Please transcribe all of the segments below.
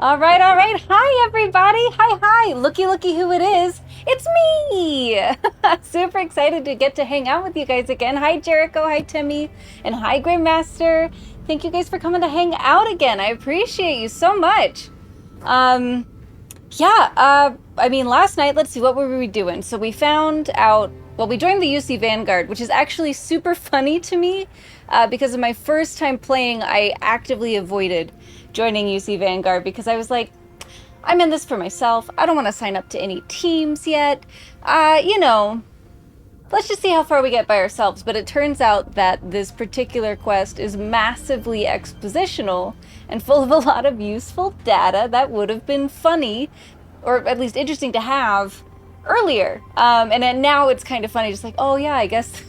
All right, all right. Hi, everybody. Hi. Looky who it is. It's me. Super excited to get to hang out with you guys again. Hi, Jericho. Hi, Timmy. And hi, Grandmaster. Thank you guys for coming to hang out again. I appreciate you so much. Last night, let's see, what were we doing? So we found out, well, we joined the UC Vanguard, which is actually super funny to me because of my first time playing, I actively avoided joining UC Vanguard because I was like, I'm in this for myself. I don't want to sign up to any teams yet. Let's just see how far we get by ourselves. But it turns out that this particular quest is massively expositional and full of a lot of useful data that would have been funny, or at least interesting to have earlier. And then now it's kind of funny, just like, oh yeah, I guess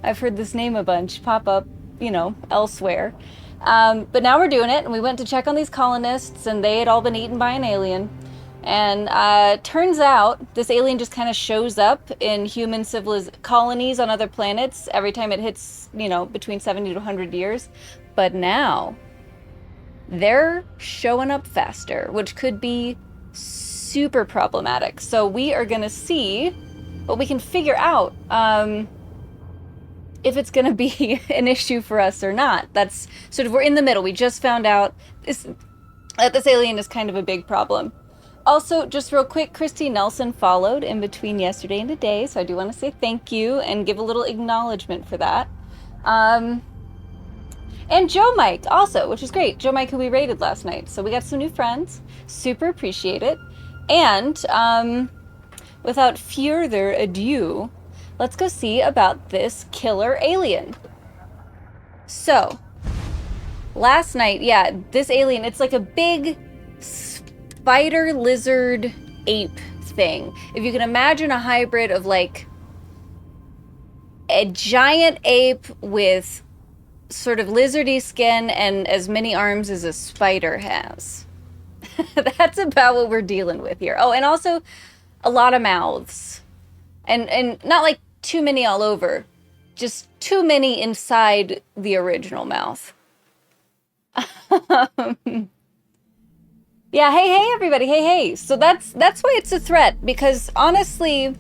I've heard this name a bunch pop up, elsewhere. But now we're doing it, and we went to check on these colonists, and they had all been eaten by an alien. And turns out this alien just kind of shows up in human colonies on other planets every time it hits, between 70 to 100 years. But now they're showing up faster, which could be super problematic. So we are going to see what we can figure out. If it's going to be an issue for us or not. That's sort of, we're in the middle. We just found out that this alien is kind of a big problem. Also, just real quick, Christy Nelson followed in between yesterday and today, so I do want to say thank you and give a little acknowledgement for that. And Joe Mike also, which is great. Joe Mike, who we raided last night. So we got some new friends. Super appreciate it. And without further ado, let's go see about this killer alien. So, last night, this alien, it's like a big spider lizard ape thing. If you can imagine a hybrid of like a giant ape with sort of lizardy skin and as many arms as a spider has. That's about what we're dealing with here. Oh, and also a lot of mouths. And not like too many all over, just too many inside the original mouth. Yeah, hey everybody, hey. So that's why it's a threat, because honestly,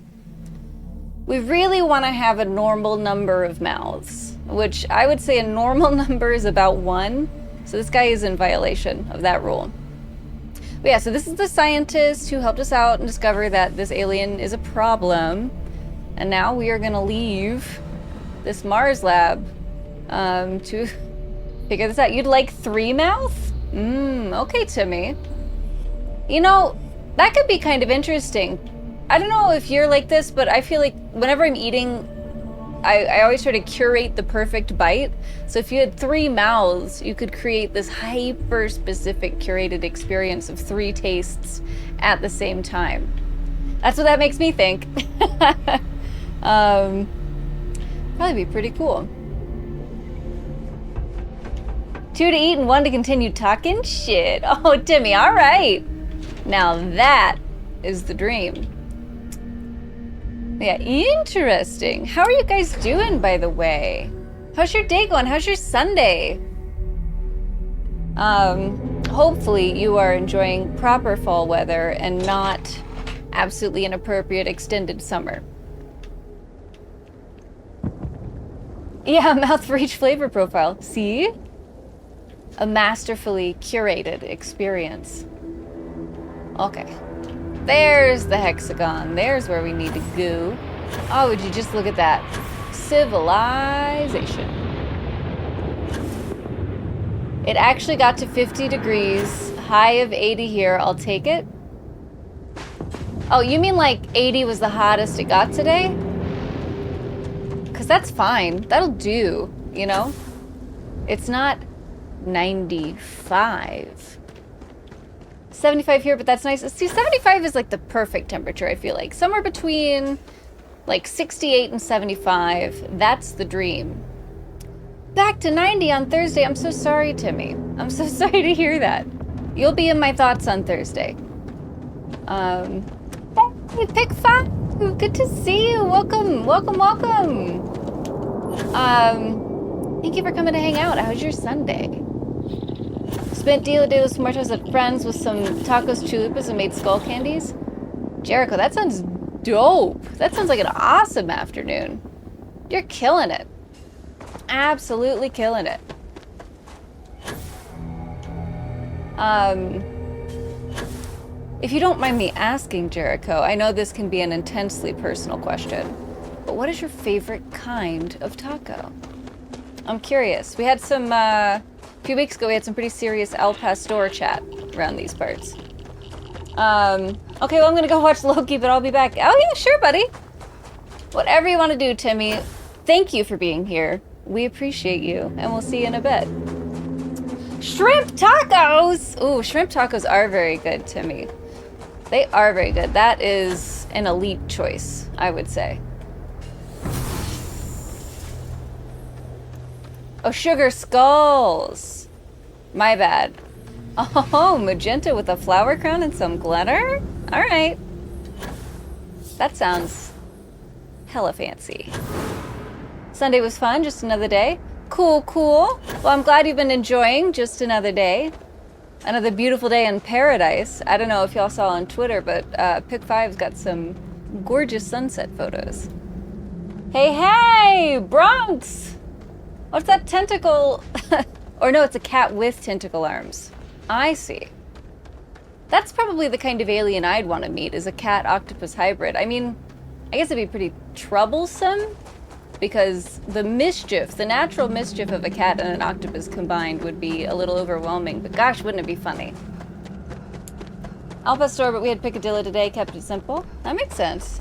we really want to have a normal number of mouths, which I would say a normal number is about 1. So this guy is in violation of that rule. But yeah, so this is the scientist who helped us out and discover that this alien is a problem. And now we are gonna leave this Mars lab to figure this out. You'd like 3 mouths? Okay, Timmy. That could be kind of interesting. I don't know if you're like this, but I feel like whenever I'm eating, I always try to curate the perfect bite. So if you had 3 mouths, you could create this hyper-specific curated experience of 3 tastes at the same time. That's what that makes me think. Probably be pretty cool. 2 to eat and 1 to continue talking shit. Oh, Timmy, all right. Now that is the dream. Yeah, interesting. How are you guys doing, by the way? How's your day going? How's your Sunday? Hopefully you are enjoying proper fall weather and not absolutely inappropriate extended summer. Yeah, mouth for each flavor profile. See? A masterfully curated experience. Okay. There's the hexagon. There's where we need to go. Oh, would you just look at that? Civilization. It actually got to 50 degrees. High of 80 here. I'll take it. Oh, you mean like 80 was the hottest it got today? Because that's fine. That'll do, It's not 95. 75 here, but that's nice. See, 75 is like the perfect temperature, I feel like. Somewhere between like 68 and 75. That's the dream. Back to 90 on Thursday. I'm so sorry, Timmy. I'm so sorry to hear that. You'll be in my thoughts on Thursday. Hey, Pick 5. Good to see you. Welcome. Thank you for coming to hang out. How's your Sunday? Spent Dia de los Muertos at friends with some tacos, chalupas, and made skull candies. Jericho, that sounds dope. That sounds like an awesome afternoon. You're killing it. Absolutely killing it. If you don't mind me asking, Jericho, I know this can be an intensely personal question, but what is your favorite kind of taco? I'm curious. We had some, a few weeks ago, we had some pretty serious El Pastor chat around these parts. Okay, well, I'm gonna go watch Loki, but I'll be back. Oh, yeah, sure, buddy. Whatever you want to do, Timmy. Thank you for being here. We appreciate you, and we'll see you in a bit. Shrimp tacos! Ooh, shrimp tacos are very good, Timmy. They are very good. That is an elite choice, I would say. Oh, sugar skulls. My bad. Oh, magenta with a flower crown and some glitter? All right. That sounds hella fancy. Sunday was fun, just another day. Cool, cool. Well, I'm glad you've been enjoying just another day. Another beautiful day in paradise. I don't know if y'all saw on Twitter, but Pick5's got some gorgeous sunset photos. Hey, hey, Bronx! What's that tentacle? Or no, it's a cat with tentacle arms. I see. That's probably the kind of alien I'd want to meet, is a cat-octopus hybrid. I mean, I guess it'd be pretty troublesome, because the mischief, the natural mischief of a cat and an octopus combined would be a little overwhelming, but gosh, wouldn't it be funny? Al Pastor, but we had picadillo today, kept it simple. That makes sense.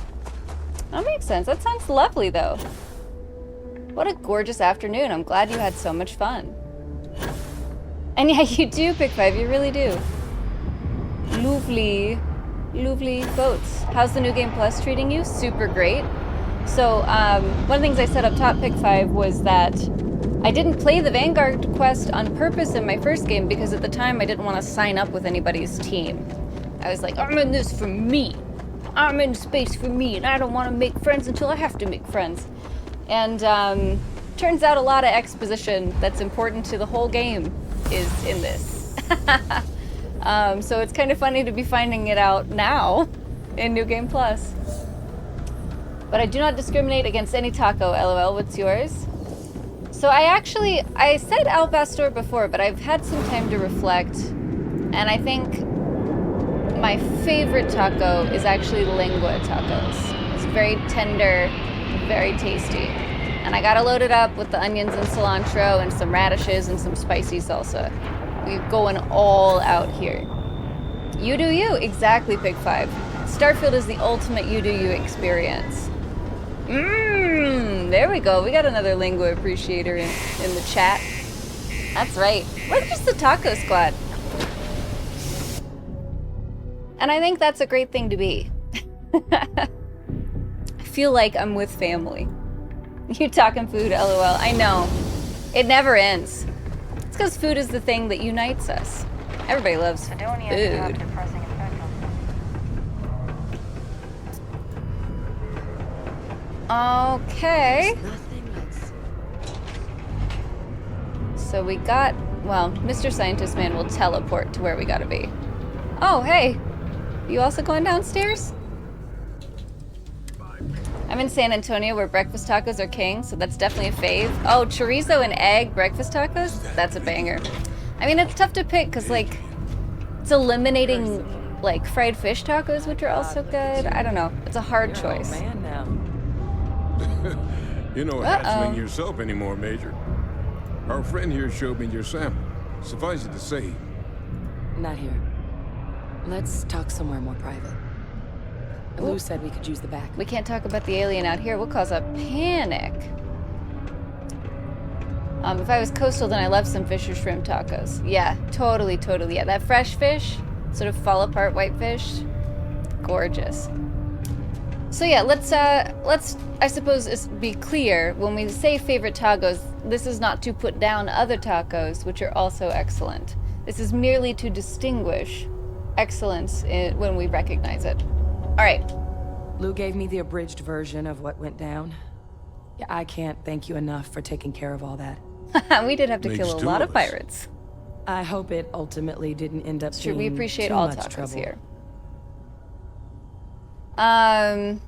That makes sense. That sounds lovely, though. What a gorgeous afternoon. I'm glad you had so much fun. And yeah, you do, Pick5, you really do. Lovely, lovely boats. How's the New Game Plus treating you? Super great. So, one of the things I said up top, Pick5, was that I didn't play the Vanguard quest on purpose in my first game because at the time I didn't want to sign up with anybody's team. I was like, I'm in this for me. I'm in space for me, and I don't want to make friends until I have to make friends. And, turns out a lot of exposition that's important to the whole game is in this. So it's kind of funny to be finding it out now in New Game Plus. But I do not discriminate against any taco, LOL. What's yours? So I said Al Pastor before, but I've had some time to reflect, and I think my favorite taco is actually lengua tacos. It's very tender, very tasty. And I gotta load it up with the onions and cilantro and some radishes and some spicy salsa. We're going all out here. You do you, exactly, Pick5. Starfield is the ultimate you do you experience. There we go. We got another lingua appreciator in the chat. That's right. We're just the taco squad. And I think that's a great thing to be. I feel like I'm with family. You talking food, LOL. I know. It never ends. It's because food is the thing that unites us. Everybody loves food. Okay. So we got, well, Mr. Scientist Man will teleport to where we gotta be. Oh, hey. You also going downstairs? I'm in San Antonio where breakfast tacos are king, so that's definitely a fave. Oh, chorizo and egg breakfast tacos? That's a banger. I mean, it's tough to pick because, like, it's eliminating, like, fried fish tacos, which are also good. I don't know. It's a hard choice. You don't have to sling your soap anymore, Major. Our friend here showed me your sample. Suffice it to say. Not here. Let's talk somewhere more private. Lou said we could use the back. We can't talk about the alien out here. We'll cause a panic. If I was coastal, then I love some fish or shrimp tacos. Yeah, totally, totally. Yeah, that fresh fish, sort of fall apart white fish, gorgeous. So yeah, let's I suppose be clear when we say favorite tacos. This is not to put down other tacos, which are also excellent. This is merely to distinguish excellence when we recognize it. All right. Lou gave me the abridged version of what went down. Yeah, I can't thank you enough for taking care of all that. We did have to kill a lot of pirates. I hope it ultimately didn't end up Sure, we being appreciate too all much tacos trouble. here. A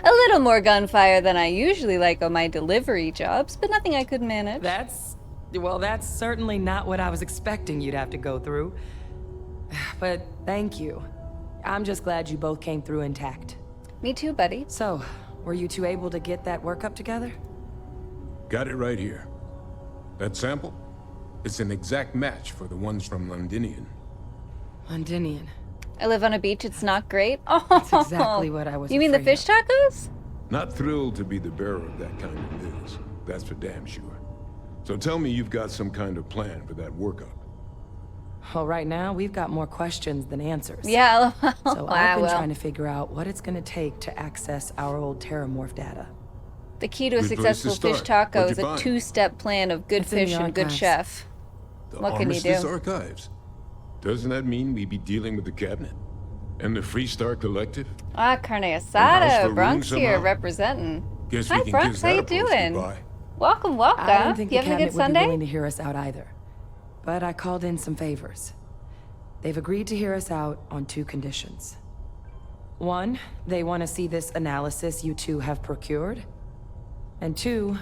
little more gunfire than I usually like on my delivery jobs, but nothing I couldn't manage. Well, that's certainly not what I was expecting you'd have to go through. But thank you. I'm just glad you both came through intact. Me too, buddy. So, were you two able to get that workup together? Got it right here. That sample? It's an exact match for the ones from Londinian. Londinian. I live on a beach, it's not great. Oh, That's exactly what I was You mean the afraid fish tacos? Not thrilled to be the bearer of that kind of news. That's for damn sure. So tell me you've got some kind of plan for that workup. Well, right now, we've got more questions than answers. Yeah, So I've been trying to figure out what it's gonna take to access our old Terramorph data. The key to a Good place successful to fish start. taco What'd is you a find? two-step plan of good It's in the fish and good archives. chef. The What can you Armistice do? Archives. Doesn't that mean we be dealing with the cabinet? And the Freestar Collective? Carne House asada, for Bronx room here somehow? representing. Guess Hi, we can Bronx, kiss how that you a postie doing? bye. Welcome, welcome. I didn't think You the having a cabinet good would be Sunday? willing to hear us out either. But I called in some favors. They've agreed to hear us out on 2 conditions. 1, they want to see this analysis you two have procured. And 2,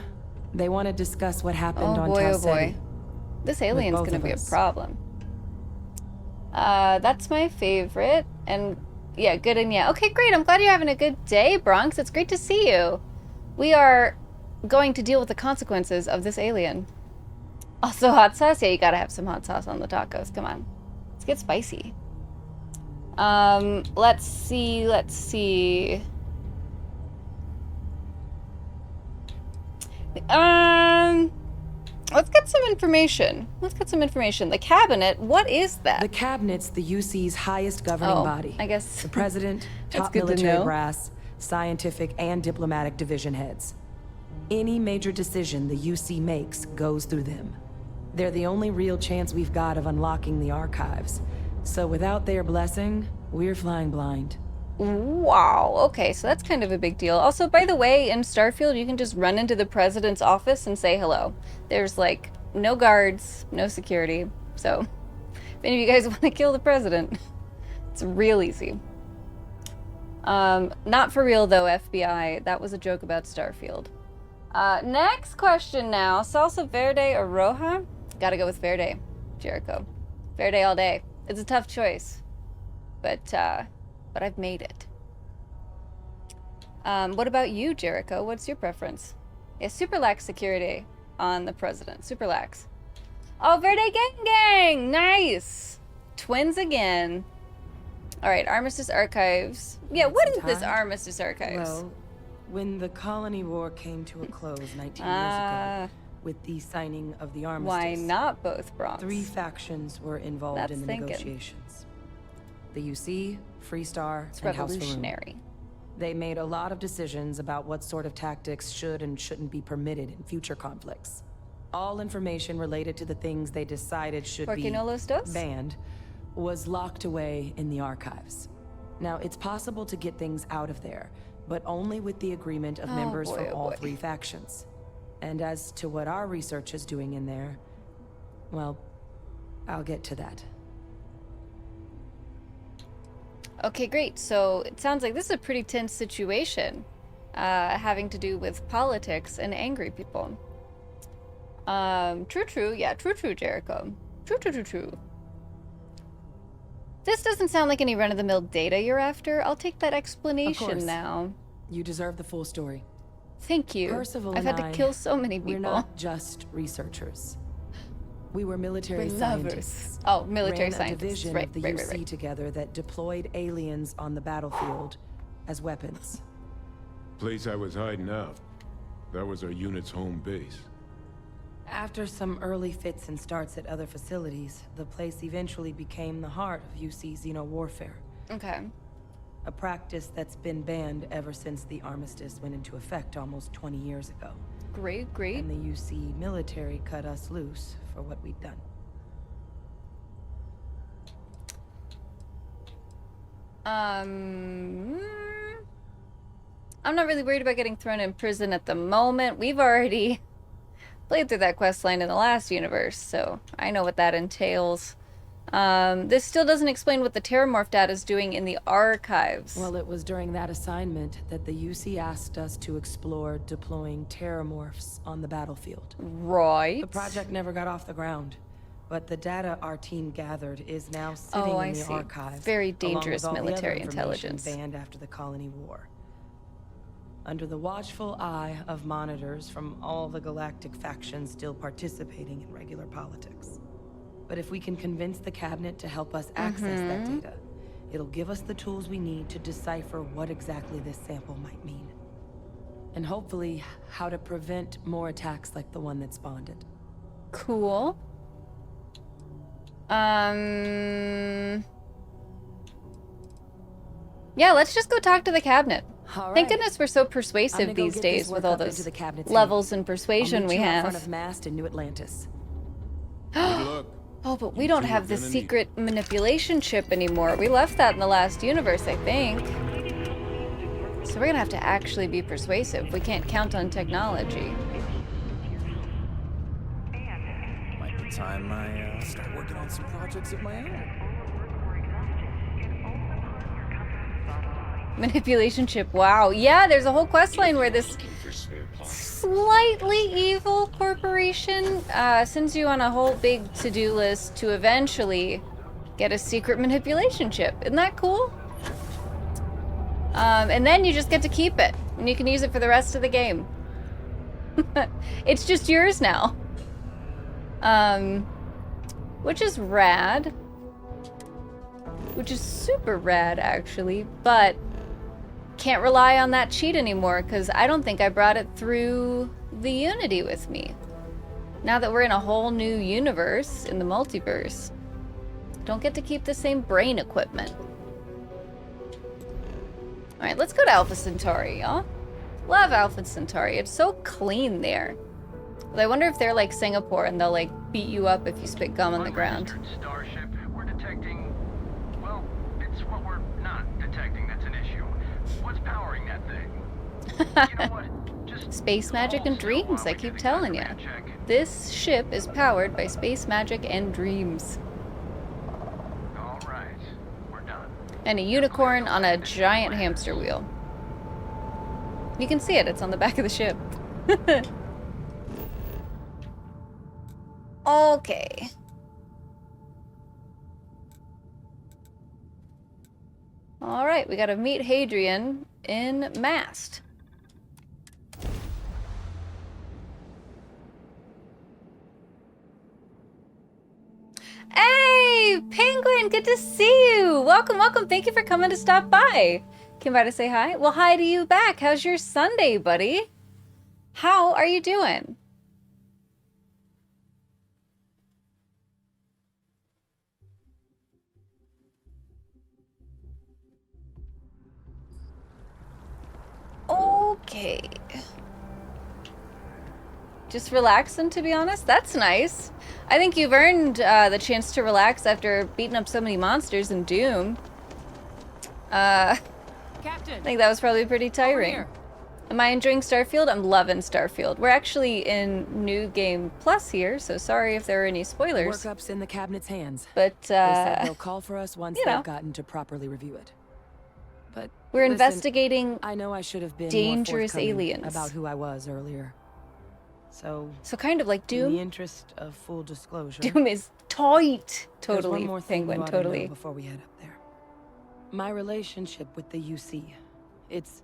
they want to discuss what happened Oh on boy, Tau oh boy. Ceti. This alien's both gonna of be a us. problem. That's my favorite. And yeah, good and yeah. Okay, great. I'm glad you're having a good day, Bronx. It's great to see you. We are going to deal with the consequences of this alien. Also, hot sauce? Yeah, you gotta have some hot sauce on the tacos. Come on. Let's get spicy. Let's see. Let's get some information. The cabinet, what is that? The cabinet's the UC's highest governing body. I guess The president, That's top good to military know. brass, scientific and diplomatic division heads. Any major decision the UC makes goes through them. They're the only real chance we've got of unlocking the archives. So without their blessing, we're flying blind. Wow, okay, so that's kind of a big deal. Also, by the way, in Starfield, you can just run into the president's office and say hello. There's, like, no guards, no security. So, if any of you guys want to kill the president, it's real easy. Not for real, though, FBI. That was a joke about Starfield. Next question now. Salsa Verde or Roja? Gotta go with Verde, Jericho. Verde all day. It's a tough choice. But I've made it. What about you, Jericho? What's your preference? Yeah, super lax security on the president. Super lax. Oh, Verde gang! Nice! Twins again. All right, Armistice Archives. Yeah, what is this Armistice Archives? Well, when the Colony War came to a close 19 years ago, with the signing of the Armistice, Why not both, Bronx? 3 factions were involved in the thinking. negotiations. The UC, Freestar, It's and House Faroon. revolutionary. They made a lot of decisions about what sort of tactics should and shouldn't be permitted in future conflicts. All information related to the things they decided should ¿Por qué no los dos? be banned was locked away in the archives. Now, it's possible to get things out of there, but only with the agreement of members boy, from oh all boy. 3 factions. And as to what our research is doing in there, well, I'll get to that. Okay, great. So it sounds like this is a pretty tense situation, having to do with politics and angry people. True. Yeah, true, Jericho. True. This doesn't sound like any run-of-the-mill data you're after. I'll take that explanation course. now. You deserve the full story. Thank you. Percival I've and had to I, kill so many We're people. not just researchers. We were military We're scientists. lovers. Oh, military Ran a scientists. division Right, of the right, UC right. together that deployed aliens on the battlefield as weapons. Place I was hiding out. That was our unit's home base. After some early fits and starts at other facilities, the place eventually became the heart of UC xeno-warfare. Okay. A practice that's been banned ever since the armistice went into effect almost 20 years ago. Great. And the UC military cut us loose for what we'd done. I'm not really worried about getting thrown in prison at the moment. We've already played through that quest line in the last universe, so I know what that entails. This still doesn't explain what the Terramorph data is doing in the archives. Well, it was during that assignment that the UC asked us to explore deploying Terramorphs on the battlefield. Right. The project never got off the ground, but the data our team gathered is now sitting in the archives. Very dangerous along with all military the other information intelligence. banned after the Colony War. Under the watchful eye of monitors from all the galactic factions still participating in regular politics. But if we can convince the cabinet to help us access that data, it'll give us the tools we need to decipher what exactly this sample might mean. And hopefully, how to prevent more attacks like the one that spawned it. Cool. Yeah, let's just go talk to the cabinet. Thank goodness we're so persuasive these days with all those levels and persuasion we have. In front of Mast in New Atlantis. Good luck. Oh, but we don't have the secret manipulation chip anymore. We left that in the last universe, I think. So we're gonna have to actually be persuasive. We can't count on technology. Might be time I start working on some projects of my own. Manipulation chip, wow. Yeah, there's a whole quest line where this slightly evil corporation sends you on a whole big to-do list to eventually get a secret manipulation chip. Isn't that cool? And then you just get to keep it, and you can use it for the rest of the game. It's just yours now. Which is rad. Which is super rad, actually, but can't rely on that cheat anymore because I don't think I brought it through the Unity with me. Now that we're in a whole new universe in the multiverse, don't get to keep the same brain equipment. Alright, let's go to Alpha Centauri, y'all. Love Alpha Centauri. It's so clean there. But I wonder if they're like Singapore and they'll like beat you up if you spit gum on the ground. Starship, we're detecting, well, it's what we're not detecting that's an issue. What's powering that thing? You know what? Just Space magic and dreams, I keep telling you. This ship is powered by space magic and dreams. All right, we're done. And a unicorn on a giant hamster wheel. You can see it, it's on the back of the ship. Okay. Alright, we gotta meet Hadrian in Mast. Hey, Penguin, good to see you. Welcome, welcome. Thank you for coming to stop by. Came by to say hi. Well, hi to you back. How's your Sunday, buddy? How are you doing? Okay. Just relaxing, to be honest. That's nice. I think you've earned the chance to relax after beating up so many monsters in Doom. Captain, I think that was probably pretty tiring. Am I enjoying Starfield? I'm loving Starfield. We're actually in New Game Plus here, so sorry if there are any spoilers. Workup's in the cabinet's hands. But, They said they'll call for us once you know. they've gotten to properly review it. But we're listen, investigating I know I should have been dangerous more forthcoming aliens. about who I was earlier. So kind of like in the Doom. interest of full disclosure, Doom is tight. there's Totally, one more thing Penguin, you ought to know totally. before we head up there. My relationship with the UC, it's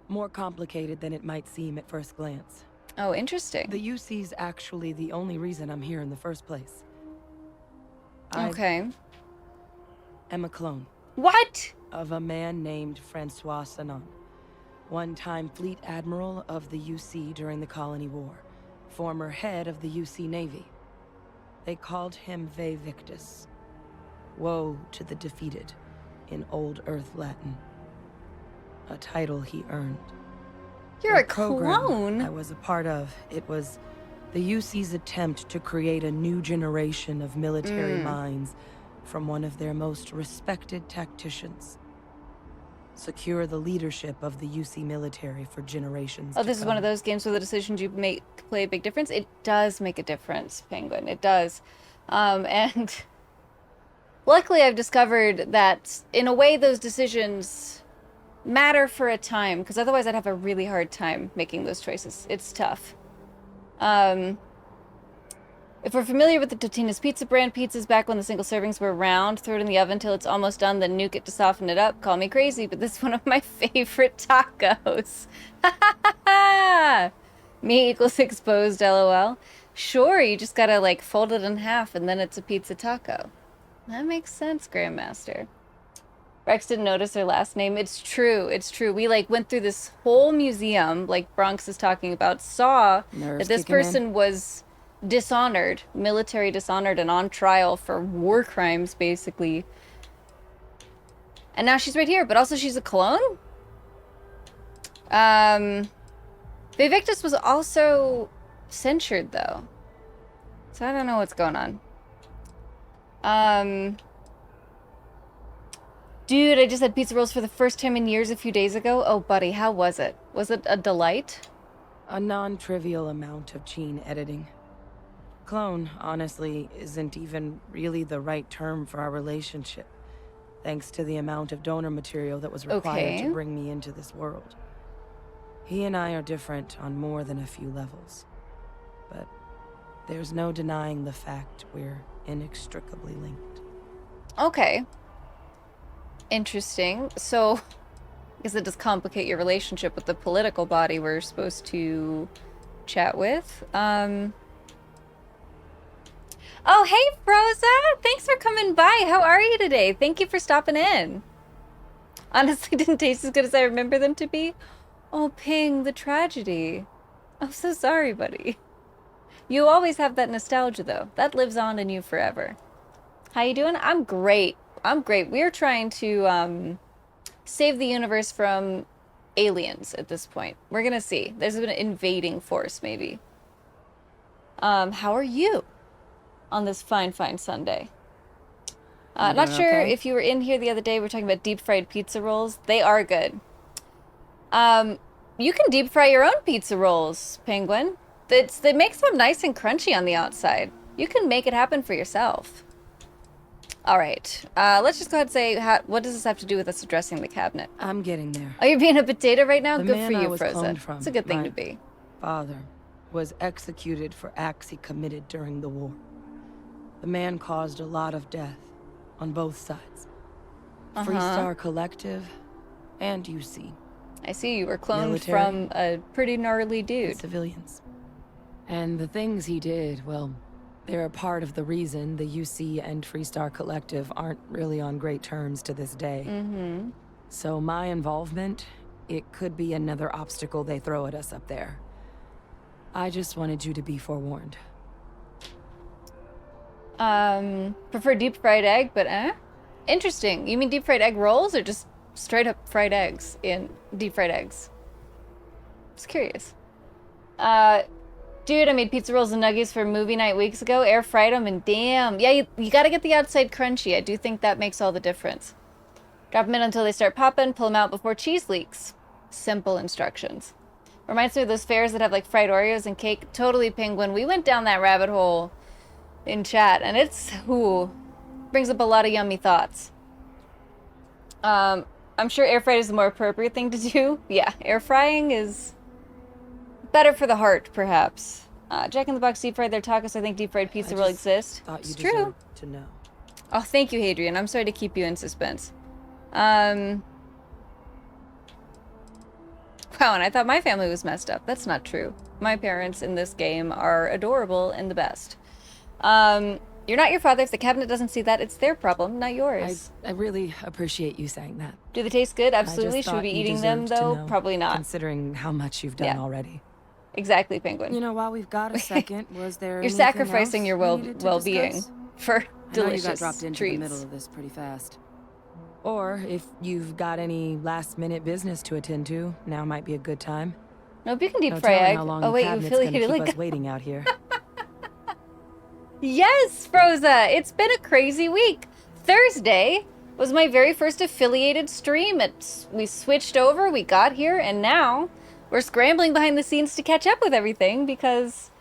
more complicated than it might seem at first glance. Oh, interesting. The UC's actually the only reason I'm here in the first place. Okay. I'm a clone What? of a man named Francois Sanon, one-time fleet admiral of the UC during the Colony War, former head of the UC Navy. They called him Ve Victus, woe to the defeated, in Old Earth Latin. A title he earned. You're The a program clone? I was a part of. It was the UC's attempt to create a new generation of military minds from one of their most respected tacticians. secure the leadership of the UC military for generations Oh, to this is one come. of those games where the decisions you make play a big difference. It does make a difference, Penguin. It does. And luckily I've discovered that in a way those decisions matter for a time, because otherwise I'd have a really hard time making those choices. It's tough. If we're familiar with the Totino's Pizza brand pizzas back when the single servings were round, throw it in the oven till it's almost done, then nuke it to soften it up. Call me crazy, but this is one of my favorite tacos. Me equals exposed, lol. Sure, you just gotta, like, fold it in half and then it's a pizza taco. That makes sense, Grandmaster. Rex didn't notice her last name. It's true, it's true. We, like, went through this whole museum, like Bronx is talking about, saw Nerves that this kicking in. person was dishonored, military dishonored, and on trial for war crimes, basically. And now she's right here, but also she's a clone? Vivictus was also censured, though. So I don't know what's going on. Dude, I just had pizza rolls for the first time in years a few days ago. Oh, buddy, how was it? Was it a delight? A non-trivial amount of gene editing. Clone, honestly, isn't even really the right term for our relationship, thanks to the amount of donor material that was required to bring me into this world. He and I are different on more than a few levels, but there's no denying the fact we're inextricably linked. Okay. Interesting. So, I guess it does complicate your relationship with the political body we're supposed to chat with. Oh, hey, Froza! Thanks for coming by. How are you today? Thank you for stopping in. Honestly, didn't taste as good as I remember them to be. Oh, Ping, the tragedy. I'm so sorry, buddy. You always have that nostalgia, though. That lives on in you forever. How you doing? I'm great. I'm great. We're trying to save the universe from aliens at this point. We're gonna see. There's an invading force, maybe. How are you on this fine Sunday? Not sure if you were in here the other day. We were talking about deep fried pizza rolls. They are good. You can deep fry your own pizza rolls, Penguin. It makes them nice and crunchy on the outside. You can make it happen for yourself. All right. Let's just go ahead and say, what does this have to do with us addressing the cabinet? I'm getting there. Oh, you're being a potato right now? The Good man for I you, was Frozen. cloned from, It's a good thing my to be. Father was executed for acts he committed during the war. The man caused a lot of death on both sides. Freestar Collective and UC. I see you were cloned Military. from a pretty gnarly dude. Civilians. And the things he did, well, they're a part of the reason the UC and Freestar Collective aren't really on great terms to this day. So my involvement, it could be another obstacle they throw at us up there. I just wanted you to be forewarned. Prefer deep fried egg, but interesting. You mean deep fried egg rolls or just straight up fried eggs in deep fried eggs? Just curious. Dude, I made pizza rolls and nuggets for movie night weeks ago. Air fried them and damn. Yeah, you gotta get the outside crunchy. I do think that makes all the difference. Drop them in until they start popping. Pull them out before cheese leaks. Simple instructions. Reminds me of those fairs that have like fried Oreos and cake. Totally, Penguin. We went down that rabbit hole in chat, and it's brings up a lot of yummy thoughts. I'm sure air fried is the more appropriate thing to do. Yeah, air frying is better for the heart, perhaps. Jack in the Box deep fried their tacos. I think deep fried pizza will exist. Thought you It's true. deserved to know. Oh, thank you, Hadrian. I'm sorry to keep you in suspense. Wow, and I thought my family was messed up. That's not true. My parents in this game are adorable and the best. You're not your father. If the cabinet doesn't see that, it's their problem, not yours. I really appreciate you saying that. Do they taste good? I Absolutely. just Should we thought be you eating them, deserved to though? know, Probably not. Considering how much you've done Yeah. already. Exactly, Penguin. You know, while we've got a second, was there You're anything sacrificing else your we needed to well-being discuss? for I know delicious you got dropped into treats. the middle of this pretty fast. Or if you've got any last-minute business to attend to, now might be a good time. Nope, you can deep No fry telling egg. how long Oh the wait, you cabinet's gonna affiliated keep like us waiting out here. Yes, Froza! It's been a crazy week. Thursday, was my very first affiliated stream. We switched over, we got here, and now we're scrambling behind the scenes to catch up with everything because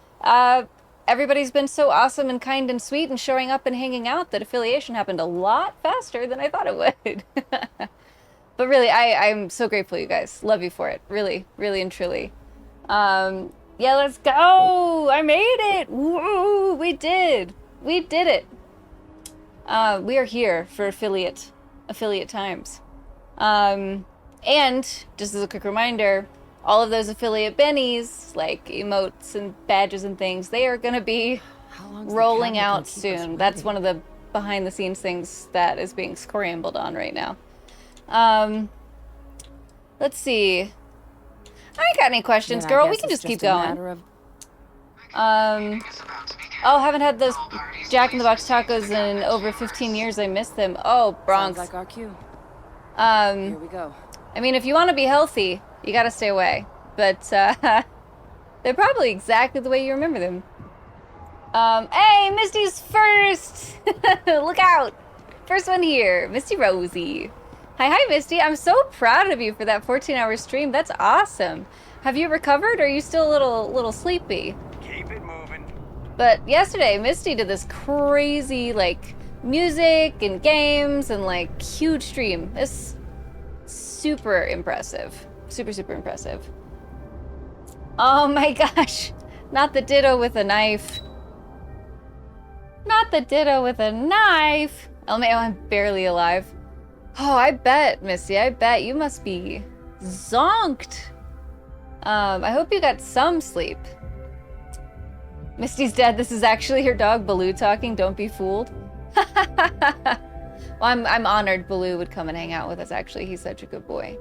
everybody's been so awesome and kind and sweet and showing up and hanging out that affiliation happened a lot faster than I thought it would. But really, I'm so grateful, you guys. Love you for it. Really, really and truly. Yeah, let's go! I made it! Woo! We did! We did it! We are here for affiliate times. And, just as a quick reminder, all of those affiliate bennies, like emotes and badges and things, they are gonna be rolling out soon. That's one of the behind-the-scenes things that is being scrambled on right now. Let's see. I ain't got any questions, girl. We can just keep going. Oh, haven't had those Jack in the Box tacos in over 15 years. I miss them. Oh, Bronx. Sounds like our cue. Here we go. I mean, if you want to be healthy, you gotta stay away. But, they're probably exactly the way you remember them. Hey, Misty's first! Look out! First one here, Misty Rosie. Hi, Misty. I'm so proud of you for that 14-hour stream. That's awesome. Have you recovered, or are you still a little sleepy? Keep it moving. But yesterday, Misty did this crazy, like, music and games and, like, huge stream. It's super impressive. Super, super impressive. Oh my gosh. Not the ditto with a knife. Not the ditto with a knife. LMAO, I'm barely alive. Oh, I bet, Misty. I bet you must be zonked. I hope you got some sleep. Misty's dead. This is actually her dog, Baloo, talking. Don't be fooled. Well, I'm honored Baloo would come and hang out with us, actually. He's such a good boy.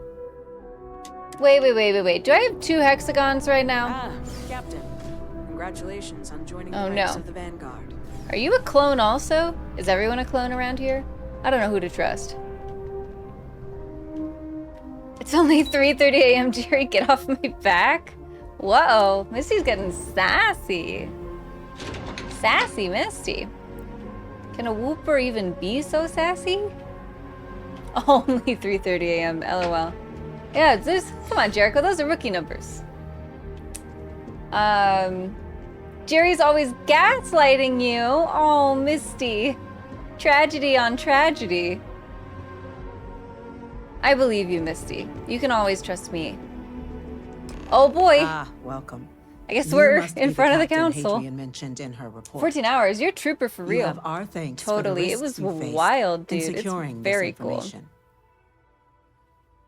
Wait. Do I have 2 hexagons right now? Ah, Captain. Congratulations on joining the ranks of the Vanguard. Are you a clone also? Is everyone a clone around here? I don't know who to trust. It's only 3:30 a.m., Jerry. Get off my back. Whoa, Misty's getting sassy. Sassy Misty. Can a whooper even be so sassy? Only 3:30 a.m. LOL. Yeah, come on, Jericho. Those are rookie numbers. Jerry's always gaslighting you. Oh, Misty. Tragedy on tragedy. I believe you, Misty. You can always trust me. Oh boy. Ah, welcome. I guess we're in front of the council. Hadrian mentioned in her report. 14 hours. You're a trooper for real. You have our thanks Totally. For the it was risks you wild, dude. in It's securing very this cool. information.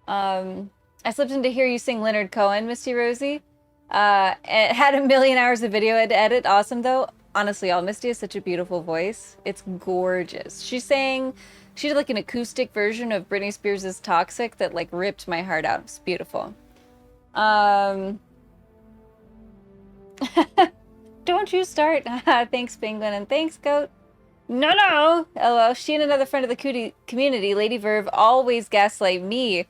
I slipped in to hear you sing Leonard Cohen, Misty Rosie. It had 1 million hours of video to edit. Awesome, though. Honestly, Misty has such a beautiful voice. It's gorgeous. She did like an acoustic version of Britney Spears' Toxic that like ripped my heart out. It's beautiful. Don't you start. Thanks, Penguin, and thanks, Goat. No. LOL. She and another friend of the community, Lady Verve, always gaslight me.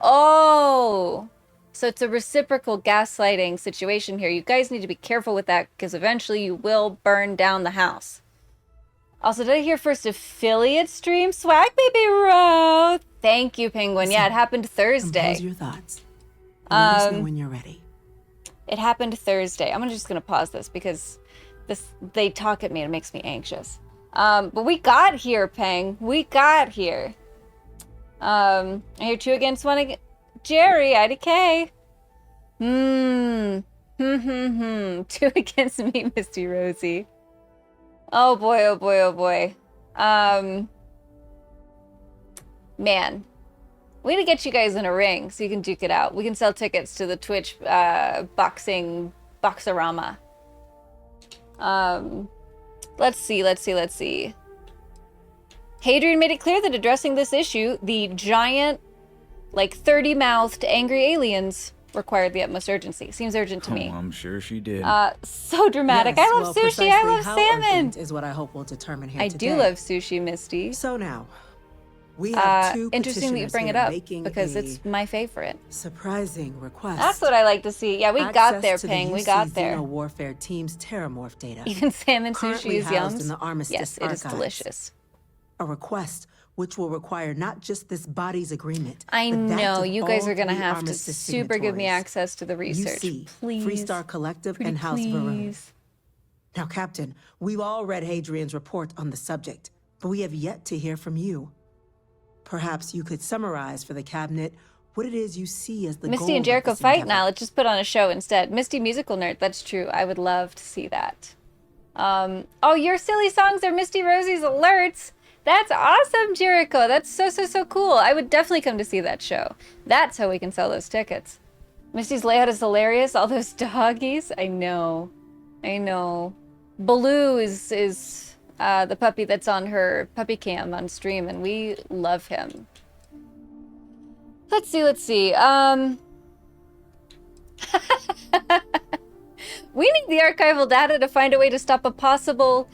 Oh. So it's a reciprocal gaslighting situation here. You guys need to be careful with that because eventually you will burn down the house. Also, did I hear first affiliate stream? Swag Baby Ro! Thank you, Penguin. Yeah, it happened Thursday. Compose your thoughts. Let us know when you're ready. It happened Thursday. I'm just going to pause this because they talk at me and it makes me anxious. But we got here, Peng. We got here. I hear 2 against 1 against Jerry, IDK. 2 against me, Misty Rosie. Oh boy. Man. We need to get you guys in a ring so you can duke it out. We can sell tickets to the Twitch boxing boxorama. Let's see. Hadrian made it clear that addressing this issue, the giant, like 30-mouthed angry aliens required the utmost urgency. Seems urgent to me. Oh, I'm sure she did. So dramatic. Yes, I love sushi. I love salmon. Is what I hope will determine here I today. do love sushi, Misty. So now, we have 2 interesting that you bring it petitioners up here because making it's my favorite. surprising request. That's what I like to see. Yeah, we got there, Access to the Ping. We UC got there. Xeno Warfare Team's Terramorph data. Even salmon sushi Currently is housed yums. in the Armistice Yes, it is archives. delicious. A request which will require not just this body's agreement. I but that know, of you guys all are gonna 3 have to armistice super give me signatories. access to the research. UC, Please. Freestar Collective, Pretty and House Varun. please. Now, Captain, we've all read Hadrian's report on the subject, but we have yet to hear from you. Perhaps you could summarize for the cabinet what it is you see as the goal Misty and of Jericho this fight endeavor. now. Let's just put on a show instead. Misty musical nerd. That's true. I would love to see that. Oh, your silly songs are Misty Rosie's alerts. That's awesome, Jericho. That's so cool. I would definitely come to see that show. That's how we can sell those tickets. Misty's layout is hilarious. All those doggies. I know. Baloo is the puppy that's on her puppy cam on stream, and we love him. Let's see. We need the archival data to find a way to stop a possible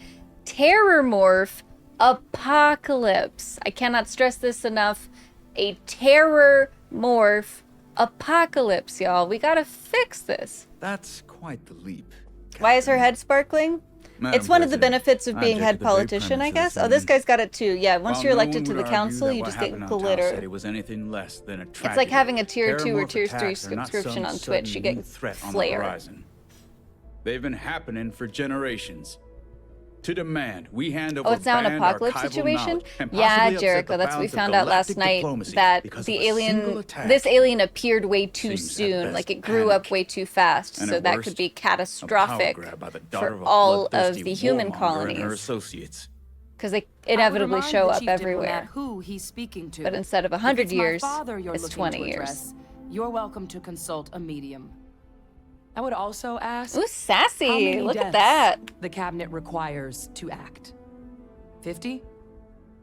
terror morph apocalypse. I cannot stress this enough. A terror morph apocalypse, y'all. We gotta fix this. That's quite the leap. Why is her head sparkling? Madam It's one of the President, benefits of I being object head to the very politician, I premise guess. of Oh, this this guy's got it too. Yeah, once While you're no elected one to would the argue council, that you what just get happened on Tau City glitter. was anything less than a It's tragedy. like having a tier 2 or Terramorph tier 3 attacks are not subscription some on Twitch. You sudden new get threat on the flair. horizon. They've been happening for generations. To demand we hand over Oh, it's now an banned apocalypse archival situation? knowledge and Yeah, possibly upset Jericho, the that's what we bounds of found out last galactic night, diplomacy that because the of a single alien, attack. this alien appeared way too Seems at soon. best Like, it grew panic. up way too fast, And so at that worst, could be a power catastrophic grab by the daughter for of a all of bloodthirsty the human warmonger and her colonies. associates. Because they I would inevitably remind show the up chief everywhere. diplomat who he's speaking to. But instead of If 100 it's my years, father you're it's looking 20 to years. address, you're welcome to consult a medium. I would also ask, Ooh, how sassy! many Look at deaths that. the cabinet requires to act? 50?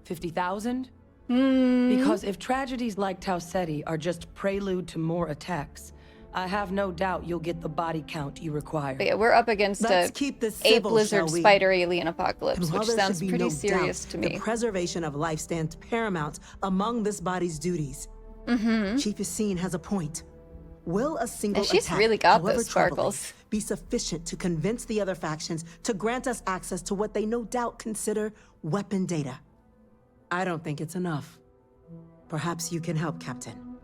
50,000? Because if tragedies like Tau Ceti are just prelude to more attacks, I have no doubt you'll get the body count you require. But yeah, we're up against Let's a keep this ape civil, lizard shall we? spider alien apocalypse, And while which there sounds should be pretty no serious doubt, to me. the preservation of life stands paramount among this body's duties. Chief Yassine has a point. Will a single And she's attack, really got however those troubling, sparkles. be sufficient to convince the other factions to grant us access to what they no doubt consider weapon data? I don't think it's enough. Perhaps you can help, Captain.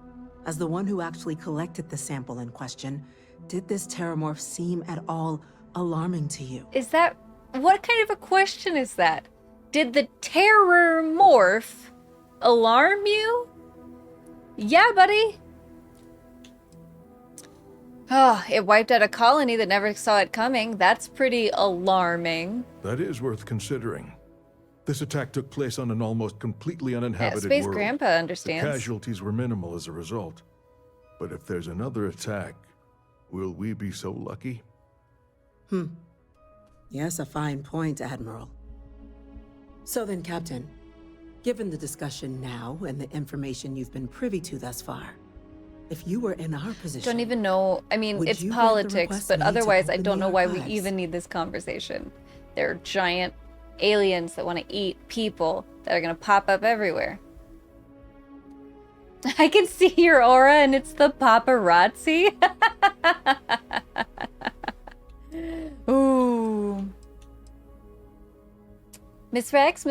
As the one who actually collected the sample in question, did this terramorph seem at all alarming to you? Is that... What kind of a question is that? Did the terror morph alarm you? Yeah, buddy. Oh, it wiped out a colony that never saw it coming. That's pretty alarming. That is worth considering. This attack took place on an almost completely Yeah, uninhabited Space world. Grandpa The understands. casualties were minimal as a result. But if there's another attack, will we be so lucky? Yes, a fine point, Admiral. So then, Captain, given the discussion now and the information you've been privy to thus far, if you were in our position... Don't even know. I mean, Would it's you grant the politics, request but made to otherwise, I open don't the know why we archives? even need this conversation. There are giant aliens that want to eat people that are going to pop up everywhere. I can see your aura, and it's the paparazzi. Ooh. Miss Rex?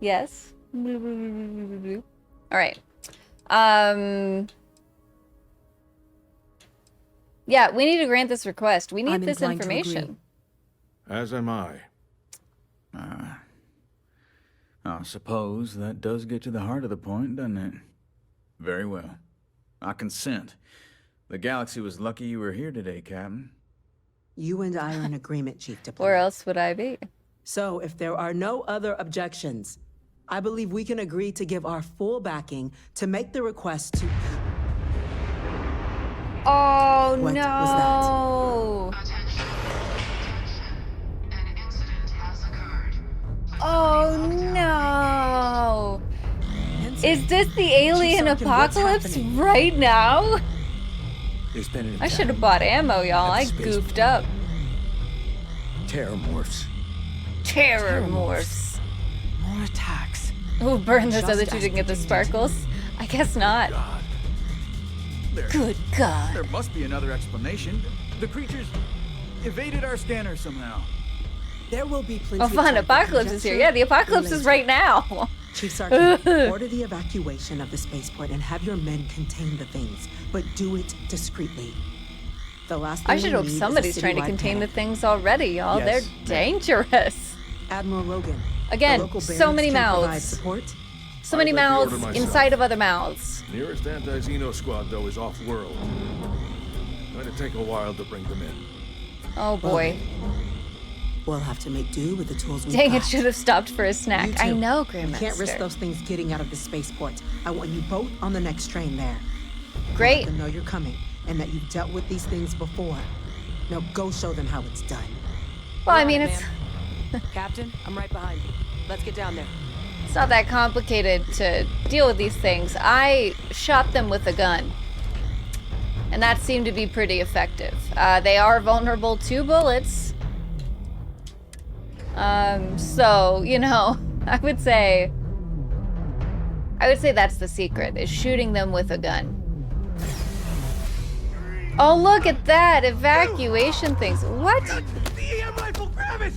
Yes. All right. Yeah, we need to grant this request. We need I'm this inclined to agree. information. As am I. I suppose that does get to the heart of the point, doesn't it? Very well. I consent. The galaxy was lucky you were here today, Captain. You and I are in agreement, Chief Diplomat. Where else would I be? So, if there are no other objections, I believe we can agree to give our full backing to make the request to... Oh, What was no. Attention. An incident has occurred. Oh, no. Is this the alien Chief Sergeant, what's apocalypse happening? right now? There's been an I attack. should have bought ammo, y'all. I At the goofed up. Terramorphs. Terror morphs. More attacks. Ooh, burn those Just other two as didn't get the predicted. sparkles. I guess not. God. Good God. There must be another explanation. The creatures evaded our scanner somehow. There will be plenty Oh, of fun. time for Apocalypse is here. conjecture Yeah, the apocalypse is later. right now. Chief Sergeant, order the evacuation of the spaceport and have your men contain the things, but do it discreetly. The last thing I should hope somebody's trying to contain the things already, y'all. Yes. They're dangerous. Admiral Logan. Again, so many mouths. Support. So many I'd like to mouths order myself. inside of other mouths. Nearest anti-Xeno squad, though, is off-world. Going to take a while to bring them in. Oh boy. We'll have to make do with the tools we've Dang, got. it should have stopped for a snack. You too. I know, You Grandmaster. can't risk those things getting out of the spaceport. I want you both on the next train there. Great. Let them know you're coming and that you've dealt with these things before. Now go show them how it's done. Well, I mean, it's Captain, I'm right behind you. Let's get down there. it's not that complicated to deal with these things. I shot them with a gun. And that seemed to be pretty effective. They are vulnerable to bullets. So, you know, I would say that's the secret, is shooting them with a gun. Oh, look at that! Evacuation things. What? The EM rifle, grab it!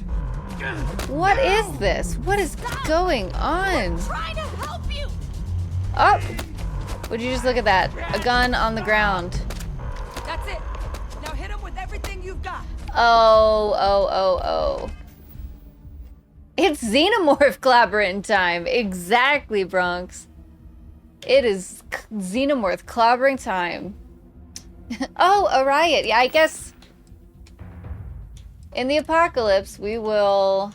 What is this? What is going on? Trying to help you! Oh! Would you just look at that? A gun on the ground. That's it. Now hit him with everything you've got. Oh. It's Xenomorph Clobbering time. Exactly, Bronx. It is Xenomorph Clobbering time. Oh, a riot. Yeah, I guess in the apocalypse, we will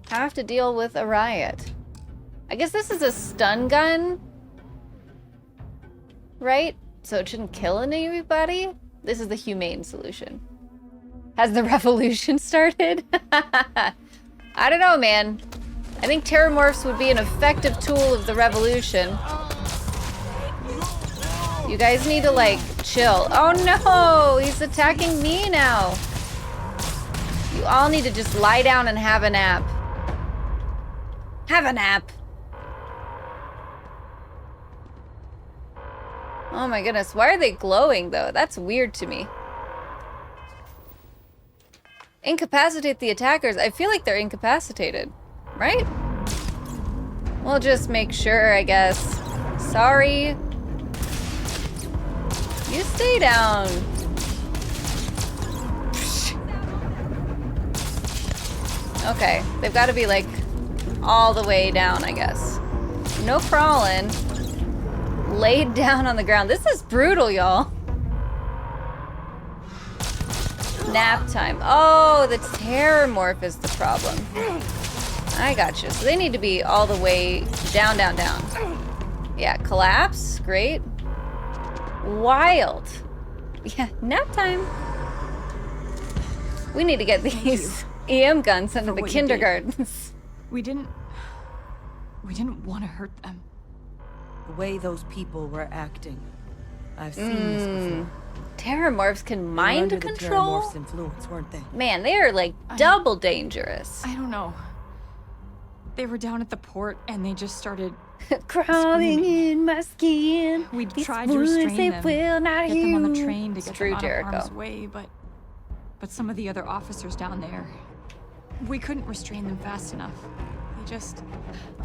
have to deal with a riot. I guess this is a stun gun, right? So it shouldn't kill anybody? This is the humane solution. Has the revolution started? I don't know, man. I think terramorphs would be an effective tool of the revolution. You guys need to, like, chill. Oh no! He's attacking me now! You all need to just lie down and have a nap. Have a nap! Oh my goodness, why are they glowing though? That's weird to me. Incapacitate the attackers. I feel like they're incapacitated, right? We'll just make sure, I guess. Sorry. You stay down. Okay, they've got to be like all the way down, I guess. No crawling. Laid down on the ground. This is brutal, y'all. Nap time. Oh, the terramorph is the problem. I gotcha. So they need to be all the way down, down, down. Yeah, collapse. Great. Wild. Yeah, nap time. We need to get these EM guns into the kindergartens. We didn't want to hurt them. The way those people were acting. I've seen this before. Terramorphs can mind Under control? the Terramorph's influence, weren't they? Man, they are like double dangerous. I don't know. They were down at the port and they just started crawling in my skin. We These tried to words, restrain they them, will not get them on the hear. train to It's get true, them out Jericho. of harm's way, but some of the other officers down there, we couldn't restrain them fast enough. They just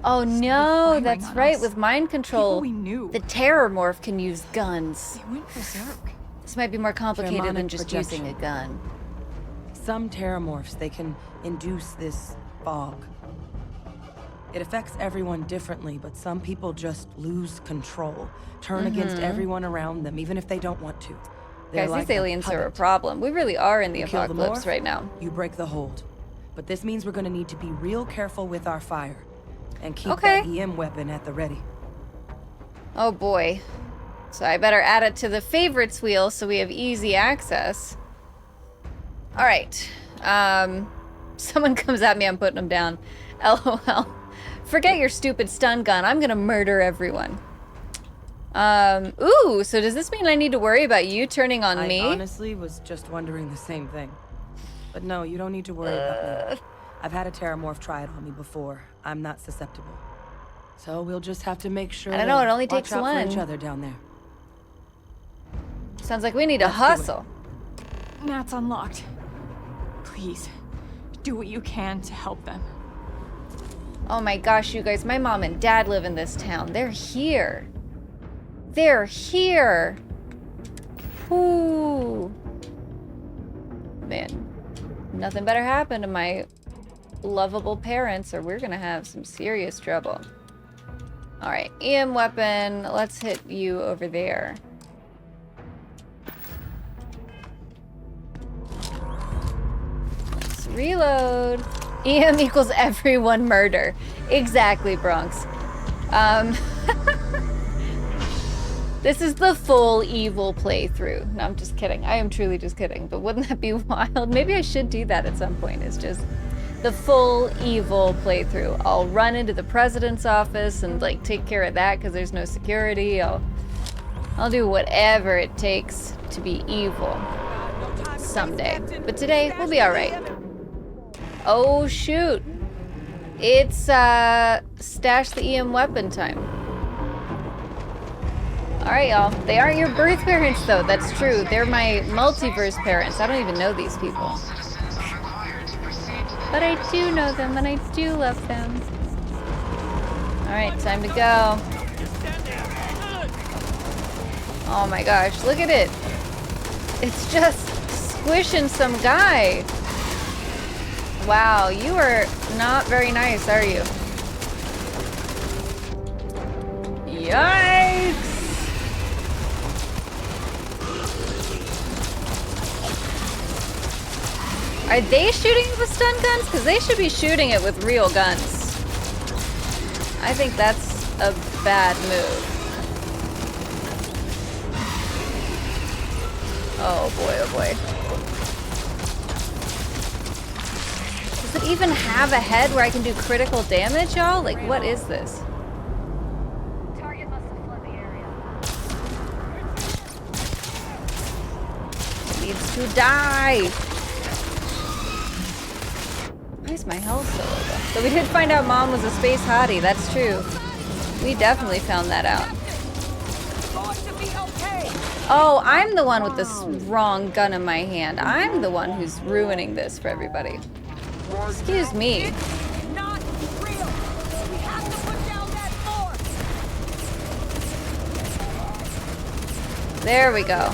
Oh no, firing that's on right. us. With mind control, People we knew. the Terramorph can use guns. They went berserk. This might be more complicated than Pheromonic just projection. using a gun. Some Terramorphs, they can induce this fog. It affects everyone differently, but some people just lose control, turn against everyone around them, even if they don't want to. They're Guys, like these aliens are a puppet. problem. We really are in the You kill the apocalypse morph, right now. You break the hold. But this means we're gonna need to be real careful with our fire. And keep Okay. that EM weapon at the ready. Oh boy. So I better add it to the favorites wheel so we have easy access. All right. Someone comes at me, I'm putting them down. LOL. Forget your stupid stun gun. I'm gonna murder everyone. Ooh, so does this mean I need to worry about you turning on me? I honestly was just wondering the same thing. But no, you don't need to worry about me. I've had a Terramorph try it on me before. I'm not susceptible. So we'll just have to make sure I don't know, to it only watch takes out one. for each other down there. Sounds like we need to Let's do it. hustle. Nat's unlocked. Please, do what you can to help them. Oh my gosh, you guys, my mom and dad live in this town. They're here. They're here. Ooh. Man, nothing better happen to my lovable parents or we're gonna have some serious trouble. Alright, EM weapon. Let's hit you over there. Let's reload. EM equals everyone murder. Exactly, Bronx. This is the full evil playthrough. No, I'm just kidding. I am truly just kidding. But wouldn't that be wild? Maybe I should do that at some point. It's just the full evil playthrough. I'll run into the president's office and like take care of that because there's no security. I'll do whatever it takes to be evil someday. But today we'll be all right. Oh shoot! It's stash the EM weapon time. Alright, y'all. They aren't your birth parents, though. That's true. They're my multiverse parents. I don't even know these people. But I do know them, and I do love them. Alright, time to go. Oh my gosh, look at it. It's just squishing some guy. Wow, you are not very nice, are you? Yikes! Are they shooting with stun guns? Because they should be shooting it with real guns. I think that's a bad move. Oh boy, oh boy. Does it even have a head where I can do critical damage, y'all? Like, what is this? Target must have fled the area. It needs to die. Why is my health so low though? So we did find out Mom was a space hottie. That's true. We definitely found that out. Oh, I'm the one with this wrong gun in my hand. I'm the one who's ruining this for everybody. Excuse me. Not real. We have to put down that force. There we go.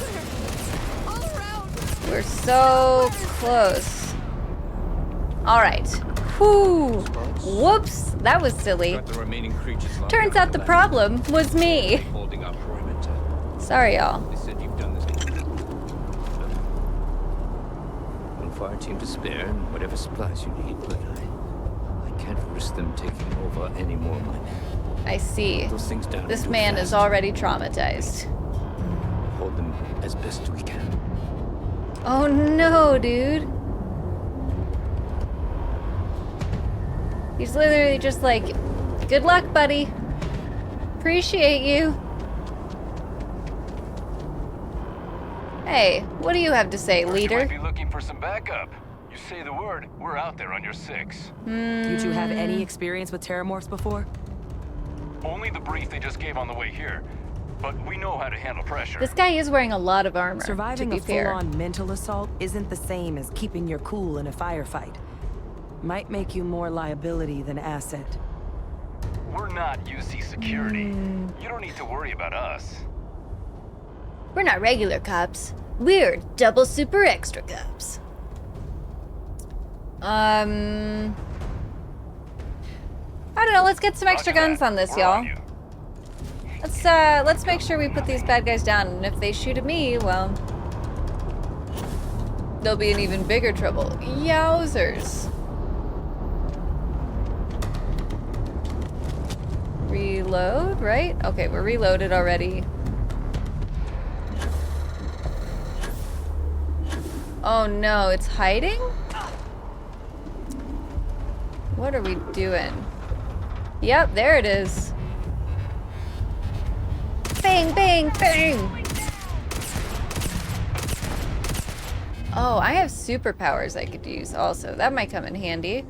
We're so close. All right. Whew. Whoops. That was silly. Turns out the problem was me. Sorry, y'all. They said you've done this. One fire team to spare and whatever supplies you need, but I can't risk them taking over any more of my men. I see. Those things down. This man is already traumatized. Hold them as best we can. Oh no, dude. He's literally just like, good luck, buddy. Appreciate you. Hey, what do you have to say, leader? You might be looking for some backup. You say the word, we're out there on your 6. You two have any experience with terramorphs before? Only the brief they just gave on the way here. But we know how to handle pressure. This guy is wearing a lot of armor, Surviving to be a fair. full-on mental assault isn't the same as keeping your cool in a firefight. Might make you more liability than asset. We're not UC security. You don't need to worry about us. We're not regular cops. We're double super extra cops. I don't know, let's get some extra guns on this, y'all. Let's make sure we put these bad guys down, and if they shoot at me, well, they'll be in even bigger trouble. Yowzers. Reload, right? Okay, we're reloaded already. Oh no, it's hiding? What are we doing? Yep, there it is. Bang, bang, bang! Oh, I have superpowers I could use also. That might come in handy.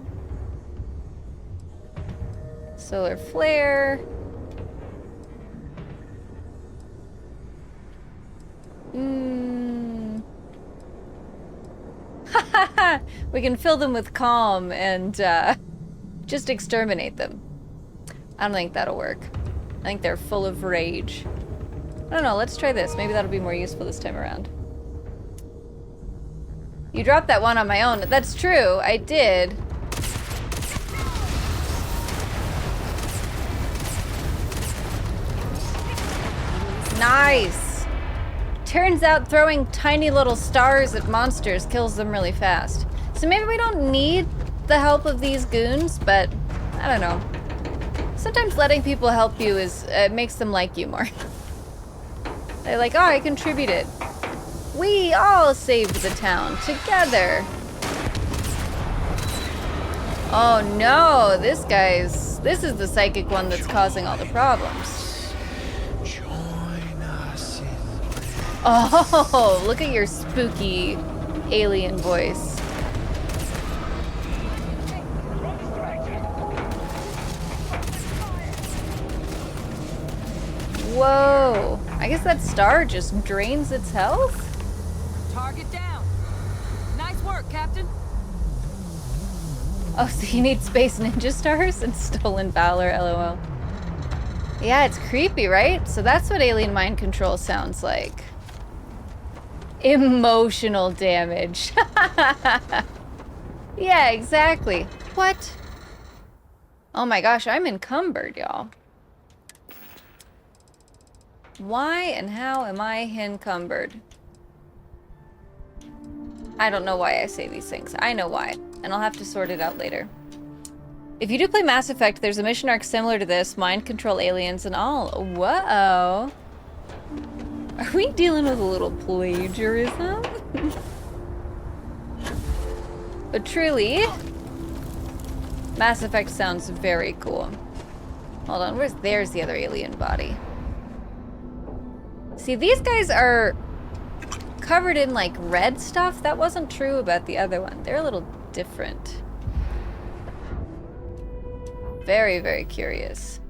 Solar flare. We can fill them with calm and Just exterminate them. I don't think that'll work. I think they're full of rage. I don't know, let's try this. Maybe that'll be more useful this time around. You dropped that one on my own. That's true, I did. Nice! Turns out throwing tiny little stars at monsters kills them really fast. So maybe we don't need the help of these goons, but I don't know. Sometimes letting people help you is makes them like you more. They're like, oh, I contributed. We all saved the town together. Oh no, this is the psychic one that's causing all the problems. Join us in... Oh, look at your spooky alien voice. Whoa, I guess that star just drains its health? Target down. Nice work, Captain. Oh, so you need Space Ninja stars and Stolen Valor, lol. Yeah, it's creepy, right? So that's what alien mind control sounds like. Emotional damage. Yeah, exactly. What? Oh my gosh, I'm encumbered, y'all. Why and how am I encumbered? I don't know why I say these things. I know why, and I'll have to sort it out later. If you do play Mass Effect, there's a mission arc similar to this, mind control aliens and all. Whoa. Are we dealing with a little plagiarism? But truly, Mass Effect sounds very cool. Hold on, there's the other alien body. See, these guys are covered in like red stuff. That wasn't true about the other one. They're a little different. Very, very curious.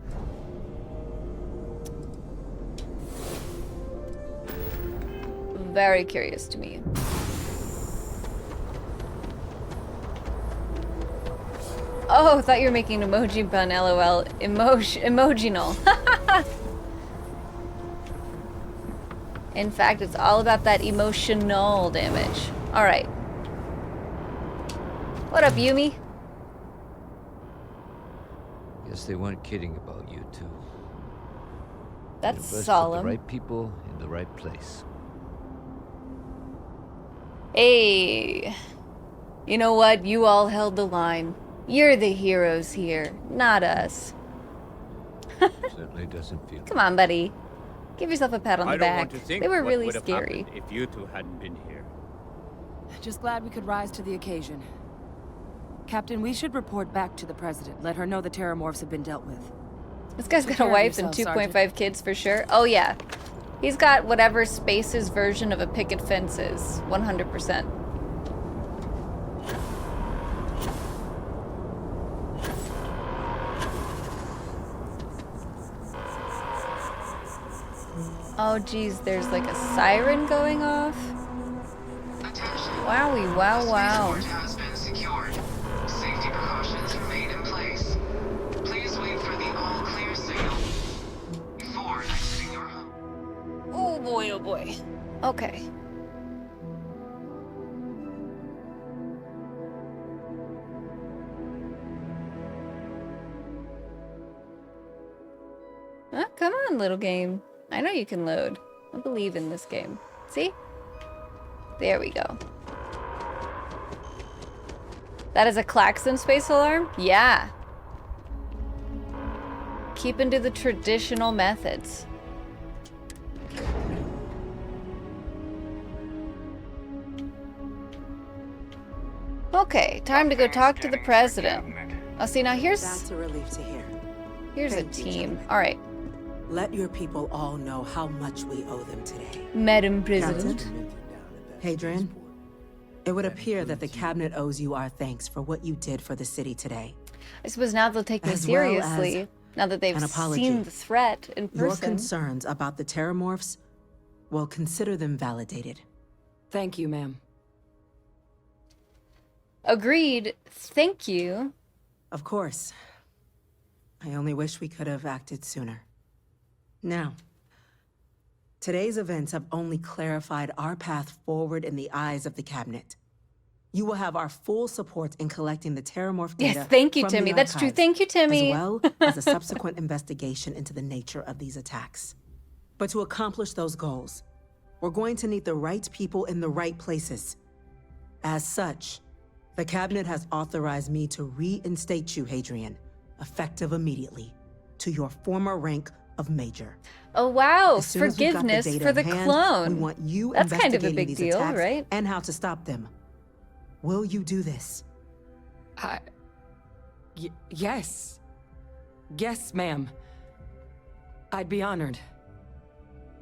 Very curious to me. Oh, I thought you were making an emoji pun, lol. Emotional. In fact, it's all about that emotional damage. Alright. What up, Yumi? Guess they weren't kidding about you, too. That's You're best solemn. with the right people in the right place. Hey. You know what? You all held the line. You're the heroes here, not us. Certainly doesn't feel. Come on, buddy. Give yourself a pat on the I don't back. want to think They were what really would have scary. happened if you two hadn't been here. Just glad we could rise to the occasion. Captain, we should report back to the President. Let her know the Terramorphs have been dealt with. This guy's Take got a care of wife and yourself, 2.5 kids for sure. Oh yeah. He's got whatever Space's version of a picket fence is. 100%. Oh geez, there's like a siren going off. Wowie, wow, wow. Has been secured. Safety precautions remain in place. Please wait for the all clear signal before exiting your home. Oh boy, oh boy. Okay. Oh, come on, little game. I know you can load. I believe in this game. See? There we go. That is a klaxon space alarm? Yeah. Keeping to the traditional methods. Okay, time to go talk to the president. Oh, see, now That's a relief to hear. here's a Thank you, team. gentlemen. All right. Let your people all know how much we owe them today. Madam President. Captain? Hadrian, it would appear that the cabinet owes you our thanks for what you did for the city today. I suppose now they'll take me As well as seriously. Now that they've an apology. seen the threat in person. Your concerns about the Terramorphs, well, consider them validated. Thank you, ma'am. Agreed. Thank you. Of course. I only wish we could have acted sooner. Now, today's events have only clarified our path forward in the eyes of the Cabinet. You will have our full support in collecting the Terramorph data. Yes, thank you, from Timmy. the That's true. archives, Thank you, Timmy. As well as a subsequent investigation into the nature of these attacks. But to accomplish those goals, we're going to need the right people in the right places. As such, the Cabinet has authorized me to reinstate you, Hadrian, effective immediately, to your former rank of Major. Oh wow, As soon as we've got forgiveness data for in the hand, clone. We want you That's kind of a investigating big these deal, attacks right? and how to stop them. Will you do this? Yes. Yes, ma'am. I'd be honored.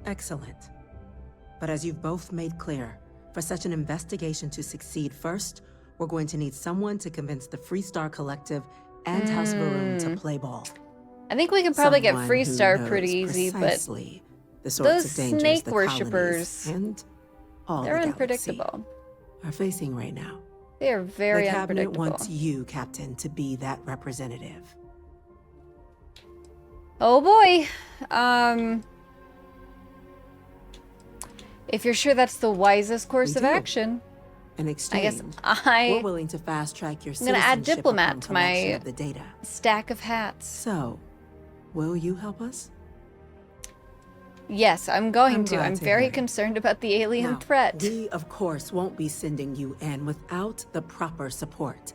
Excellent. But as you've both made clear, for such an investigation to succeed first, we're going to need someone to convince the Freestar Collective and House Varun to play ball. I think we can probably get Someone Freestar who knows pretty easy, but precisely the sorts those of dangers snake the worshippers, colonies and all they're the galaxy unpredictable. are facing right now. They are very the Cabinet unpredictable. wants you, Captain, to be that representative. Oh boy. If you're sure that's the wisest course of action. In exchange, I guess we're willing to fast track your I'm gonna add citizenship diplomat upon to collection my of the data. stack of hats. So, will you help us? Yes, I'm going I'm to. glad I'm to very hear it. concerned about the alien Now, threat. We, of course, won't be sending you in without the proper support.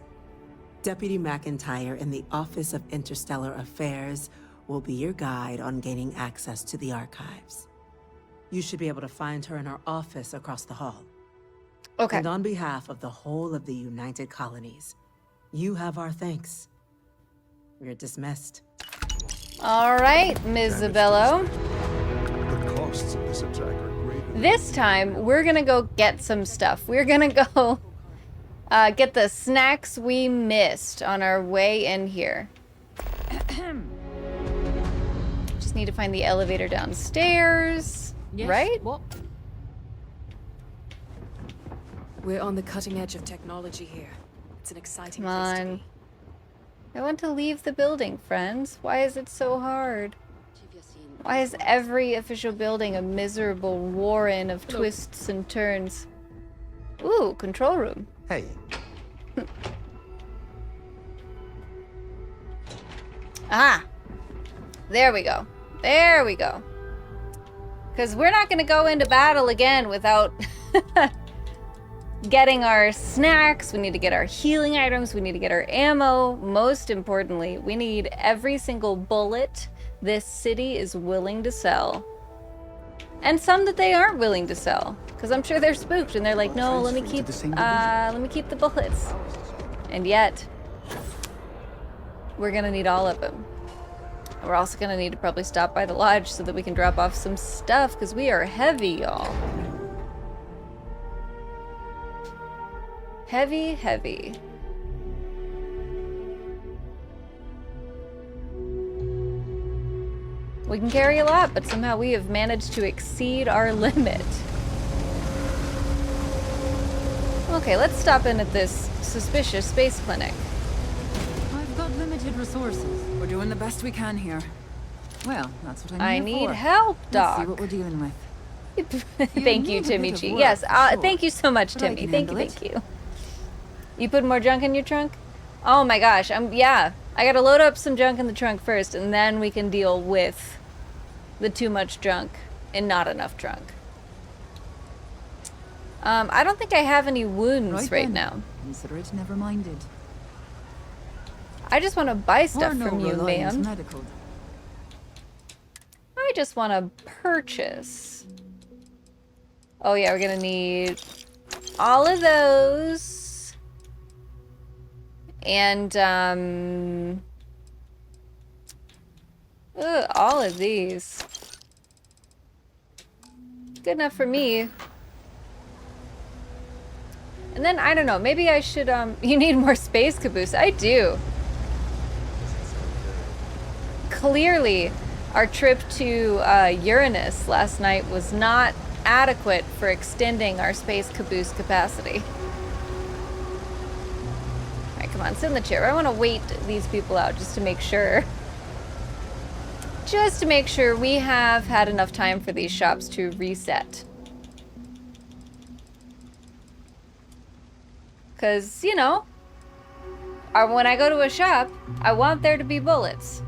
Deputy McIntyre in the Office of Interstellar Affairs will be your guide on gaining access to the archives. You should be able to find her in her office across the hall. Okay. And on behalf of the whole of the United Colonies, you have our thanks. You're dismissed. All right, Ms. Zabello. The costs of this attack are great. This time, we're gonna go get some stuff. We're gonna go get the snacks we missed on our way in here. Just need to find the elevator downstairs, right? What? We're on the cutting edge of technology here. It's an exciting Come place to on. be. I want to leave the building, friends. Why is it so hard? Why is every official building a miserable warren of twists and turns? Ooh, control room. Hey. Ah! There we go. There we go. Because we're not going to go into battle again without getting our snacks. We need to get our healing items. We need to get our ammo. Most importantly, we need every single bullet this city is willing to sell. And some that they aren't willing to sell. Because I'm sure they're spooked and they're like, no, let me keep the bullets. And yet, we're going to need all of them. We're also going to need to probably stop by the lodge so that we can drop off some stuff, because we are heavy, y'all. Heavy, heavy. We can carry a lot, but somehow we have managed to exceed our limit. Okay, let's stop in at this suspicious space clinic. I've got limited resources. We're doing the best we can here. Well, that's what I I'm here need for. help, Doc. Let's see what we're dealing with. Thank you, Timmy G. Yes, thank you so much, Timmy. Thank you. You put more junk in your trunk? Oh my gosh, yeah. I gotta load up some junk in the trunk first, and then we can deal with the too much junk and not enough junk. I don't think I have any wounds right now. Consider it never minded. I just want to buy stuff Or from no you, reliance ma'am. medical. I just want to purchase. Oh yeah, we're gonna need all of those. And, all of these. Good enough for me. And then, I don't know, maybe I should, you need more space caboose. I do. Clearly, our trip to Uranus last night was not adequate for extending our space caboose capacity. Alright, come on, sit in the chair. I want to wait these people out just to make sure. Just to make sure we have had enough time for these shops to reset. Because, you know, when I go to a shop, I want there to be bullets.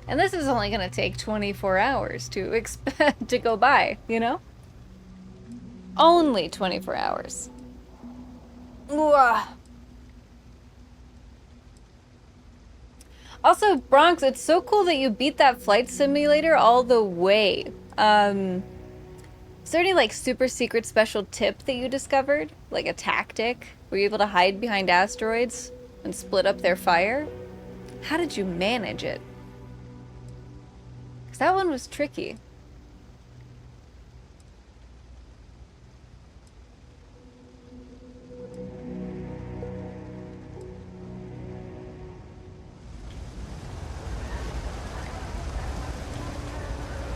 And this is only going to take 24 hours to to go by, you know? Only 24 hours. Ooh. Also, Bronx, it's so cool that you beat that flight simulator all the way. Is there any, like, super secret special tip that you discovered? Like a tactic? Were you able to hide behind asteroids and split up their fire? How did you manage it? Because that one was tricky.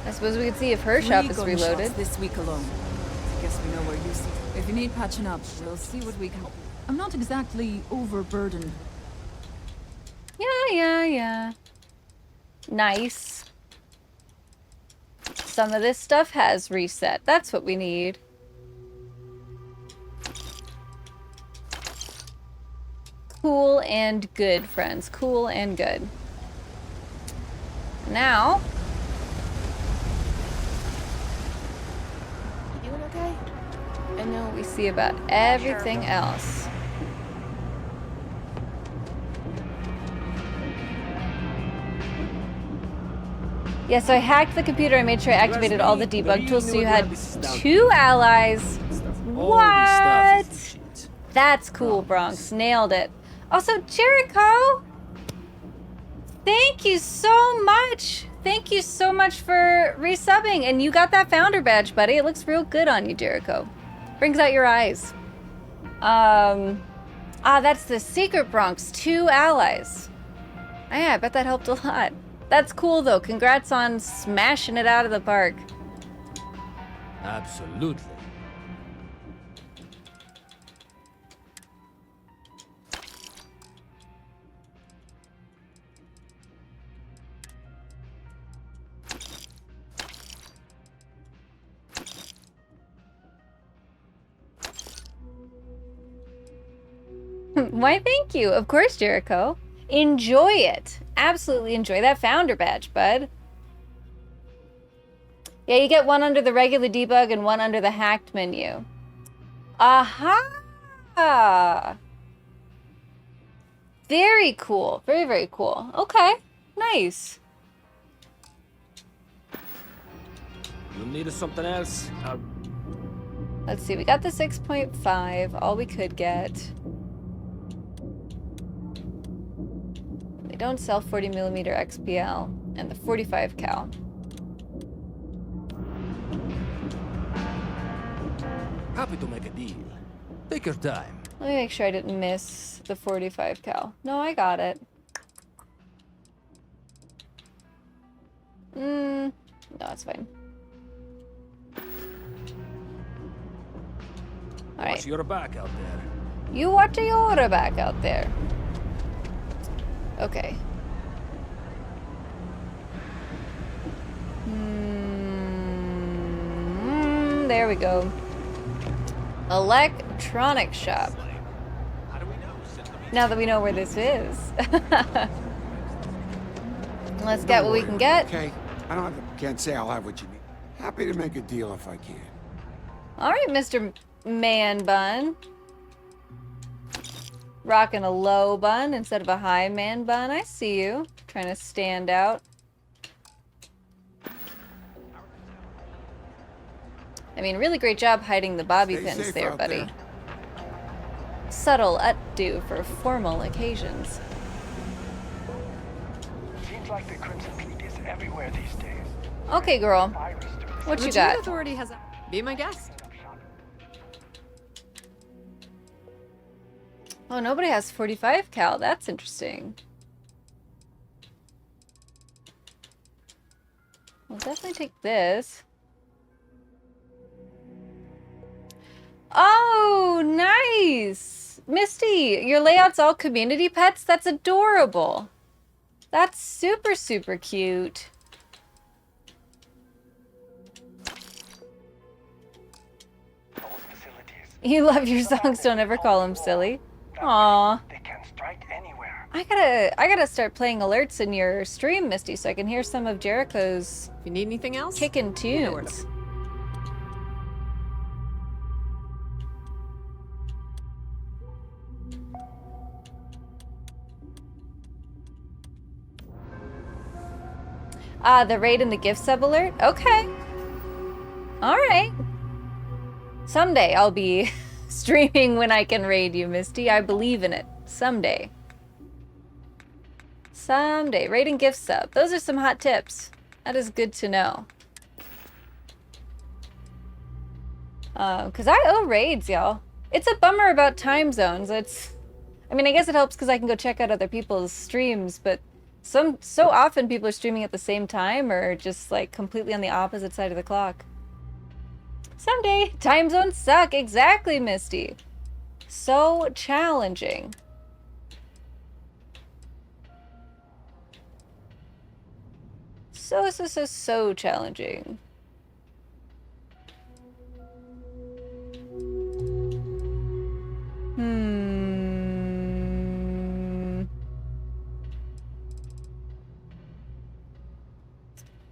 I suppose we could see if her shop is reloaded. This week alone. I guess we know where you see. If you need patching up, we'll see what we can. I'm not exactly overburdened. Yeah. Nice. Some of this stuff has reset. That's what we need. Cool and good, friends. Cool and good. Now... You doing okay? I know we see about everything else. Yeah, so I hacked the computer. I made sure I activated all the debug tools so you had 2 allies. What? That's cool, Bronx. Nailed it. Also, Jericho! Thank you so much! Thank you so much for resubbing. And you got that founder badge, buddy. It looks real good on you, Jericho. Brings out your eyes. That's the secret, Bronx. 2 allies. Yeah, I bet that helped a lot. That's cool, though. Congrats on smashing it out of the park. Absolutely. Why, thank you. Of course, Jericho. Enjoy it. Absolutely enjoy that founder badge, bud. Yeah, you get 1 under the regular debug and 1 under the hacked menu. Aha! Very cool. Very, very cool. Okay. Nice. You need something else? Let's see. We got the 6.5. All we could get. They don't sell 40mm XPL and the 45 cal. Happy to make a deal. Take your time. Let me make sure I didn't miss the 45 cal. No, I got it. No, it's fine. All right. Watch your back out there. You watch your back out there. Okay. There we go. Electronic shop. Now that we know where this is. Let's get what we can get. Okay, can't say I'll have what you need. Happy to make a deal if I can. All right, Mr. Man Bun. Rocking a low bun instead of a high man bun. I see you. Trying to stand out. I mean, really great job hiding the bobby pins there, buddy. Subtle updo for formal occasions. Seems like the Crimson Fleet is everywhere these days. Okay, girl. What you got? Authority has a... Be my guest. Oh, nobody has 45 cal. That's interesting. We'll definitely take this. Oh, nice! Misty, your layout's all community pets? That's adorable. That's super, super cute. You love your songs, don't ever call them silly. Aww. They can strike anywhere. I gotta start playing alerts in your stream, Misty, so I can hear some of Jericho's If you need anything else, kickin' tunes. Ah, the raid and the gift sub alert? Okay. Alright. Someday I'll be streaming when I can raid you, Misty. I believe in it. Someday. Someday. Raid and gift sub. Those are some hot tips. That is good to know. Because I owe raids, y'all. It's a bummer about time zones. I mean, I guess it helps because I can go check out other people's streams, but so often people are streaming at the same time or just like completely on the opposite side of the clock. Someday, time zones suck. Exactly, Misty. So challenging. So challenging.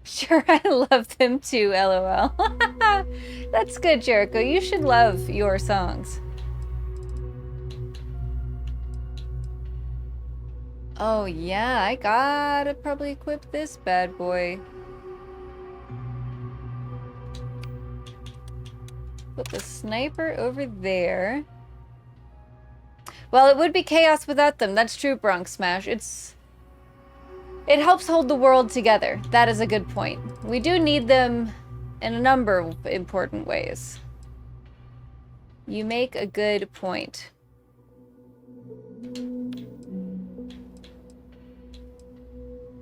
Sure, I love them too, lol. That's good, Jericho. You should love your songs. Oh yeah, I gotta probably equip this bad boy. Put the sniper over there. Well, it would be chaos without them. That's true, Bronx Smash. It helps hold the world together. That is a good point. We do need them in a number of important ways. You make a good point.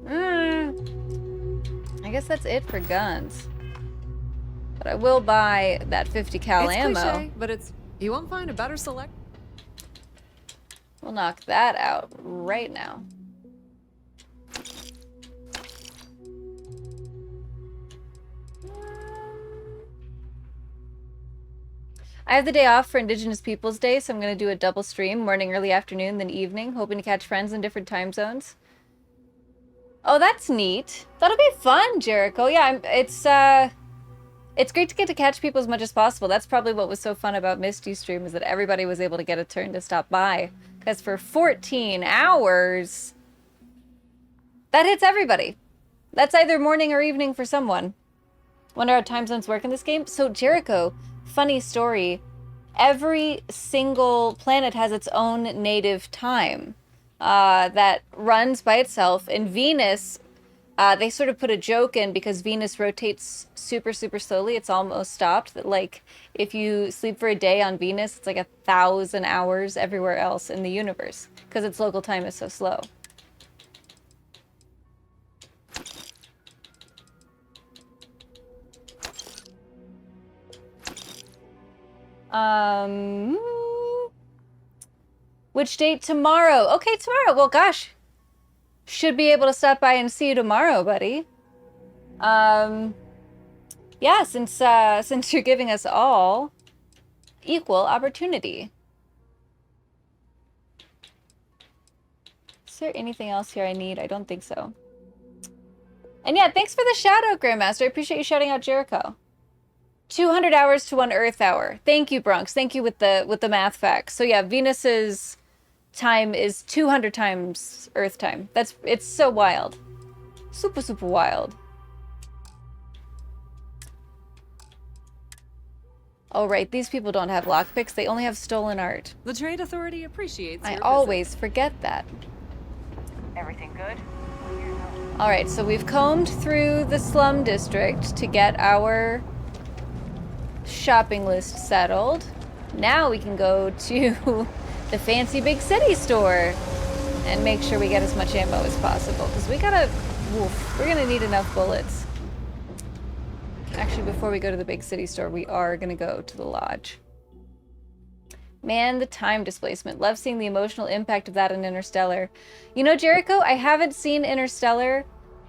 I guess that's it for guns. But I will buy that 50 cal it's ammo. Cliche, but you won't find a better select. We'll knock that out right now. I have the day off for Indigenous Peoples Day, so I'm going to do a double stream, morning, early afternoon, then evening, hoping to catch friends in different time zones. Oh, that's neat. That'll be fun, Jericho. Yeah, it's great to get to catch people as much as possible. That's probably what was so fun about Misty's stream, is that everybody was able to get a turn to stop by. Because for 14 hours, that hits everybody. That's either morning or evening for someone. Wonder how time zones work in this game? So, Jericho, funny story. Every single planet has its own native time that runs by itself. And Venus, they sort of put a joke in because Venus rotates super, super slowly. It's almost stopped. That, like, if you sleep for a day on Venus, it's like 1,000 hours everywhere else in the universe because its local time is so slow. Which date? Tomorrow. Okay, tomorrow. Well, gosh. Should be able to stop by and see you tomorrow, buddy. Yeah, since you're giving us all equal opportunity. Is there anything else here I need? I don't think so. And yeah, thanks for the shout out, Grandmaster. I appreciate you shouting out Jericho. 200 hours to 1 Earth hour. Thank you, Bronx. Thank you with the math facts. So yeah, Venus's time is 200 times Earth time. It's so wild. Super, super wild. Oh, right. These people don't have lockpicks. They only have stolen art. The Trade Authority appreciates I your always forget that. Everything good? All right, so we've combed through the slum district to get our shopping list settled. Now we can go to the fancy big city store and make sure we get as much ammo as possible because we're gonna need enough bullets. Actually, before we go to the big city store, we are gonna go to the lodge. Man, the time displacement. Love seeing the emotional impact of that in Interstellar. You know, Jericho, I haven't seen Interstellar,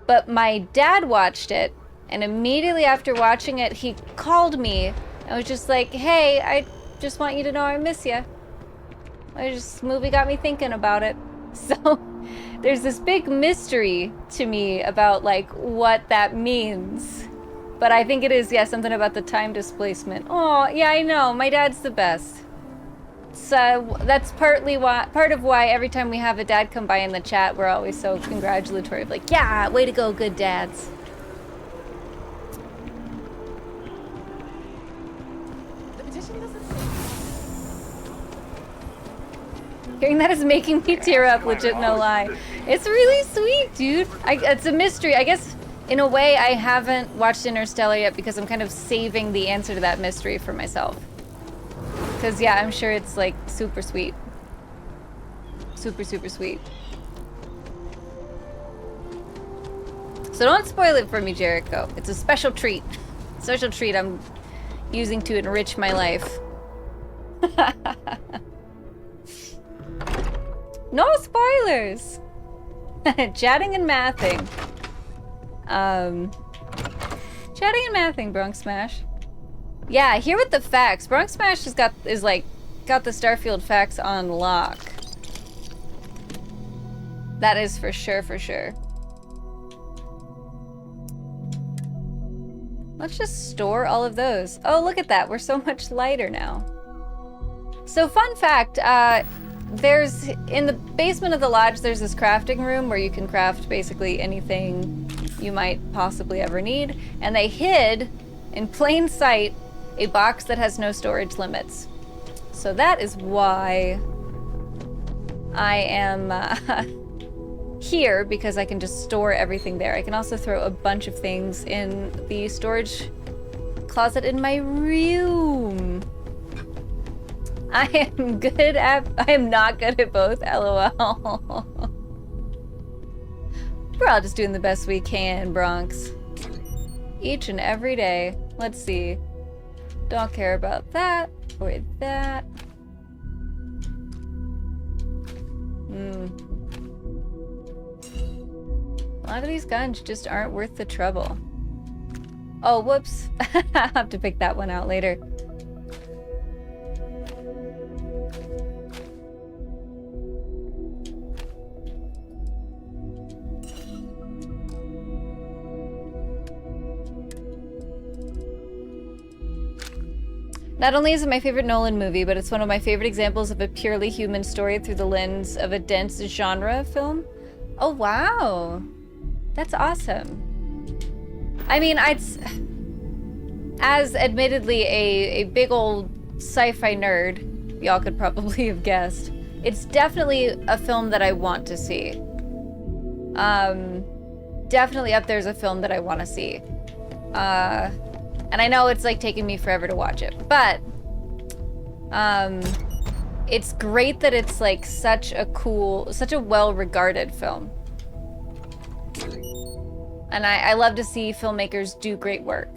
but my dad watched it, and immediately after watching it, he called me and was just like, hey, I just want you to know I miss you. This movie got me thinking about it. So there's this big mystery to me about like what that means. But I think it is, yeah, something about the time displacement. Oh, yeah, I know. My dad's the best. So that's part of why every time we have a dad come by in the chat, we're always so congratulatory. Like, yeah, way to go, good dads. The petition doesn't. Hearing that is making me tear up, legit, no lie. It's really sweet, dude. It's a mystery. I guess, in a way, I haven't watched Interstellar yet because I'm kind of saving the answer to that mystery for myself. Because, yeah, I'm sure it's, like, super sweet. Super, super sweet. So don't spoil it for me, Jericho. It's a special treat. Special treat I'm using to enrich my life. No spoilers! Chatting and mathing. Chatting and mathing, Bronx Smash. Yeah, here with the facts. Bronx Smash has got the Starfield facts on lock. That is for sure, for sure. Let's just store all of those. Oh, look at that. We're so much lighter now. So fun fact, there's, in the basement of the lodge, there's this crafting room where you can craft basically anything you might possibly ever need. And they hid, in plain sight, a box that has no storage limits. So that is why I am here, because I can just store everything there. I can also throw a bunch of things in the storage closet in my room. I am not good at both, LOL. We're all just doing the best we can, Bronx. Each and every day. Let's see. Don't care about that or that. A lot of these guns just aren't worth the trouble. Oh, whoops. I'll have to pick that one out later. Not only is it my favorite Nolan movie, but it's one of my favorite examples of a purely human story through the lens of a dense genre film. Oh, wow. That's awesome. I mean, as admittedly a big old sci-fi nerd, y'all could probably have guessed, it's definitely a film that I want to see. Definitely up there as a film that I want to see. And I know it's like taking me forever to watch it, but it's great that it's like such a well-regarded film. And I love to see filmmakers do great work.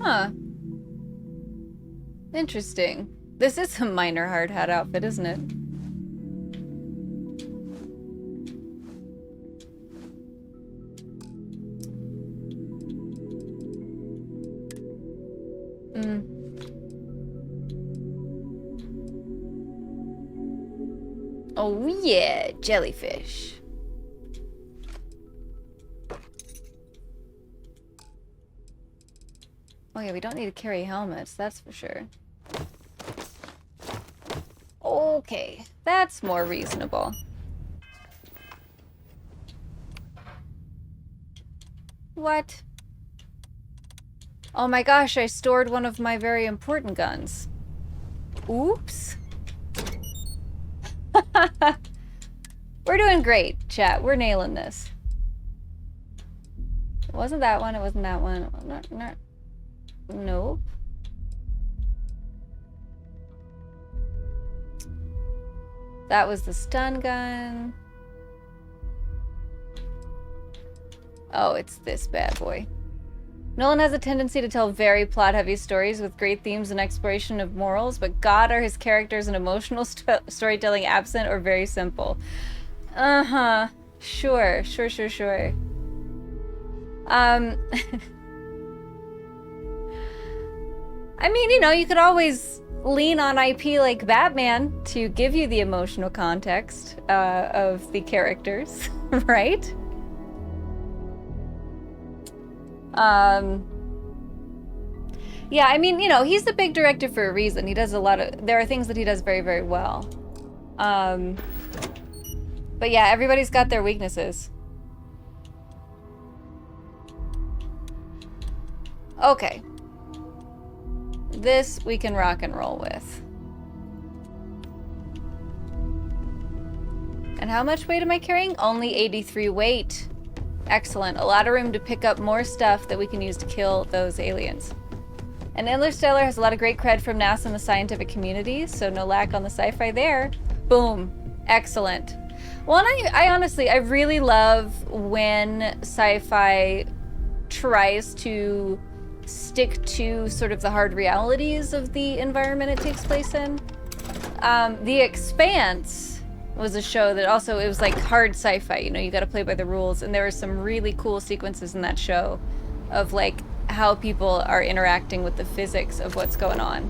Huh. Interesting. This is a minor hard hat outfit, isn't it? Oh yeah, jellyfish. Oh yeah, we don't need to carry helmets, that's for sure. Okay, that's more reasonable. What? Oh my gosh, I stored one of my very important guns. Oops. We're doing great, chat. We're nailing this. It wasn't that one, it wasn't that one. Nope. That was the stun gun. Oh, it's this bad boy. Nolan has a tendency to tell very plot-heavy stories with great themes and exploration of morals, but God, are his characters and emotional storytelling absent or very simple? Uh-huh. Sure. I mean, you know, you could always lean on IP like Batman to give you the emotional context of the characters, right? Yeah, I mean, you know, he's the big director for a reason. He does a lot of... There are things that he does very, very well. But yeah, everybody's got their weaknesses. Okay. This we can rock and roll with. And how much weight am I carrying? Only 83 weight. Excellent. A lot of room to pick up more stuff that we can use to kill those aliens. And Interstellar has a lot of great cred from NASA and the scientific community, so no lack on the sci-fi there. Boom. Excellent. Well, and I honestly, I really love when sci-fi tries to stick to sort of the hard realities of the environment it takes place in. The Expanse was a show that also, it was like hard sci-fi, you know, you gotta play by the rules, and there were some really cool sequences in that show of like how people are interacting with the physics of what's going on.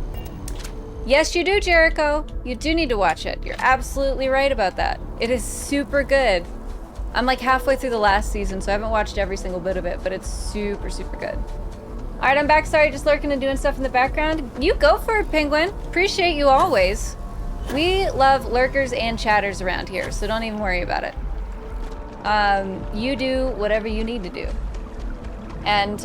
Yes, you do, Jericho. You do need to watch it. You're absolutely right about that. It is super good. I'm like halfway through the last season, so I haven't watched every single bit of it, but it's super, super good. All right, I'm back. Sorry, just lurking and doing stuff in the background. You go for it, Penguin. Appreciate you always. We love lurkers and chatters around here, so don't even worry about it. You do whatever you need to do. And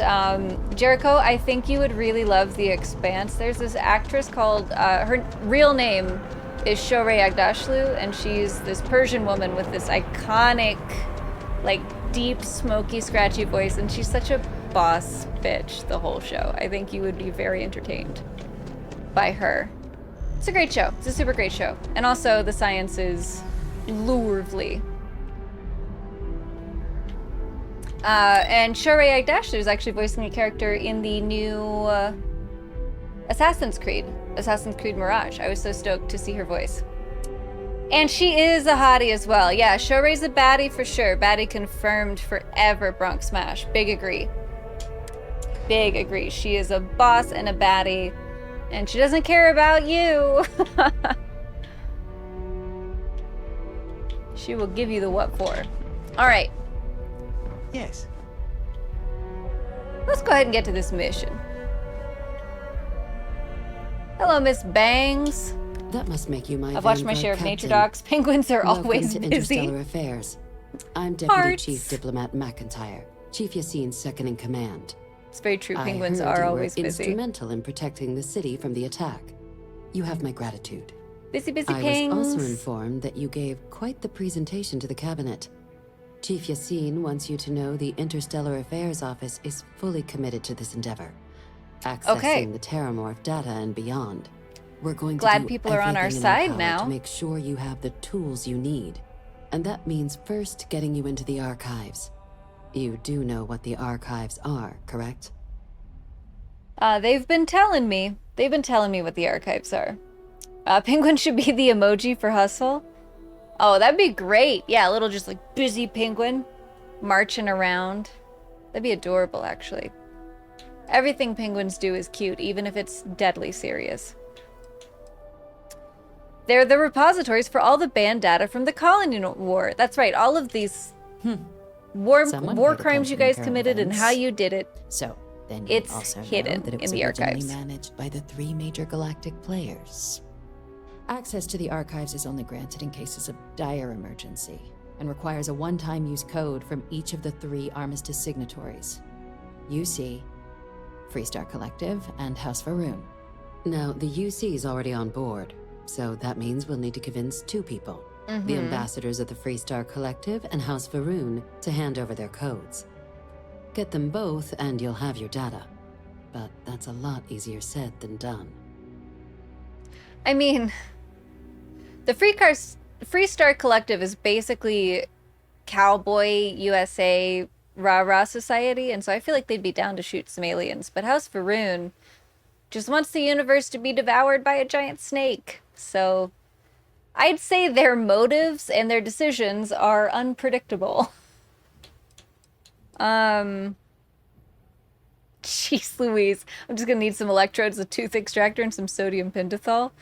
Jericho, I think you would really love The Expanse. There's this actress called, her real name is Shohreh Aghdashloo, and she's this Persian woman with this iconic, like, deep, smoky, scratchy voice, and she's such a boss bitch the whole show. I think you would be very entertained by her. It's a great show. It's a super great show. And also, the science is lovely. And Shohreh Aghdashloo is actually voicing a character in the new Assassin's Creed Mirage. I was so stoked to see her voice. And she is a hottie as well. Yeah, Shohreh's a baddie for sure. Baddie confirmed forever, Bronx Smash. Big agree. Big agree. She is a boss and a baddie. And she doesn't care about you. She will give you the what for. All right. Yes. Let's go ahead and get to this mission. Hello, Miss Bangs. That must make you my I've watched my share of nature docs. Penguins are always to busy. Interstellar Affairs. I'm Deputy Chief Diplomat McIntyre, Chief Yassine's second in command. It's very true. Penguins I heard are you always were busy. Instrumental in protecting the city from the attack. You have my gratitude. Busy I Pings. was also informed that you gave quite the presentation to the cabinet. Chief Yassine wants you to know the Interstellar Affairs Office is fully committed to this endeavor, accessing the Terramorph data and beyond. We're going to do people are on our everything in our side power now. to make sure you have the tools you need. And that means first getting you into the archives. You do know what the archives are, correct? They've been telling me. They've been telling me what the archives are. Penguin should be the emoji for hustle. Oh, that'd be great. Yeah, a little just like busy penguin marching around. That'd be adorable, actually. Everything penguins do is cute, even if it's deadly serious. They're the repositories for all the banned data from the Colony War. That's right, all of these war crimes you guys committed and how you did it. So, then you it's also hidden know that it in was the originally archives. managed by the 3 major galactic players. Access to the archives is only granted in cases of dire emergency, and requires a one-time use code from each of the 3 Armistice signatories. UC, Freestar Collective, and House Faroon. Now, the UC is already on board, so that means we'll need to convince 2 people. The ambassadors of the Freestar Collective and House Faroon to hand over their codes. Get them both and you'll have your data. But that's a lot easier said than done. I mean, the Freestar Collective is basically cowboy USA rah-rah society, and so I feel like they'd be down to shoot some aliens. But House Faroon just wants the universe to be devoured by a giant snake. So I'd say their motives and their decisions are unpredictable. Jeez Louise. I'm just gonna need some electrodes, a tooth extractor, and some sodium pentothal.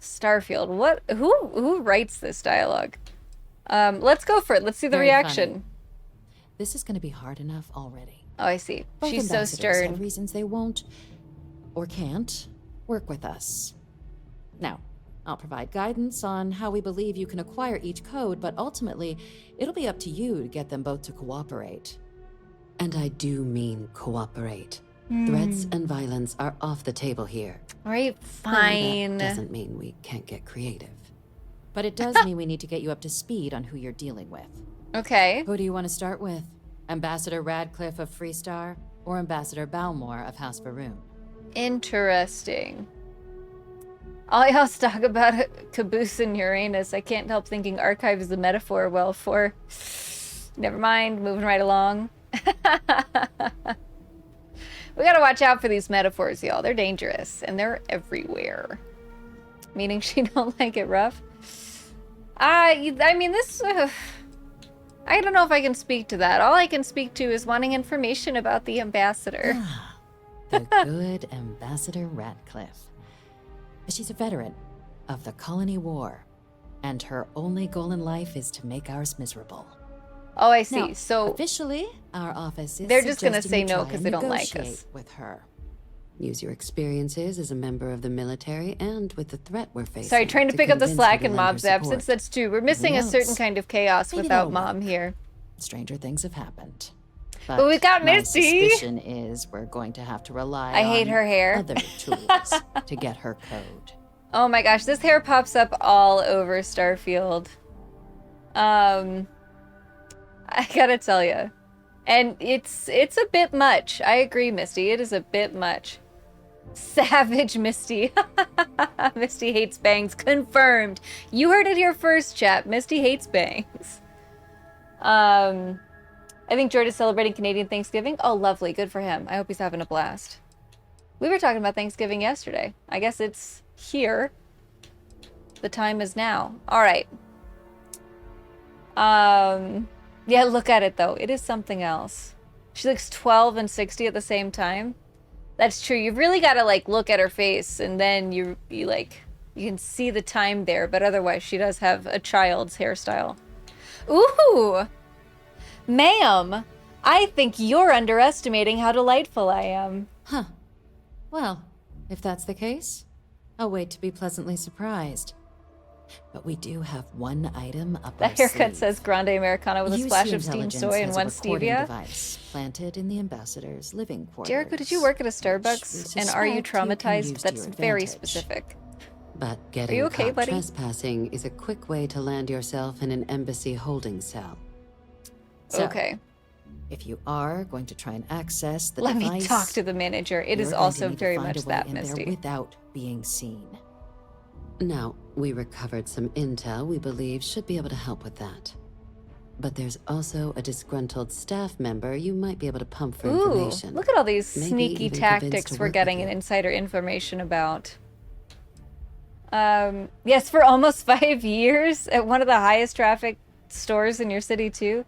Starfield. What? Who writes this dialogue? Let's go for it. Let's see the Very reaction. funny. This is going to be hard enough already. Oh, I see. Both She's so ambassadors stern. have reasons they won't or can't work with us. Now, I'll provide guidance on how we believe you can acquire each code, but ultimately, it'll be up to you to get them both to cooperate. And I do mean cooperate. Threats and violence are off the table here. All right, However, fine. that doesn't mean we can't get creative. But it does mean we need to get you up to speed on who you're dealing with. Okay. Who do you want to start with? Ambassador Radcliffe of Freestar or Ambassador Balmore of House Faroon? Interesting. All y'all talk about Caboose and Uranus. I can't help thinking archive is a metaphor, well, for... Never mind, moving right along. We gotta watch out for these metaphors, y'all. They're dangerous, and they're everywhere. Meaning she don't like it rough? I mean, this... I don't know if I can speak to that. All I can speak to is wanting information about the ambassador. The good Ambassador Radcliffe. She's a veteran of the Colony War, and her only goal in life is to make ours miserable. Oh, I see. Now, so officially, our office is they're just gonna suggesting say you no try because and they don't like us. negotiate with her. Use your experiences as a member of the military and with the threat we're facing. Sorry, trying to pick up the convince slack her to in lend her Mob's absence. support. That's true. We're missing a certain else? kind of chaos Maybe without that'll Mom work. here. Stranger things have happened. But we've got my Misty. suspicion is we're going to have to rely I hate on her hair. other tools to get her code. Oh my gosh, this hair pops up all over Starfield. I gotta tell you. And it's a bit much. I agree, Misty. It is a bit much. Savage Misty. Misty hates bangs. Confirmed. You heard it here first, chat. Misty hates bangs. I think George is celebrating Canadian Thanksgiving. Oh, lovely. Good for him. I hope he's having a blast. We were talking about Thanksgiving yesterday. I guess it's here. The time is now. All right. Yeah, look at it, though. It is something else. She looks 12 and 60 at the same time. That's true. You've really got to, like, look at her face, and then you can see the time there, but otherwise she does have a child's hairstyle. Ooh! Ma'am, I think you're underestimating how delightful I am. Huh. Well, if that's the case, I'll wait to be pleasantly surprised. But we do have one item up That our haircut sleeve. says Grande Americano with a UC splash of steamed Intelligence soy and has one a recording stevia. device planted in the ambassador's living quarters. Jericho, did you work at a Starbucks? And are you suspect you can traumatized? use to That's your very advantage. specific. But getting you okay, caught buddy? trespassing is a quick way to land yourself in an embassy holding cell. So, Okay. if you are going to try and access the Let device, me talk to the manager. It is you're going to also need to very find much a way that, in there Misty. without being seen. Now, we recovered some intel we believe should be able to help with that. But there's also a disgruntled staff member you might be able to pump for Ooh, information. look at all these Maybe sneaky even convinced tactics to we're work getting with an you. insider information about. Yes, for almost 5 years at one of the highest traffic stores in your city too.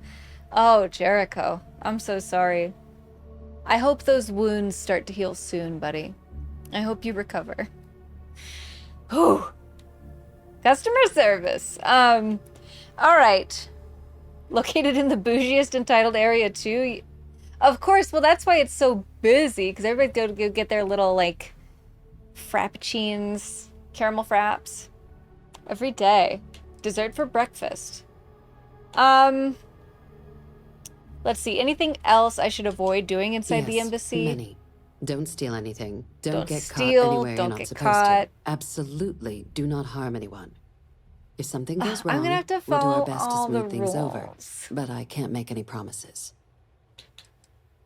Oh, Jericho, I'm so sorry. I hope those wounds start to heal soon, buddy. I hope you recover. Whew. Customer service. All right. Located in the bougiest entitled area too. Of course, well, that's why it's so busy, because everybody go get their little, like, frappuccinos, caramel fraps every day. Dessert for breakfast. Let's see. Anything else I should avoid doing inside the Yes, embassy? many. Don't steal anything. Don't Don't get steal, caught anywhere don't you're not get supposed caught. to. Absolutely, do not harm anyone. If something goes I'm wrong, gonna have to we'll do follow our best to all the smooth things over. rules. But I can't make any promises.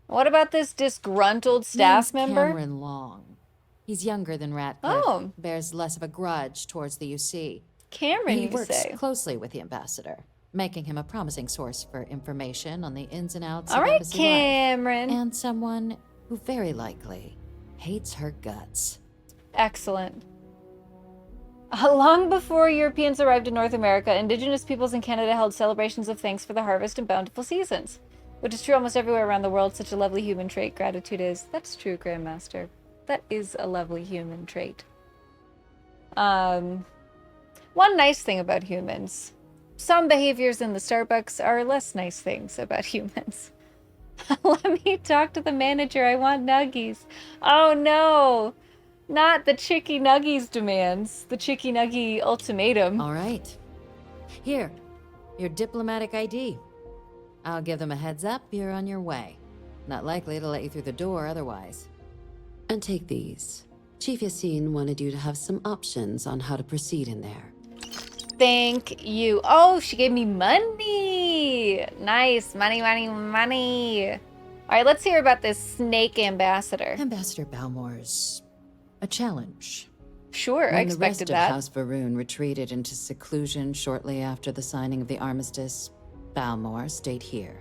What about this disgruntled staff Name's member? Cameron Long. He's younger than Ratcliffe. Oh. Bears less of a grudge towards the UC. Cameron, He you works say? closely with the ambassador. making him a promising source for information on the ins and outs All of right, embassy life. Cameron. And someone who very likely hates her guts. Excellent. Long before Europeans arrived in North America, indigenous peoples in Canada held celebrations of thanks for the harvest and bountiful seasons, which is true almost everywhere around the world. Such a lovely human trait gratitude is. That's true, Grandmaster. That is a lovely human trait. One nice thing about humans. Some behaviors in the Starbucks are less nice things about humans. Let me talk to the manager. I want nuggies. Oh no! Not the Chicky Nuggies demands. The Chicky Nuggie ultimatum. All right. Here, your diplomatic ID. I'll give them a heads up, you're on your way. Not likely to let you through the door otherwise. And take these. Chief Yassine wanted you to have some options on how to proceed in there. Thank you. Oh, she gave me money. Nice. Money, money, money. All right, let's hear about this snake ambassador. Ambassador Balmore's a challenge. Sure, I expected that. that. When the rest of House Varun retreated into seclusion shortly after the signing of the armistice, Balmore stayed here.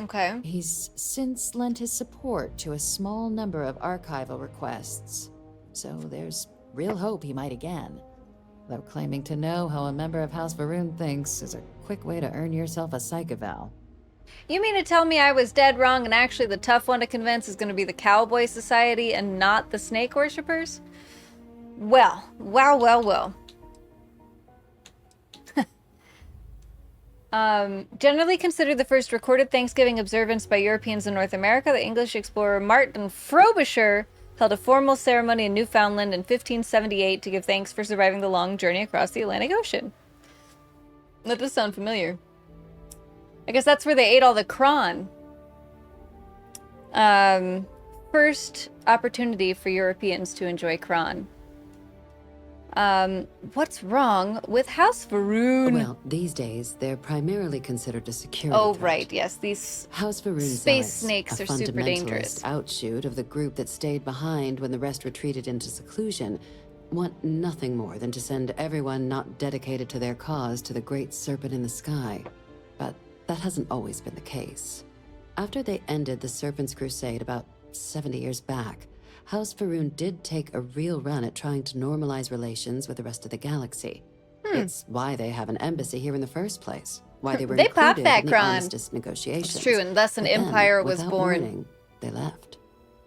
Okay. He's since lent his support to a small number of archival requests, so there's real hope he might again. Though claiming to know how a member of House Varun thinks is a quick way to earn yourself a psych eval. You mean to tell me I was dead wrong and actually the tough one to convince is going to be the Cowboy Society and not the snake worshippers? Well, well. Generally considered the first recorded Thanksgiving observance by Europeans in North America, the English explorer Martin Frobisher held a formal ceremony in Newfoundland in 1578 to give thanks for surviving the long journey across the Atlantic Ocean. That does sound familiar. I guess that's where they ate all the cron. First opportunity for Europeans to enjoy cron. What's wrong with House Varun? Well, these days, they're primarily considered a security threat. Right, yes. These House Varun space snakes are super dangerous. Outshoot of the group that stayed behind when the rest retreated into seclusion, want nothing more than to send everyone not dedicated to their cause to the great serpent in the sky. But that hasn't always been the case. After they ended the Serpent's Crusade about 70 years back, House Varun did take a real run at trying to normalize relations with the rest of the galaxy. It's why they have an embassy here in the first place. Why they were included in the armistice negotiations. It's true, and thus an empire was born. Warning, they left,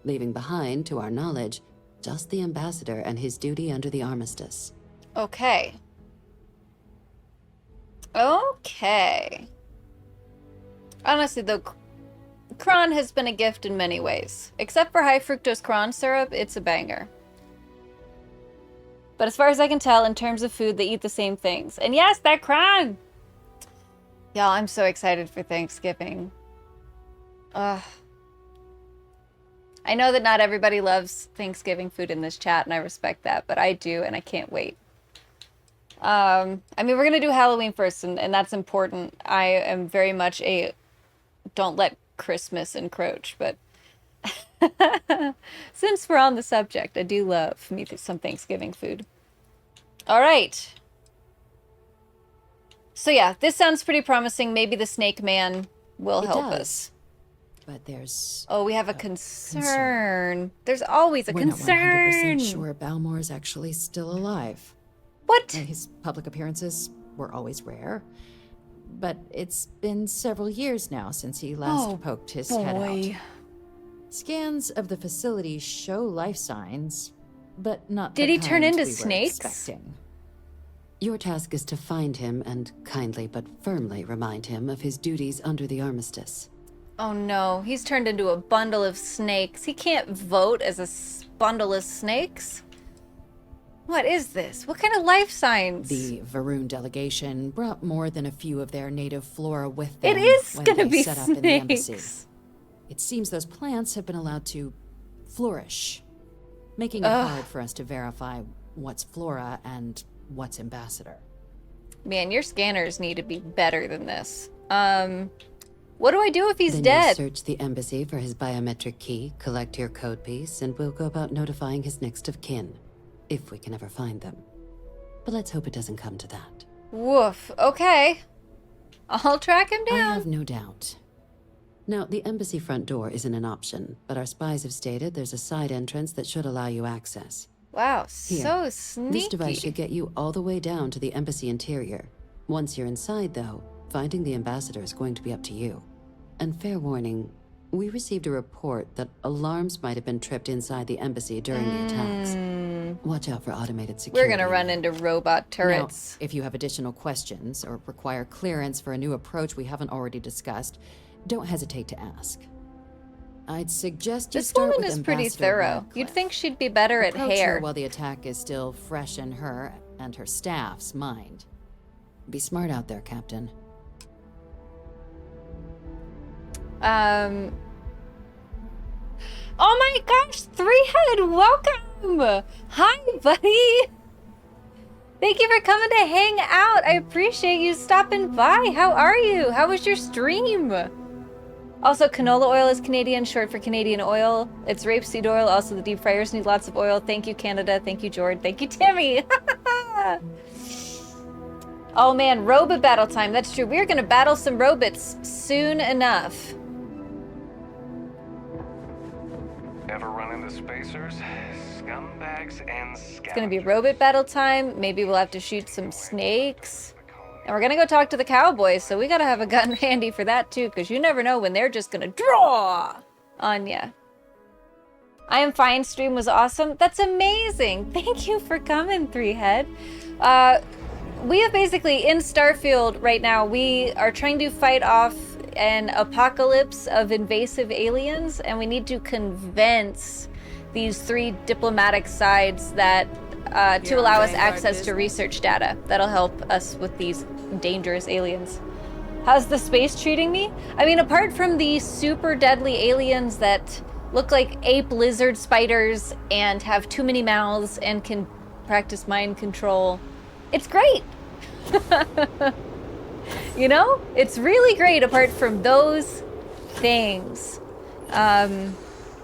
leaving behind, to our knowledge, just the ambassador and his duty under the armistice. Okay. Okay. Honestly, though, cron has been a gift in many ways. Except for high fructose cron syrup, it's a banger. But as far as I can tell, in terms of food, they eat the same things. And yes, that cron! Y'all, I'm so excited for Thanksgiving. Ugh. I know that not everybody loves Thanksgiving food in this chat, and I respect that, but I do, and I can't wait. I mean, we're gonna do Halloween first, and that's important. I am very much a don't let Christmas encroach, but since we're on the subject, I do love me some Thanksgiving food. All right. So yeah, this sounds pretty promising. Maybe the Snake Man will help us. But there's... Oh, we have a concern. There's always a concern. We're not 100% sure Balmore's actually still alive. What? His public appearances were always rare. But it's been several years now since he last poked his head out. Scans of the facility show life signs, but not Did the he turn kind into we were snakes? expecting. Your task is to find him and kindly but firmly remind him of his duties under the armistice. Oh no, he's turned into a bundle of snakes. He can't vote as a bundle of snakes. What is this? What kind of life signs? The Varun delegation brought more than a few of their native flora with them. It is when gonna they be set up in the embassy. snakes. It seems those plants have been allowed to flourish, making it hard for us to verify what's flora and what's ambassador. Man, your scanners need to be better than this. What do I do if he's Then dead? you search the embassy for his biometric key, collect your code piece, and we'll go about notifying his next of kin, if we can ever find them. But let's hope it doesn't come to that. Woof. Okay. I'll track him I down. have no doubt. Now, the embassy front door isn't an option, but our spies have stated there's a side entrance that should allow you access. Wow, Here, so sneaky. this device should get you all the way down to the embassy interior. Once you're inside, though, finding the ambassador is going to be up to you. And fair warning, we received a report that alarms might have been tripped inside the embassy during the attacks. Watch out for automated security. We're gonna run into robot turrets. Now, if you have additional questions or require clearance for a new approach we haven't already discussed, don't hesitate to ask. I'd suggest you This start woman with is pretty Ambassador thorough. Radcliffe. You'd think she'd be better at Approach hair. her while the attack is still fresh in her and her staff's mind. Be smart out there, Captain. Oh my gosh, Three-Head, welcome! Hi, buddy! Thank you for coming to hang out. I appreciate you stopping by. How are you? How was your stream? Also, canola oil is Canadian, short for Canadian oil. It's rapeseed oil. Also, the deep fryers need lots of oil. Thank you, Canada. Thank you, Jord. Thank you, Timmy. Oh man, robot battle time. That's true. We're gonna battle some robots soon enough. Ever run into spacers? Scumbags and scavengers. It's gonna be robot battle time. Maybe we'll have to shoot some snakes. And we're gonna go talk to the cowboys, so we gotta have a gun handy for that too, because you never know when they're just gonna draw on ya. I am fine. Stream was awesome. That's amazing. Thank you for coming, Three-Head. We have basically, in Starfield right now, we are trying to fight off an apocalypse of invasive aliens, and we need to convince these 3 diplomatic sides that to allow us access to research data that'll help us with these dangerous aliens. How's the space treating me? I mean, apart from the super deadly aliens that look like ape lizard spiders and have too many mouths and can practice mind control, it's great. You know, it's really great apart from those things.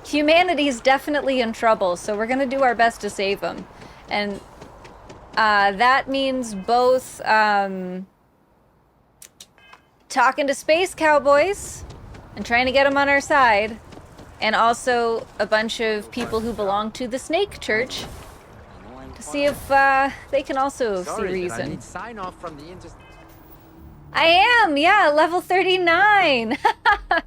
Humanity's definitely in trouble, so we're gonna do our best to save them. And that means both talking to space cowboys and trying to get them on our side, and also a bunch of people who belong to the Snake Church to see if they can also see reason. I need sign off from the I am, yeah, level 39.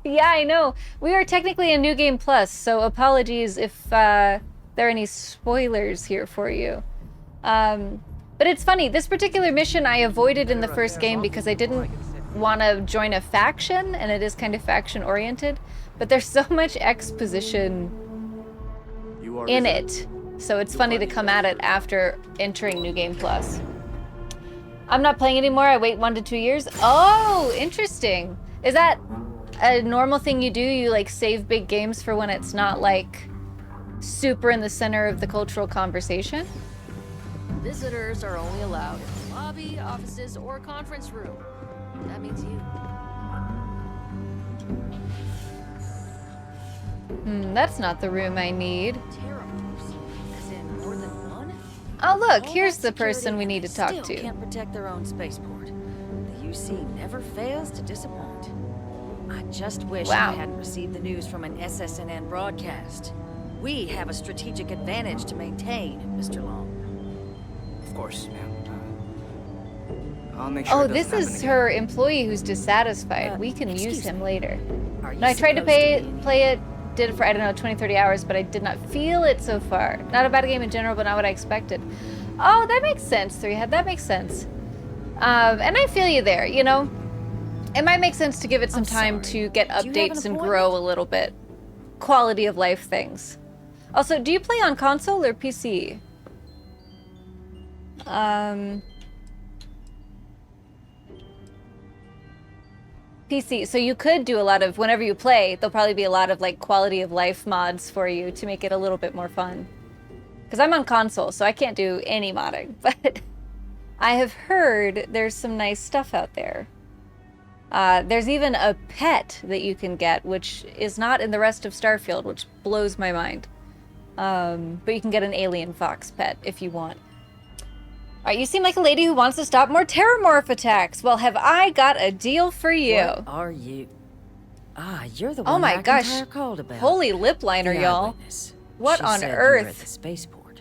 Yeah, I know. We are technically a New Game Plus, so apologies if there are any spoilers here for you. But it's funny, this particular mission I avoided in the first game because I didn't want to join a faction, and it is kind of faction-oriented, but there's so much exposition in it, so it's funny to come at it after entering New Game Plus. I'm not playing anymore. I wait 1 to 2 years. Oh, interesting. Is that a normal thing you do? You like save big games for when it's not like super in the center of the cultural conversation? Visitors are only allowed in the lobby, offices, or conference room. That means you. That's not the room I need. As in more than one? Oh look, here's the person we need to talk Still to. can't protect their own spaceport. The UC never fails to disappoint. I just wish I hadn't received the news from an SSNN broadcast. We have a strategic advantage to maintain, Mr. Long. Of course, ma'am. I'll make sure Oh, it this doesn't is happen her employee who's dissatisfied. We can use him later. Are you No, I tried to supposed play it, did it for, I don't know, 20, 30 hours, but I did not feel it so far. Not a bad game in general, but not what I expected. Oh, that makes sense, Three-Head. That makes sense. And I feel you there, you know? It might make sense to give it some time to get updates and grow a little bit. Quality of life things. Also, do you play on console or PC? PC, so you could do a lot of, whenever you play, there'll probably be a lot of like quality of life mods for you to make it a little bit more fun. Because I'm on console, so I can't do any modding, but I have heard there's some nice stuff out there. There's even a pet that you can get, which is not in the rest of Starfield, which blows my mind. But you can get an alien fox pet if you want. Alright, you seem like a lady who wants to stop more terramorph attacks. Well, have I got a deal for you? What are you? Ah, you're the one Oh my gosh. McIntyre called about. Holy lip liner, The y'all. eyewitness. What She on said you were at earth? the spaceport.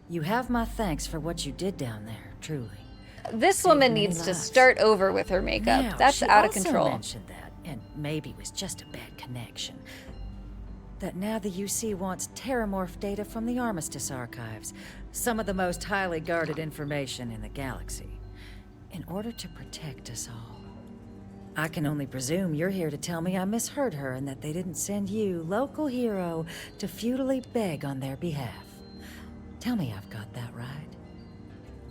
You have my thanks for what you did down there, truly. This Saved woman many needs to lives. start over with her makeup. Now, That's she out of also control. mentioned that, and maybe it was just a bad connection, that now the UC wants terramorph data from the Armistice archives, some of the most highly guarded information in the galaxy, in order to protect us all. I can only presume you're here to tell me I misheard her and that they didn't send you, local hero, to futilely beg on their behalf. Tell me I've got that right.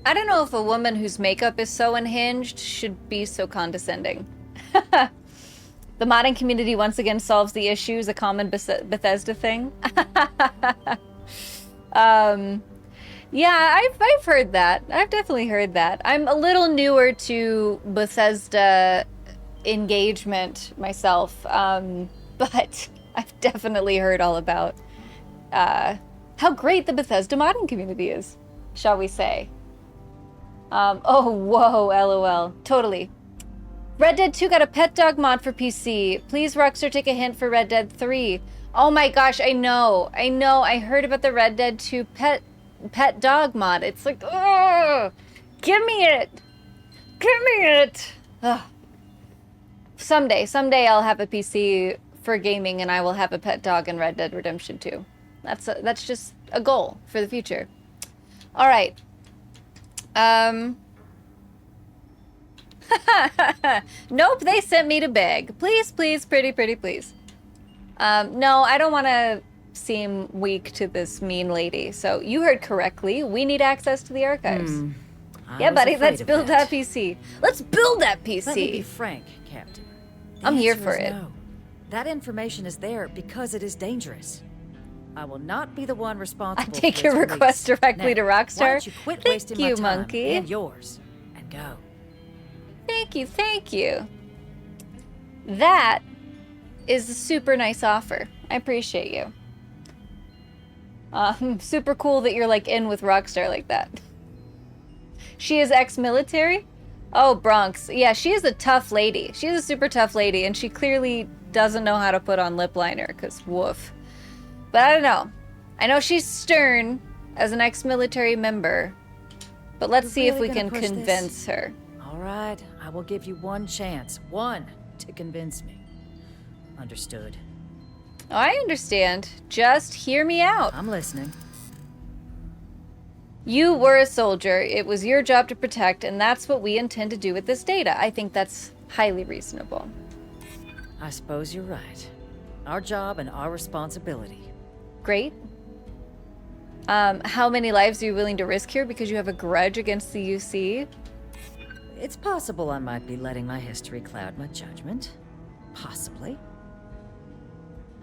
I don't know if a woman whose makeup is so unhinged should be so condescending. The modding community once again solves the issues, a common Bethesda thing. Yeah, I've heard that. I've definitely heard that. I'm a little newer to Bethesda engagement myself, but I've definitely heard all about how great the Bethesda modding community is, shall we say. Oh, whoa, LOL. Totally. Red Dead 2 got a pet dog mod for PC. Please, Rockstar, take a hint for Red Dead 3. Oh my gosh, I know. I heard about the Red Dead 2 pet dog mod. It's like, oh, give me it. Give me it. Ugh. Someday I'll have a PC for gaming and I will have a pet dog in Red Dead Redemption 2. That's just a goal for the future. All right. Nope, they sent me to beg. Please, pretty please. No, I don't want to seem weak to this mean lady. So you heard correctly. We need access to the archives. Yeah, buddy, let's build that PC. Let's build that PC. Let me be frank, Captain. The I'm here answer for is it. no. That information is there because it is dangerous. I will not be the one responsible. I take for your its request release. directly Now, to Rockstar. Why don't you quit Thank wasting you, my time monkey. and yours, and go. Thank you. That is a super nice offer. I appreciate you. Super cool that you're like in with Rockstar like that. She is ex-military? Oh, Bronx. Yeah, she is a tough lady. She is a super tough lady, and she clearly doesn't know how to put on lip liner, because woof. But I don't know. I know she's stern as an ex-military member, but let's see if we can convince her. All right, I will give you one chance. One to convince me. Understood. Oh, I understand. Just hear me out. I'm listening. You were a soldier. It was your job to protect, and that's what we intend to do with this data. I think that's highly reasonable. I suppose you're right. Our job and our responsibility. Great. How many lives are you willing to risk here because you have a grudge against the UC? It's possible I might be letting my history cloud my judgment. Possibly.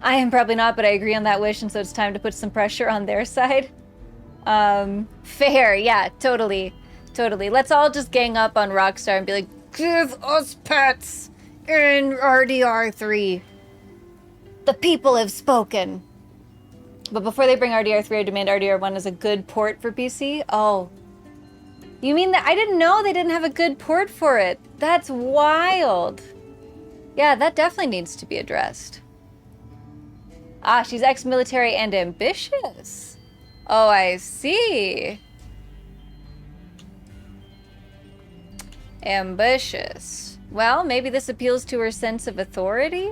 I am probably not, but I agree on that wish, and so it's time to put some pressure on their side. Fair, yeah, totally. Let's all just gang up on Rockstar and be like, give us pets in RDR3. The people have spoken. But before they bring RDR3, I demand RDR1 is a good port for PC. Oh. You mean that? I didn't know they didn't have a good port for it. That's wild. Yeah, that definitely needs to be addressed. Ah, she's ex-military and ambitious. Oh, I see. Ambitious. Well, maybe this appeals to her sense of authority?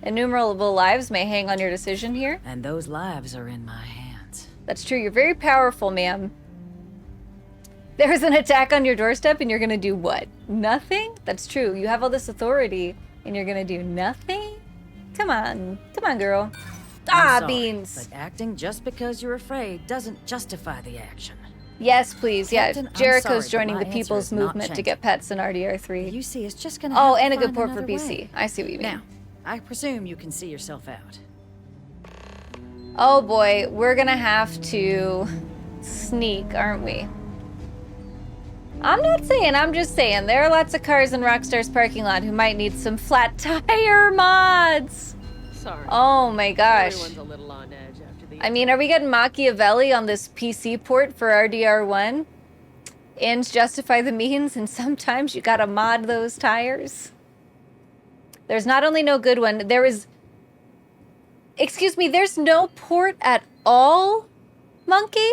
Innumerable lives may hang on your decision here. And those lives are in my hands. That's true. You're very powerful, ma'am. There's an attack on your doorstep and you're gonna do what? Nothing? That's true. You have all this authority and you're gonna do nothing? Come on, girl. I'm sorry, Beans. But acting just because you're afraid doesn't justify the action. Yes, please. Captain, Yeah, I'm Jericho's sorry, joining but the my answer People's is not Movement to changing. get pets in RDR3. The UC is just gonna Oh, have and a to good find port for another PC. way. I see what you mean. Now, I presume you can see yourself out. Oh boy, we're gonna have to sneak, aren't we? I'm not saying, I'm just saying. There are lots of cars in Rockstar's parking lot who might need some flat tire mods. Sorry. Oh my gosh. Everyone's a little on edge after the I mean, are we getting Machiavelli on this PC port for RDR1? Ends justify the means, and sometimes you gotta mod those tires. There's not only no good one, there is... Excuse me, there's no port at all, Monkey?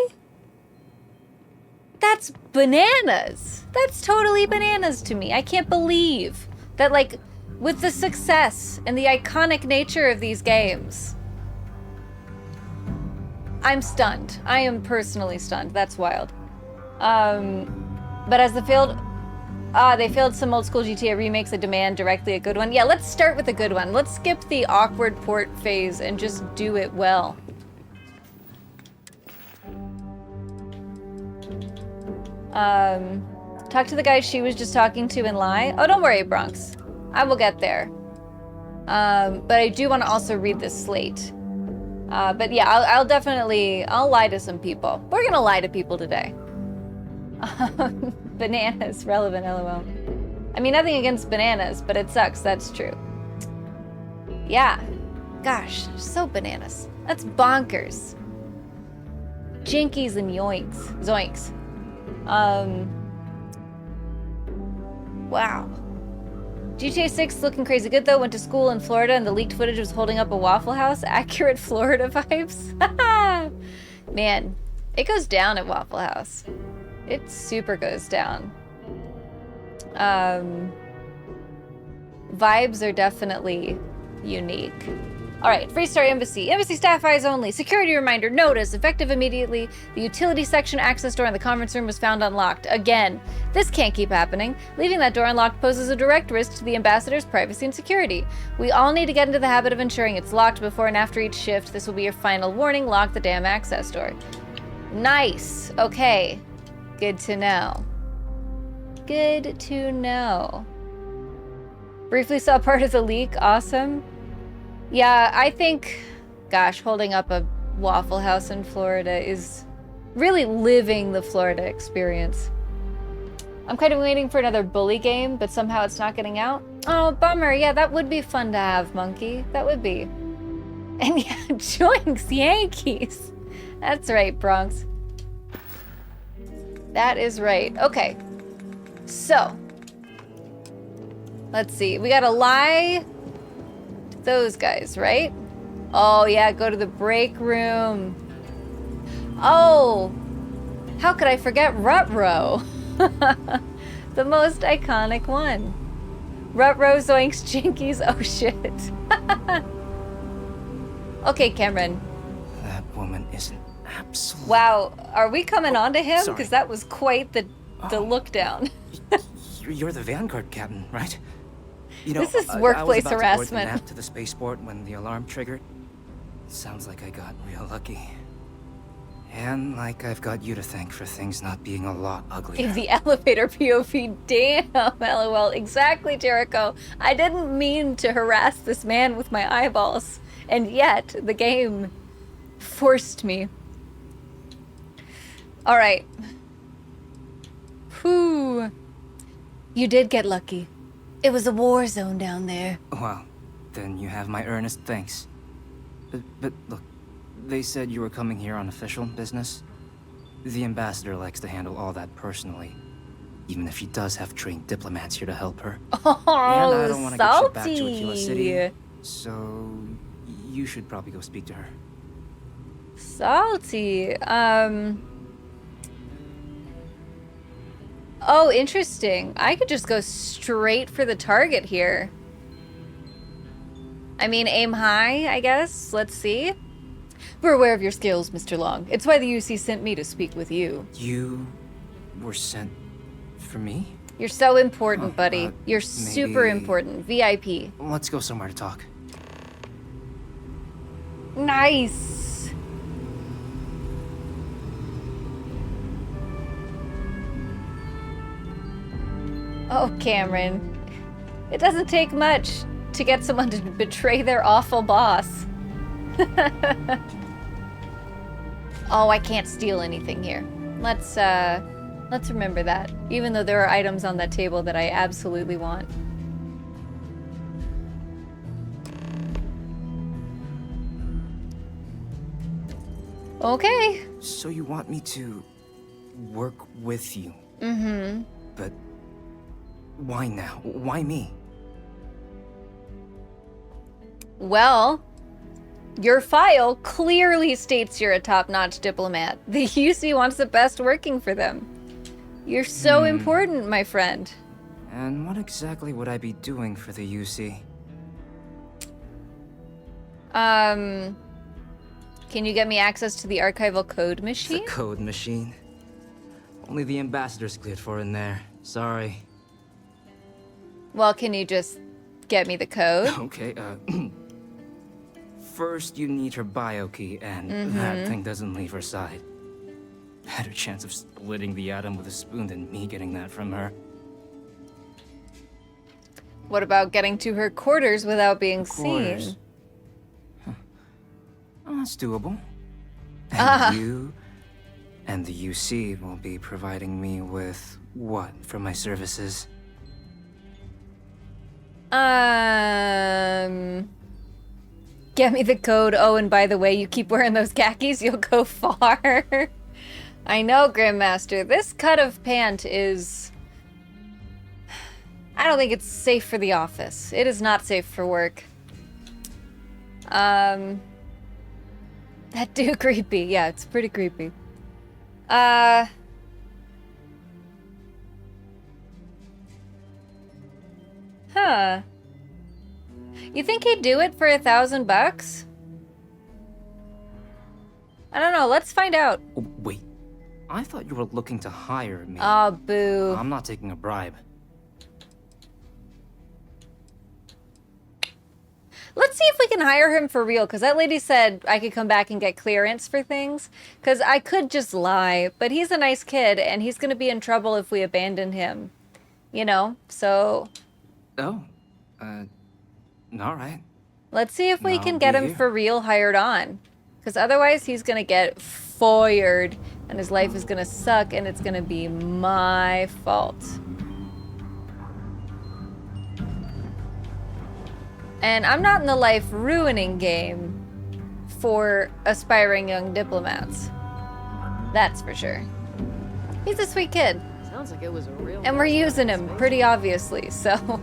That's bananas. That's totally bananas to me. I can't believe that, like, with the success and the iconic nature of these games, I'm stunned. I am personally stunned. That's wild. But as the failed... they failed some old school GTA remakes that demand directly a good one. Yeah, let's start with a good one. Let's skip the awkward port phase and just do it well. Talk to the guy she was just talking to and lie. Oh, don't worry, Bronx. I will get there. But I do want to also read this slate. But yeah, I'll definitely... I'll lie to some people. We're gonna lie to people today. Bananas, relevant, lol. I mean, nothing against bananas, but it sucks, that's true. Yeah. Gosh, so bananas. That's bonkers. Jinkies and yoinks. Zoinks. Wow. GTA 6 looking crazy good though. Went to school in Florida and the leaked footage was holding up a Waffle House. Accurate Florida vibes. Man, it goes down at Waffle House. It super goes down. Vibes are definitely unique. All right, Freestar Embassy. Embassy staff eyes only. Security reminder. Notice. Effective immediately. The utility section access door in the conference room was found unlocked. Again. This can't keep happening. Leaving that door unlocked poses a direct risk to the ambassador's privacy and security. We all need to get into the habit of ensuring it's locked before and after each shift. This will be your final warning. Lock the damn access door. Nice. Okay. Good to know. Good to know. Briefly saw part of the leak. Awesome. Yeah, I think, gosh, holding up a Waffle House in Florida is really living the Florida experience. I'm kind of waiting for another bully game, but somehow it's not getting out. Oh, bummer. Yeah, that would be fun to have, Monkey. That would be. And yeah, Joinks Yankees. That's right, Bronx. That is right. Okay. So. Let's see. We gotta lie to those guys, right? Oh, yeah. Go to the break room. Oh. How could I forget Rut-Row? The most iconic one. Rut-Row, Zoinks, Jinkies. Oh, shit. Okay, Cameron. That woman isn't absolutely... Wow, are we coming on to him? Because that was quite the look down. You're the Vanguard captain, right? You know, this is workplace I was about harassment. to board the map to the spaceport when the alarm triggered. Sounds like I got real lucky. And like I've got you to thank for things not being a lot uglier. The elevator POV, damn, LOL. Exactly, Jericho. I didn't mean to harass this man with my eyeballs. And yet, the game forced me. All right. Whew. You did get lucky. It was a war zone down there. Well, then you have my earnest thanks. But look, they said you were coming here on official business. The ambassador likes to handle all that personally, even if she does have trained diplomats here to help her. Oh, and I don't want to get you back to salty. Aquila City, so you should probably go speak to her. Salty. Oh, interesting. I could just go straight for the target here. I mean, aim high, I guess. Let's see. We're aware of your skills, Mr. Long. It's why the UC sent me to speak with you. You were sent for me? You're so important, buddy. You're super important. VIP. Let's go somewhere to talk. Nice. Oh, Cameron. It doesn't take much to get someone to betray their awful boss. Oh, I can't steal anything here. Let's remember that. Even though there are items on that table that I absolutely want. Okay. So you want me to work with you? Mm-hmm. But why now? Why me? Well, your file clearly states you're a top-notch diplomat. The UC wants the best working for them. You're so important, my friend. And what exactly would I be doing for the UC? Can you get me access to the archival code machine? The code machine? Only the ambassador's cleared for in there. Sorry. Well, can you just get me the code? Okay, first you need her bio key, and that thing doesn't leave her side. Better chance of splitting the atom with a spoon than me getting that from her. What about getting to her quarters without being seen? Oh, that's doable. And you and the UC will be providing me with what for my services? Get me the code. Oh, and by the way, you keep wearing those khakis, you'll go far. I know, Grandmaster. This cut of pant is... I don't think it's safe for the office. It is not safe for work. That do creepy. Yeah, it's pretty creepy. Huh. You think he'd do it for $1,000? I don't know. Let's find out. Oh, wait. I thought you were looking to hire me. Oh, boo. I'm not taking a bribe. Let's see if we can hire him for real, because that lady said I could come back and get clearance for things. Because I could just lie, but he's a nice kid, and he's going to be in trouble if we abandon him. You know? So... Oh. Alright. Let's see if we can get him for real hired on. Because otherwise he's going to get fired, and his life is going to suck, and it's going to be my fault. And I'm not in the life-ruining game for aspiring young diplomats. That's for sure. He's a sweet kid. Sounds like it was a real... And we're using him, pretty obviously, so...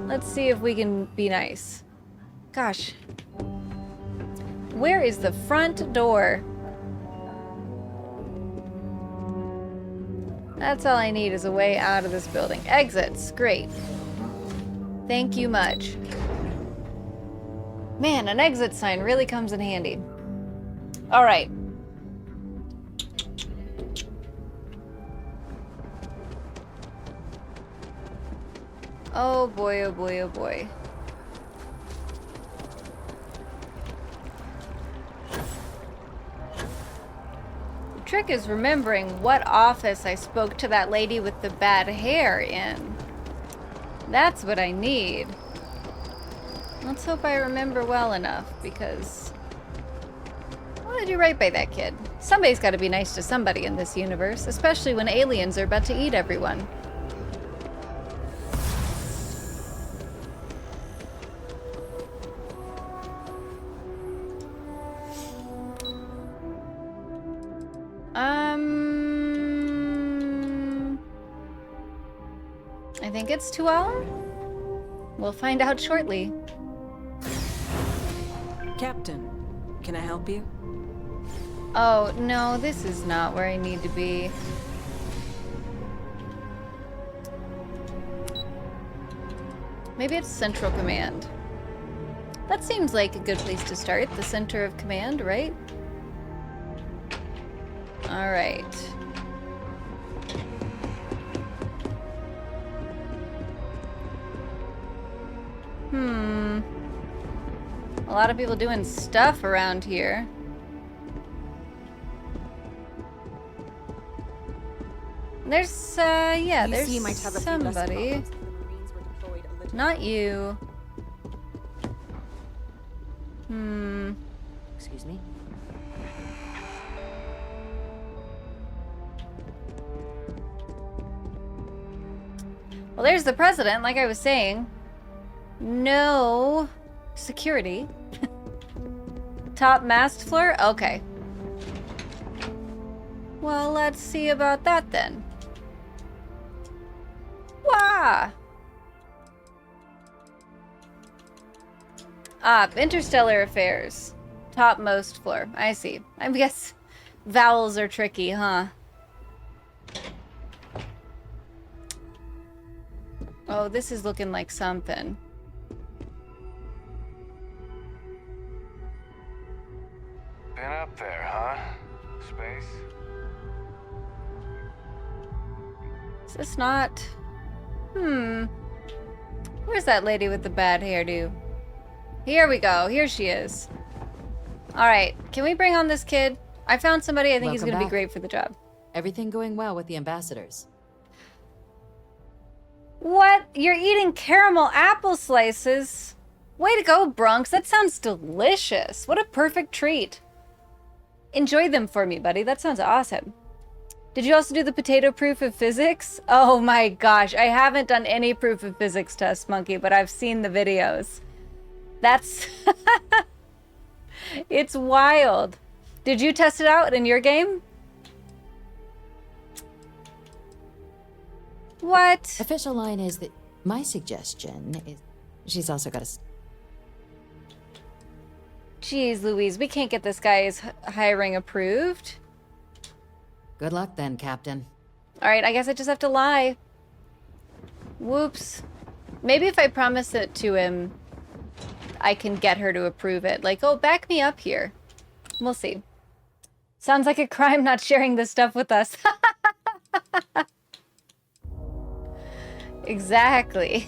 Let's see if we can be nice. Gosh. Where is the front door? That's all I need is a way out of this building. Exits. Great. Thank you much. Man, an exit sign really comes in handy. All right. Oh boy, oh boy, oh boy. The trick is remembering what office I spoke to that lady with the bad hair in. That's what I need. Let's hope I remember well enough, because I want to do right by that kid. Somebody's got to be nice to somebody in this universe, especially when aliens are about to eat everyone. I think it's 2 hours? We'll find out shortly. Captain, can I help you? Oh, no, this is not where I need to be. Maybe it's Central Command. That seems like a good place to start, the center of command, right? All right. A lot of people doing stuff around here. There's, yeah, there's somebody. Not you. Excuse me? Well, there's the president, like I was saying. No security. Top mast floor? Okay. Well, let's see about that then. Ah. Ah, interstellar affairs. Topmost floor. I see. I guess vowels are tricky, huh? Oh, this is looking like something. Been up there, huh? Space? Is this not... Where's that lady with the bad hairdo? Here we go. Here she is. Alright, can we bring on this kid? I found somebody I think he's Welcome gonna be back. great for the job. Everything going well with the ambassadors? What? You're eating caramel apple slices? Way to go, Bronx. That sounds delicious. What a perfect treat. Enjoy them for me, buddy. That sounds awesome. Did you also do the potato proof of physics? Oh my gosh. I haven't done any proof of physics test, Monkey, but I've seen the videos. That's... It's wild. Did you test it out in your game? What? Official line is that my suggestion is she's also got a... Jeez Louise, we can't get this guy's hiring approved. Good luck then, Captain. Alright, I guess I just have to lie. Whoops. Maybe if I promise it to him, I can get her to approve it. Like, oh, back me up here. We'll see. Sounds like a crime not sharing this stuff with us. Exactly.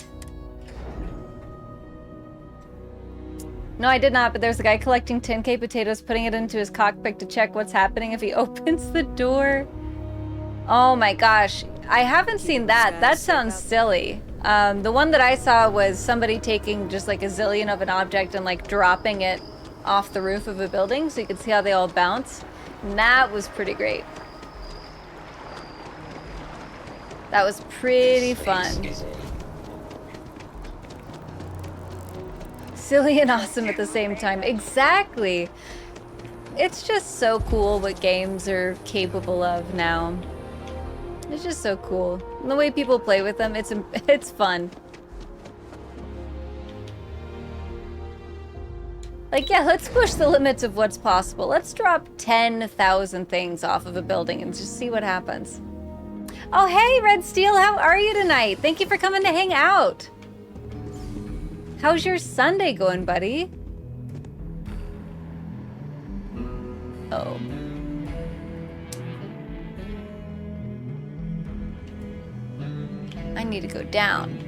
No, I did not, but there's a guy collecting 10K potatoes, putting it into his cockpit to check what's happening if he opens the door. Oh my gosh. I haven't seen that. That sounds silly. The one that I saw was somebody taking just like a zillion of an object and like dropping it off the roof of a building so you could see how they all bounce. And that was pretty great. That was pretty fun. Silly and awesome at the same time. Exactly. It's just so cool what games are capable of now. It's just so cool. And the way people play with them, it's fun. Like, yeah, let's push the limits of what's possible. Let's drop 10,000 things off of a building and just see what happens. Oh, hey, Red Steel, how are you tonight? Thank you for coming to hang out. How's your Sunday going, buddy? Oh. I need to go down.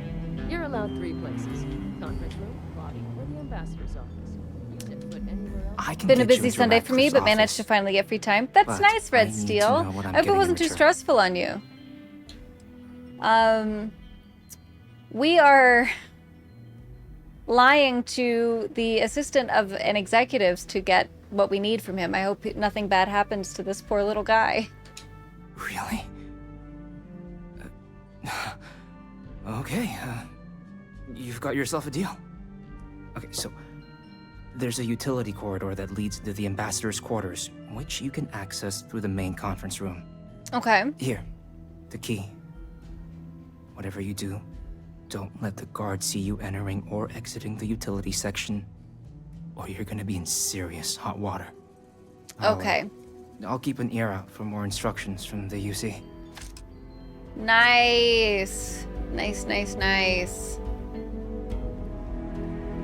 You're allowed 3 places. Conference room, lobby, or the ambassador's office. You set foot anywhere else. I can Been a get you busy into Sunday for me, Radcliffe's but managed office. to finally get free time. That's But nice, I Red need to Steel. know what I'm I hope it getting in wasn't too return. stressful on you. We are lying to the assistant of an executive to get what we need from him. I hope nothing bad happens to this poor little guy. Really? Okay, you've got yourself a deal. Okay, so there's a utility corridor that leads to the ambassador's quarters, which you can access through the main conference room. Okay. Here, the key. Whatever you do, don't let the guards see you entering or exiting the utility section, or you're gonna be in serious hot water. Okay. I'll keep an ear out for more instructions from the UC. Nice. Nice, nice, nice.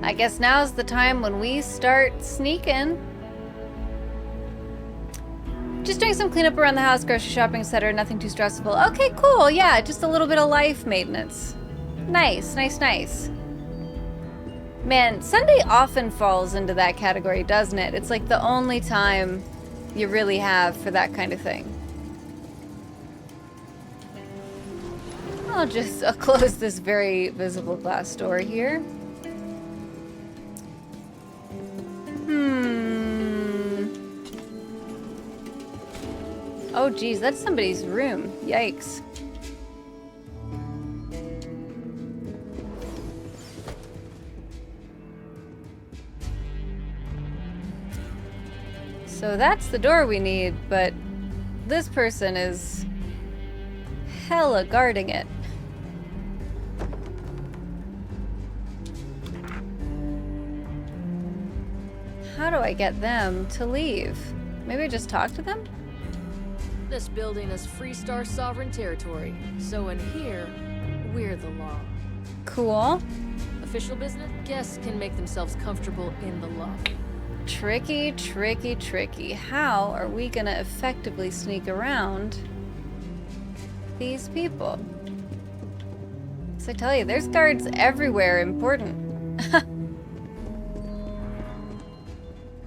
I guess now's the time when we start sneaking. Just doing some cleanup around the house, grocery shopping, etc. Nothing too stressful. Okay, cool. Yeah, just a little bit of life maintenance. Nice, nice, nice. Man, Sunday often falls into that category, doesn't it? It's like the only time you really have for that kind of thing. I'll just close this very visible glass door here. Oh geez, that's somebody's room. Yikes. So that's the door we need, but this person is hella guarding it. how do I get them to leave? Maybe I just talk to them? This building is Freestar sovereign territory, so in here, we're the law. Cool. Official business? Guests can make themselves comfortable in the lobby. Tricky, tricky, tricky. How are we gonna effectively sneak around these people? So I tell you, there's guards everywhere. Important.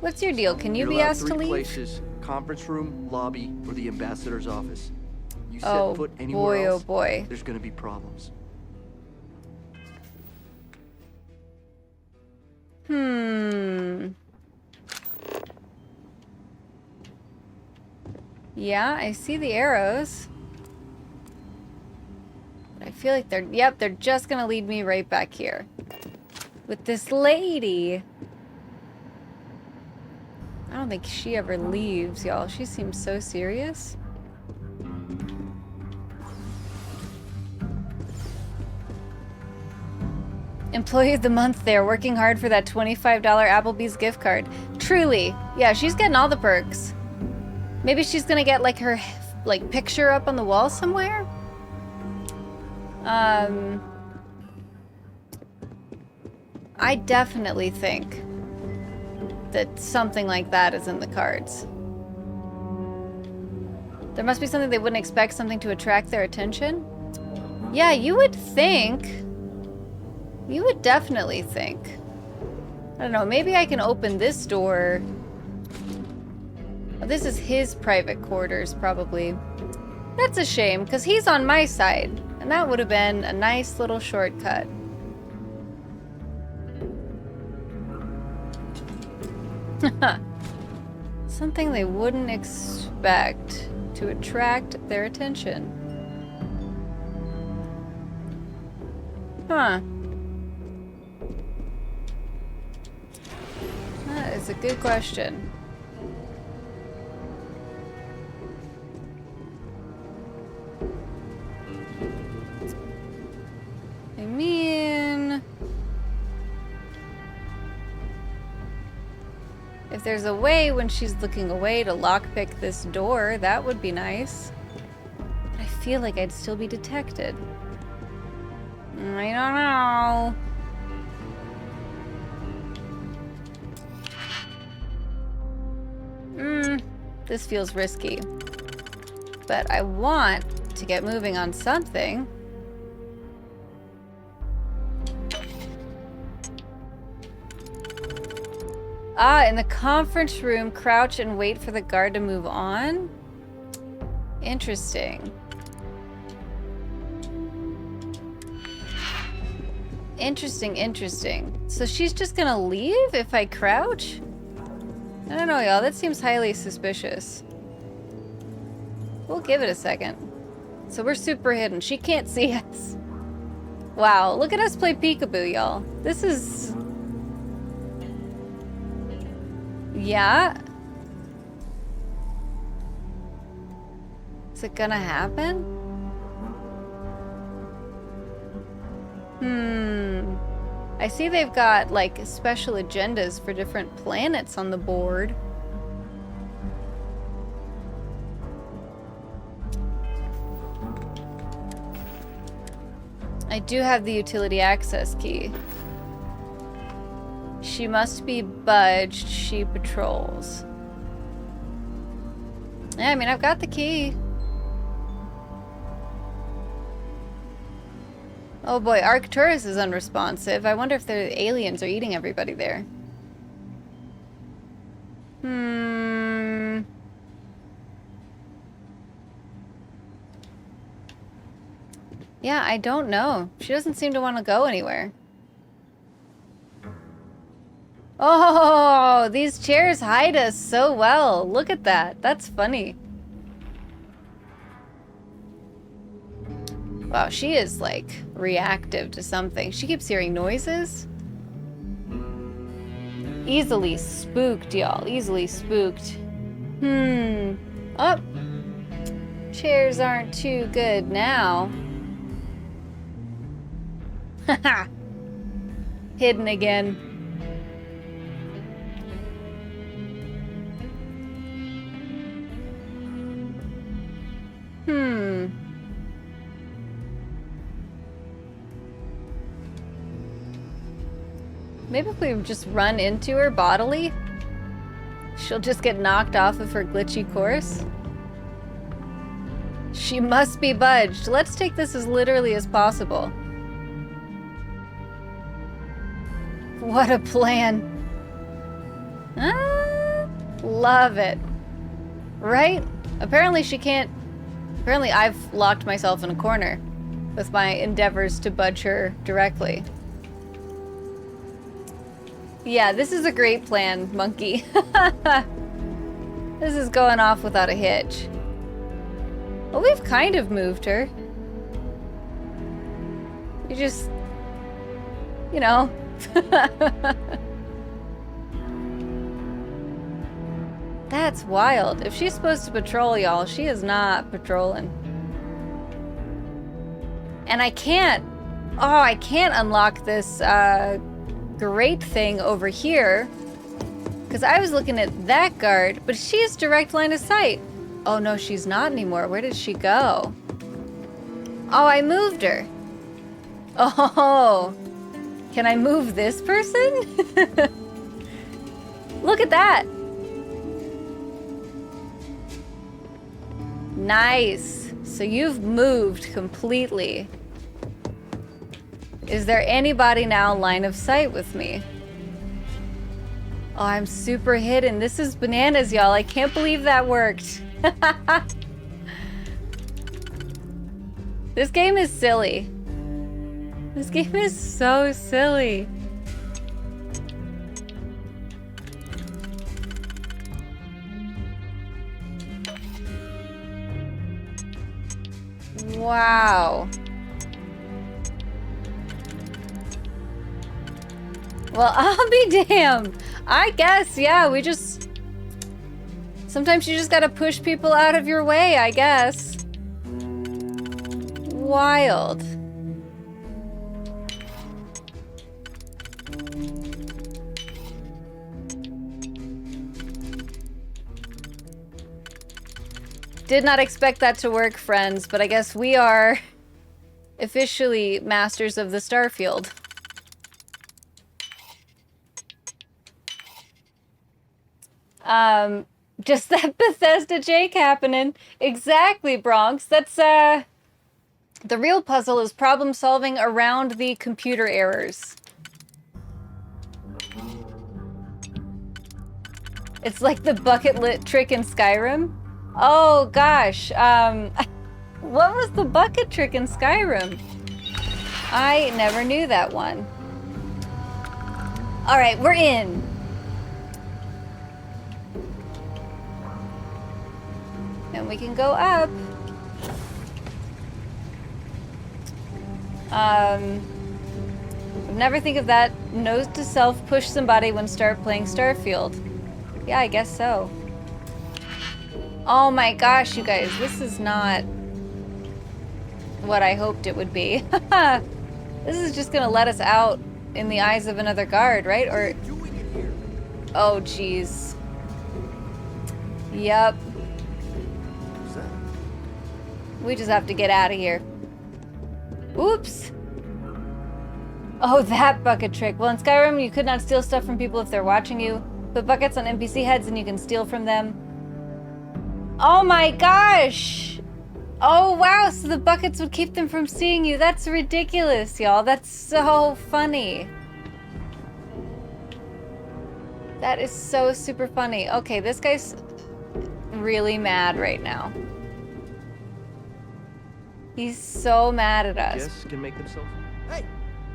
What's your deal? Can you be asked to leave? Places: conference room, lobby, or the ambassador's office. You set Oh foot anywhere boy, else, oh boy. there's gonna be problems. Yeah, I see the arrows. But I feel like they're just gonna lead me right back here. With this lady. I don't think she ever leaves, y'all. She seems so serious. Employee of the month there, working hard for that $25 Applebee's gift card. Truly. Yeah, she's getting all the perks. Maybe she's gonna get like her picture up on the wall somewhere? I definitely think that something like that is in the cards. There must be something they wouldn't expect, something to attract their attention. Yeah, you would think. You would definitely think. I don't know, maybe I can open this door. Oh, this is his private quarters, probably. That's a shame, because he's on my side. And that would have been a nice little shortcut. Something they wouldn't expect to attract their attention. Huh. That is a good question. I mean, if there's a way when she's looking away to lockpick this door, that would be nice. But I feel like I'd still be detected. I don't know. This feels risky. But I want to get moving on something. Ah, in the conference room, crouch and wait for the guard to move on? Interesting. Interesting, interesting. So she's just gonna leave if I crouch? I don't know, y'all. That seems highly suspicious. We'll give it a second. So we're super hidden. She can't see us. Wow, look at us play peekaboo, y'all. This is... Yeah? Is it gonna happen? I see they've got, like, special agendas for different planets on the board. I do have the utility access key. She must be budged. She patrols. Yeah, I mean, I've got the key. Oh boy, Arcturus is unresponsive. I wonder if the aliens are eating everybody there. Yeah, I don't know. She doesn't seem to want to go anywhere. Oh, these chairs hide us so well. Look at that. That's funny. Wow, she is, like, reactive to something. She keeps hearing noises. Easily spooked, y'all. Easily spooked. Oh. Chairs aren't too good now. Haha. Hidden again. Maybe if we just run into her bodily, she'll just get knocked off of her glitchy course. She must be budged. Let's take this as literally as possible. What a plan. Love it. Right? Apparently she can't... Apparently I've locked myself in a corner with my endeavors to budge her directly. Yeah, this is a great plan, monkey. This is going off without a hitch. Well, we've kind of moved her. You just... You know. That's wild. If she's supposed to patrol, y'all, she is not patrolling. And I can't... Oh, I can't unlock this, great thing over here. Because I was looking at that guard, but she has direct line of sight. Oh, no, she's not anymore. Where did she go? Oh, I moved her. Oh, can I move this person? Look at that. Nice. So you've moved completely. Is there anybody now line of sight with me? Oh, I'm super hidden. This is bananas, y'all. I can't believe that worked. This game is silly. This game is so silly. Wow. Well, I'll be damned. I guess, yeah, we just... Sometimes you just gotta push people out of your way, I guess. Wild. Did not expect that to work, friends, but I guess we are officially masters of the Starfield. Just that Bethesda Jake happening. Exactly, Bronx. That's, the real puzzle is problem solving around the computer errors. It's like the bucket lit trick in Skyrim. Oh, gosh. What was the bucket trick in Skyrim? I never knew that one. All right, we're in. And we can go up. Never think of that. Nose to self, push somebody when start playing Starfield. Yeah, I guess so. Oh my gosh, you guys, this is not what I hoped it would be. This is just gonna let us out in the eyes of another guard, right? Or... Oh, jeez. Yep. We just have to get out of here. Oops. Oh, that bucket trick. Well, in Skyrim, you could not steal stuff from people if they're watching you. Put buckets on NPC heads and you can steal from them. Oh my gosh! Oh wow, so the buckets would keep them from seeing you. That's ridiculous, y'all. That's so funny. That is so super funny. Okay, this guy's really mad right now. He's so mad at us. Guests can make themselves... Hey!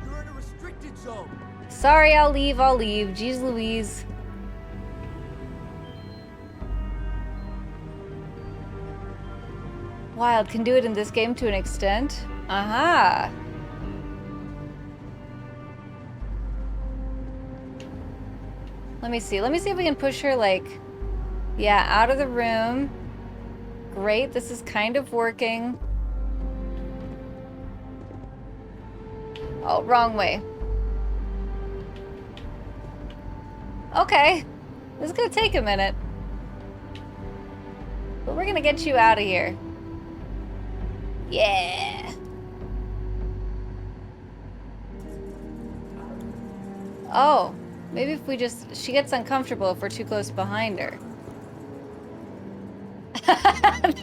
You're in a restricted zone! Sorry, I'll leave. Jeez Louise. Wild can do it in this game to an extent. Aha. Let me see if we can push her, like, yeah, out of the room. Great, this is kind of working. Oh, wrong way. Okay, this is gonna take a minute. But we're gonna get you out of here. Yeah. Oh, maybe if we just... She gets uncomfortable if we're too close behind her.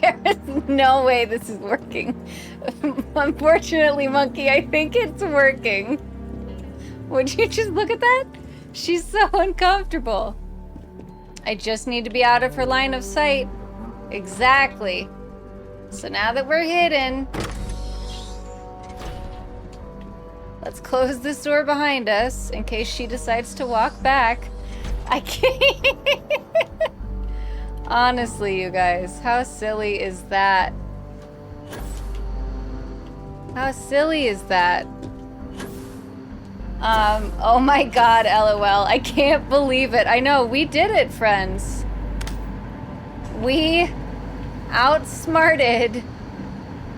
There is no way this is working. Unfortunately, Monkey, I think it's working. Would you just look at that? She's so uncomfortable. I just need to be out of her line of sight. Exactly. So now that we're hidden, let's close this door behind us in case she decides to walk back. I can't. Honestly, you guys, how silly is that? How silly is that? Oh my god, LOL. I can't believe it. I know, we did it, friends. We outsmarted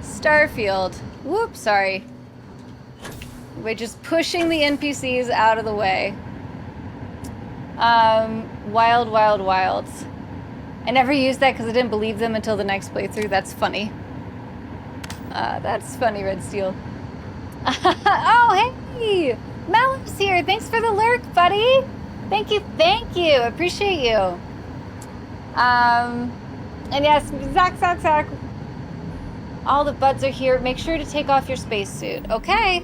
Starfield. Whoops, sorry. We're just pushing the NPCs out of the way. Wild, wild, wilds. I never used that because I didn't believe them until the next playthrough. That's funny. That's funny, Red Steel. Oh, hey! Mellow's here. Thanks for the lurk, buddy. Thank you, thank you. Appreciate you. And yes, Zach. All the buds are here. Make sure to take off your spacesuit. Okay.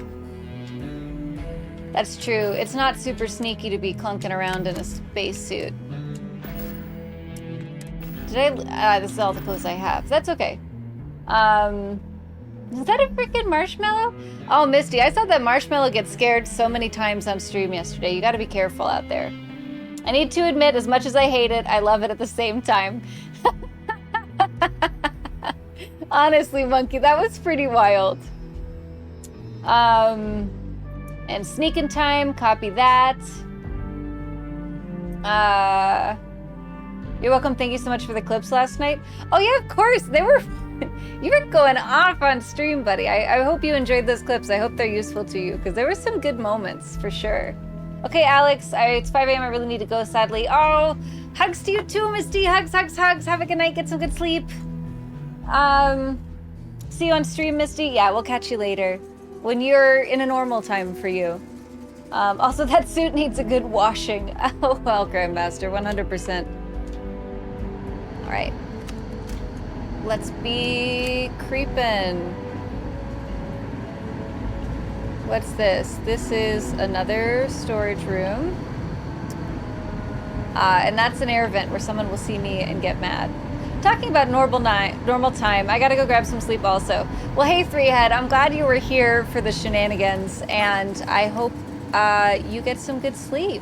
That's true. It's not super sneaky to be clunking around in a spacesuit. This is all the clothes I have. That's okay. Is that a freaking marshmallow? Oh, Misty, I saw that marshmallow get scared so many times on stream yesterday. You gotta be careful out there. I need to admit, as much as I hate it, I love it at the same time. Honestly, Monkey, that was pretty wild. And sneaking time, copy that. You're welcome. Thank you so much for the clips last night. Oh yeah, of course. They were... You were going off on stream, buddy. I hope you enjoyed those clips. I hope they're useful to you, because there were some good moments, for sure. Okay, Alex, it's 5 a.m. I really need to go, sadly. Oh, hugs to you too, Misty. Hugs, hugs, hugs. Have a good night. Get some good sleep. See you on stream, Misty. Yeah, we'll catch you later. When you're in a normal time for you. Also, that suit needs a good washing. Oh, well, Grandmaster, 100%. All right. Let's be creepin'. What's this? This is another storage room. And that's an air vent where someone will see me and get mad. Talking about normal time, I gotta go grab some sleep also. Well, hey, Threehead, I'm glad you were here for the shenanigans, and I hope you get some good sleep.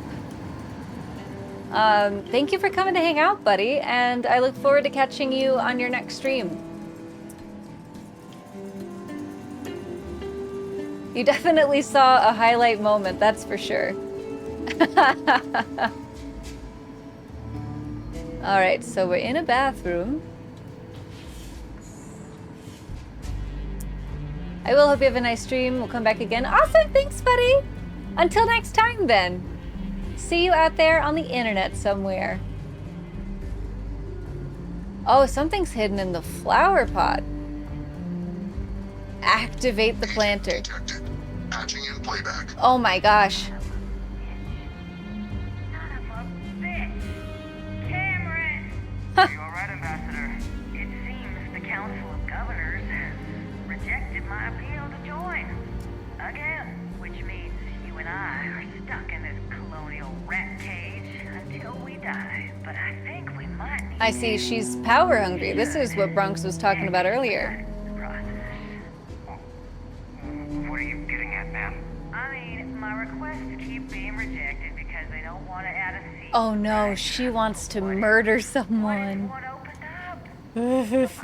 Thank you for coming to hang out, buddy, and I look forward to catching you on your next stream. You definitely saw a highlight moment, that's for sure. Alright, so we're in a bathroom. I will hope you have a nice stream. We'll come back again. Awesome, thanks, buddy! Until next time, then. See you out there on the internet somewhere. Oh, something's hidden in the flower pot. Activate the planter. Patching in playback. Oh my gosh. Are you alright, Ambassador? It seems the Council of Governors has rejected my appeal to join. Again, which means you and I are stuck in this colonial rat cage until we die. But I think we might need... I see, she's power hungry. This is what Bronx was talking about earlier. What are you getting at, ma'am? I mean, my requests keep being rejected because they don't want to add a seat. Oh no, she wants to murder someone. It's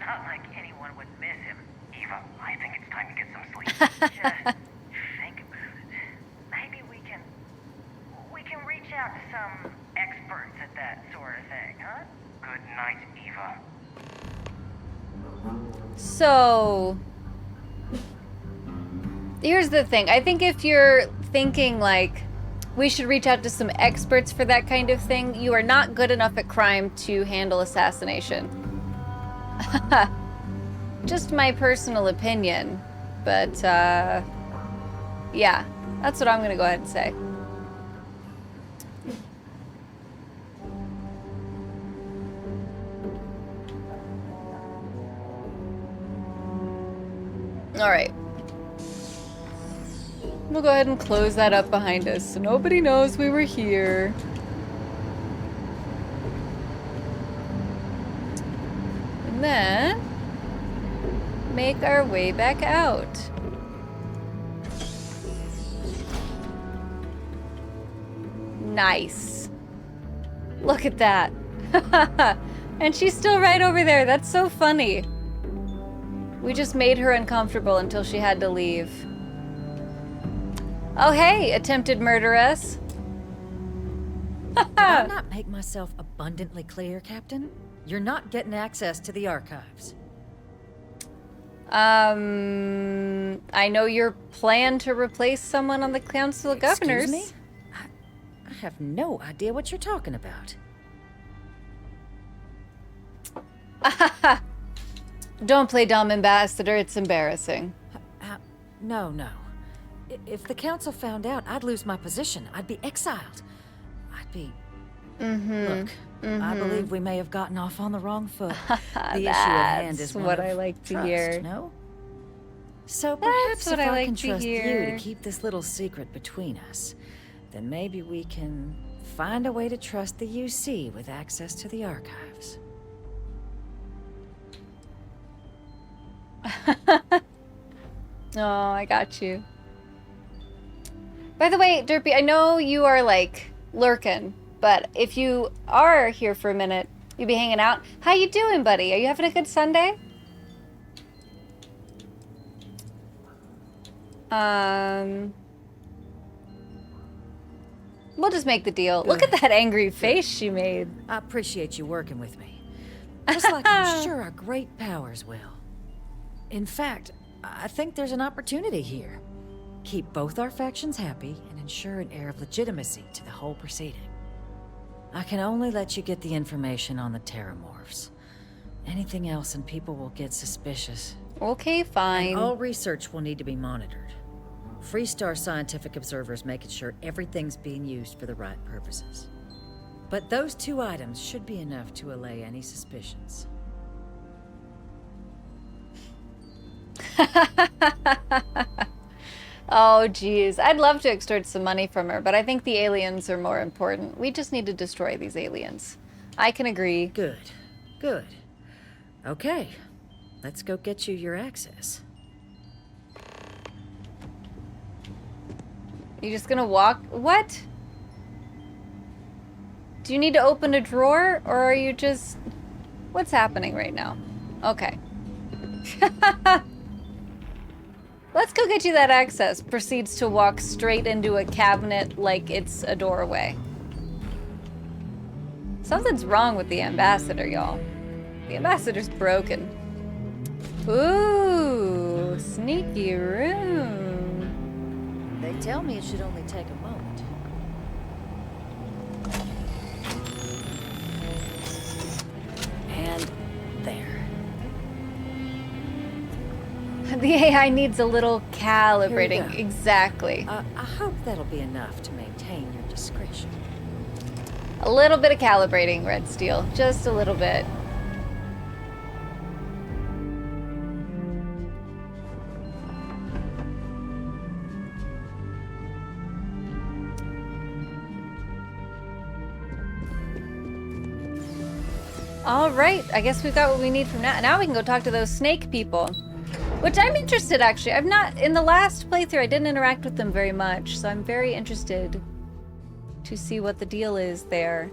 not like anyone would miss him. Eva, I think it's time to get some sleep. Just think about it. Maybe we can reach out to some experts at that sort of thing, huh? Good night, Eva. So, here's the thing. I think if you're thinking like, we should reach out to some experts for that kind of thing, you are not good enough at crime to handle assassination. Just my personal opinion. But, yeah. That's what I'm gonna go ahead and say. Alright. We'll go ahead and close that up behind us so nobody knows we were here. And then make our way back out. Nice. Look at that. And she's still right over there. That's so funny. We just made her uncomfortable until she had to leave. Oh, hey, attempted murderess. Did I not make myself abundantly clear, Captain? You're not getting access to the archives. I know your plan to replace someone on the Council of Governors. Excuse me? I have no idea what you're talking about. Don't play dumb, Ambassador. It's embarrassing. No. If the Council found out, I'd lose my position. I'd be exiled. I'd be... Look, I believe we may have gotten off on the wrong foot. The issue at hand is what I like to hear. No? So perhaps if I can trust you hear. to keep this little secret between us, then maybe we can find a way to trust the UC with access to the archives. Oh, I got you. By the way, Derpy, I know you are, like, lurking, but if you are here for a minute, you'll be hanging out. How you doing, buddy? Are you having a good Sunday? We'll just make the deal. Look at that angry face she made. I appreciate you working with me. Just like I'm sure our great powers will. In fact, I think there's an opportunity here. Keep both our factions happy and ensure an air of legitimacy to the whole proceeding. I can only let you get the information on the Terramorphs. Anything else and people will get suspicious. Okay, fine. And all research will need to be monitored. Freestar scientific observers making sure everything's being used for the right purposes. But those two items should be enough to allay any suspicions. Oh, geez. I'd love to extort some money from her, but I think the aliens are more important. We just need to destroy these aliens. I can agree. Good. Okay. Let's go get you your access. You just gonna walk? What? Do you need to open a drawer, or are you just... What's happening right now? Okay. Let's go get you that access. Proceeds to walk straight into a cabinet like it's a doorway. Something's wrong with the ambassador, y'all. The ambassador's broken. Ooh, sneaky room. They tell me it should only take a moment. And there. The AI needs a little calibrating. Exactly. I hope that'll be enough to maintain your discretion. A little bit of calibrating, Red Steel. Just a little bit. All right, I guess we've got what we need from now. Now we can go talk to those snake people. Which I'm interested, actually. I've not, in the last playthrough, I didn't interact with them very much, so I'm very interested to see what the deal is there.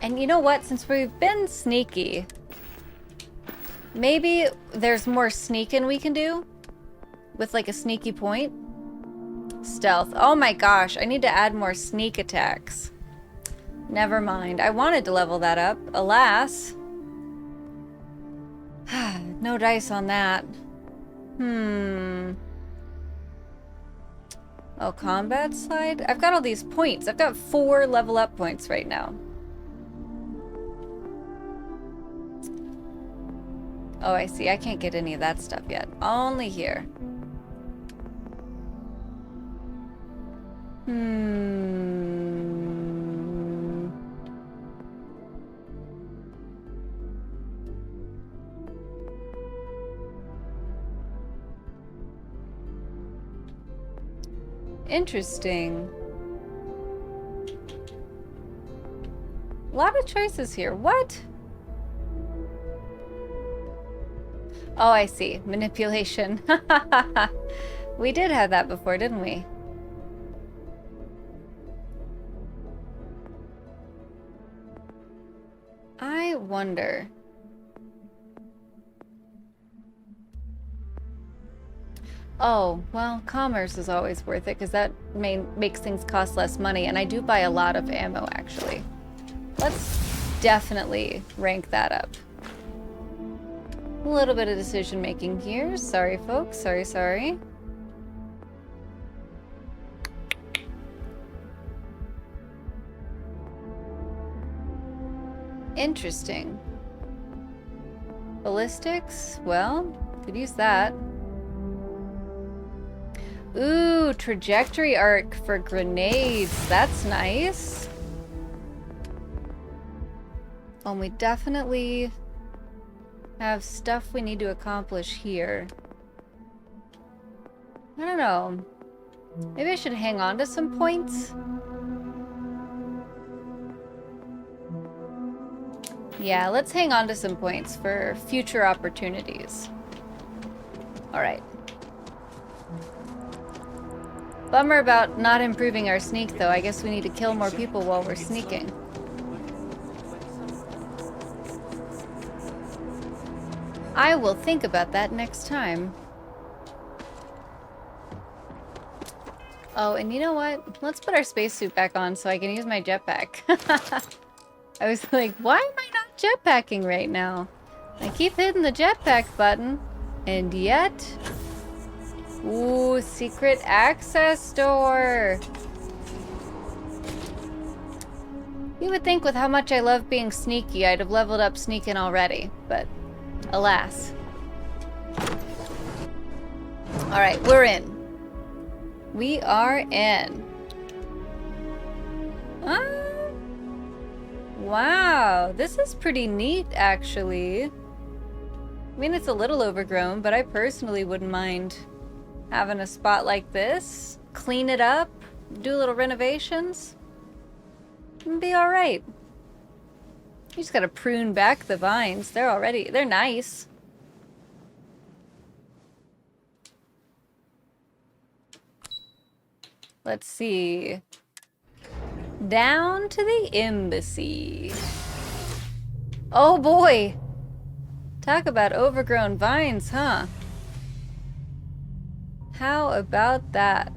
And you know what? Since we've been sneaky, maybe there's more sneaking we can do with like a sneaky point. Stealth. Oh my gosh, I need to add more sneak attacks. Never mind. I wanted to level that up. Alas. No dice on that. Oh, combat slide? I've got all these points. I've got 4 level up points right now. Oh, I see. I can't get any of that stuff yet. Only here. Interesting. A lot of choices here. What? Oh, I see. Manipulation. We did have that before, didn't we? I wonder. Oh, well, commerce is always worth it because that makes things cost less money, and I do buy a lot of ammo, actually. Let's definitely rank that up. A little bit of decision making here. Sorry, folks. Sorry. Interesting. Ballistics? Well, could use that. Ooh, trajectory arc for grenades. That's nice. Well, we definitely have stuff we need to accomplish here. I don't know. Maybe I should hang on to some points. Yeah, let's hang on to some points for future opportunities. Alright. Bummer about not improving our sneak, though. I guess we need to kill more people while we're sneaking. I will think about that next time. Oh, and you know what? Let's put our spacesuit back on so I can use my jetpack. I was like, why am I not jetpacking right now? I keep hitting the jetpack button, and yet... Ooh, secret access door! You would think with how much I love being sneaky, I'd have leveled up sneaking already, but alas. Alright, we're in. We are in. Wow, this is pretty neat, actually. I mean, it's a little overgrown, but I personally wouldn't mind having a spot like this. Clean it up, do little renovations. It'd be alright. You just gotta prune back the vines. They're nice. Let's see. Down to the embassy. Oh boy! Talk about overgrown vines, huh? How about that?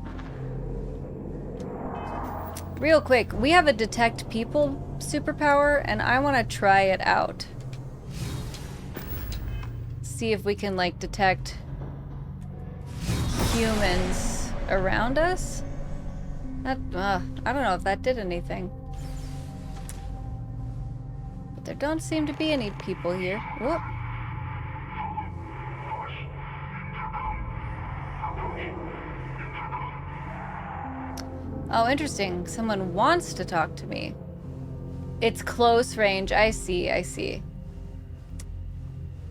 Real quick, we have a detect people superpower, and I want to try it out. See if we can, like, detect humans around us. That, I don't know if that did anything. But there don't seem to be any people here. Whoop. Oh, interesting. Someone wants to talk to me. It's close range. I see.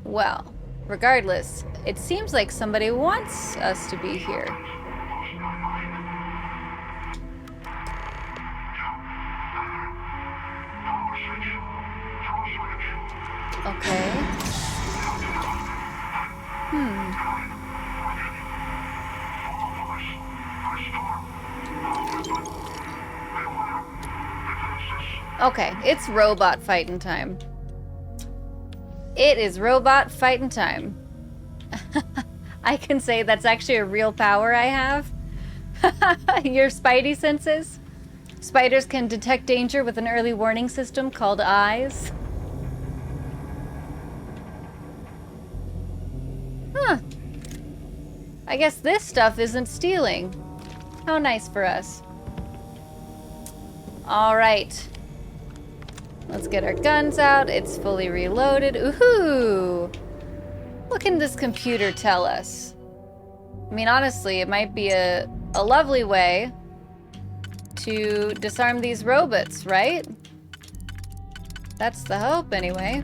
Well, regardless, it seems like somebody wants us to be here. Okay. Okay, it's robot fighting time. It is robot fighting time. I can say that's actually a real power I have. Your spidey senses. Spiders can detect danger with an early warning system called eyes. Huh. I guess this stuff isn't stealing. How nice for us. All right. Let's get our guns out. It's fully reloaded. Ooh! What can this computer tell us? I mean, honestly, it might be a lovely way to disarm these robots, right? That's the hope, anyway.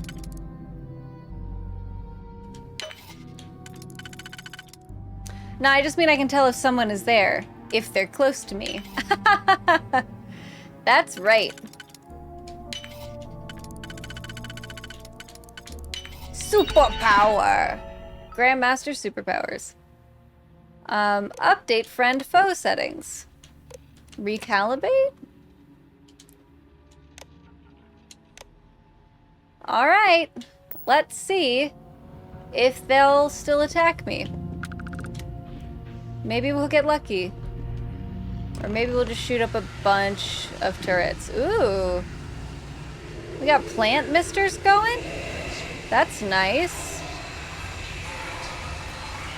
No, I just mean I can tell if someone is there, if they're close to me. That's right. Superpower! Grandmaster superpowers. Update friend-foe settings. Recalibrate? Alright. Let's see if they'll still attack me. Maybe we'll get lucky. Or maybe we'll just shoot up a bunch of turrets. Ooh. We got plant misters going? That's nice.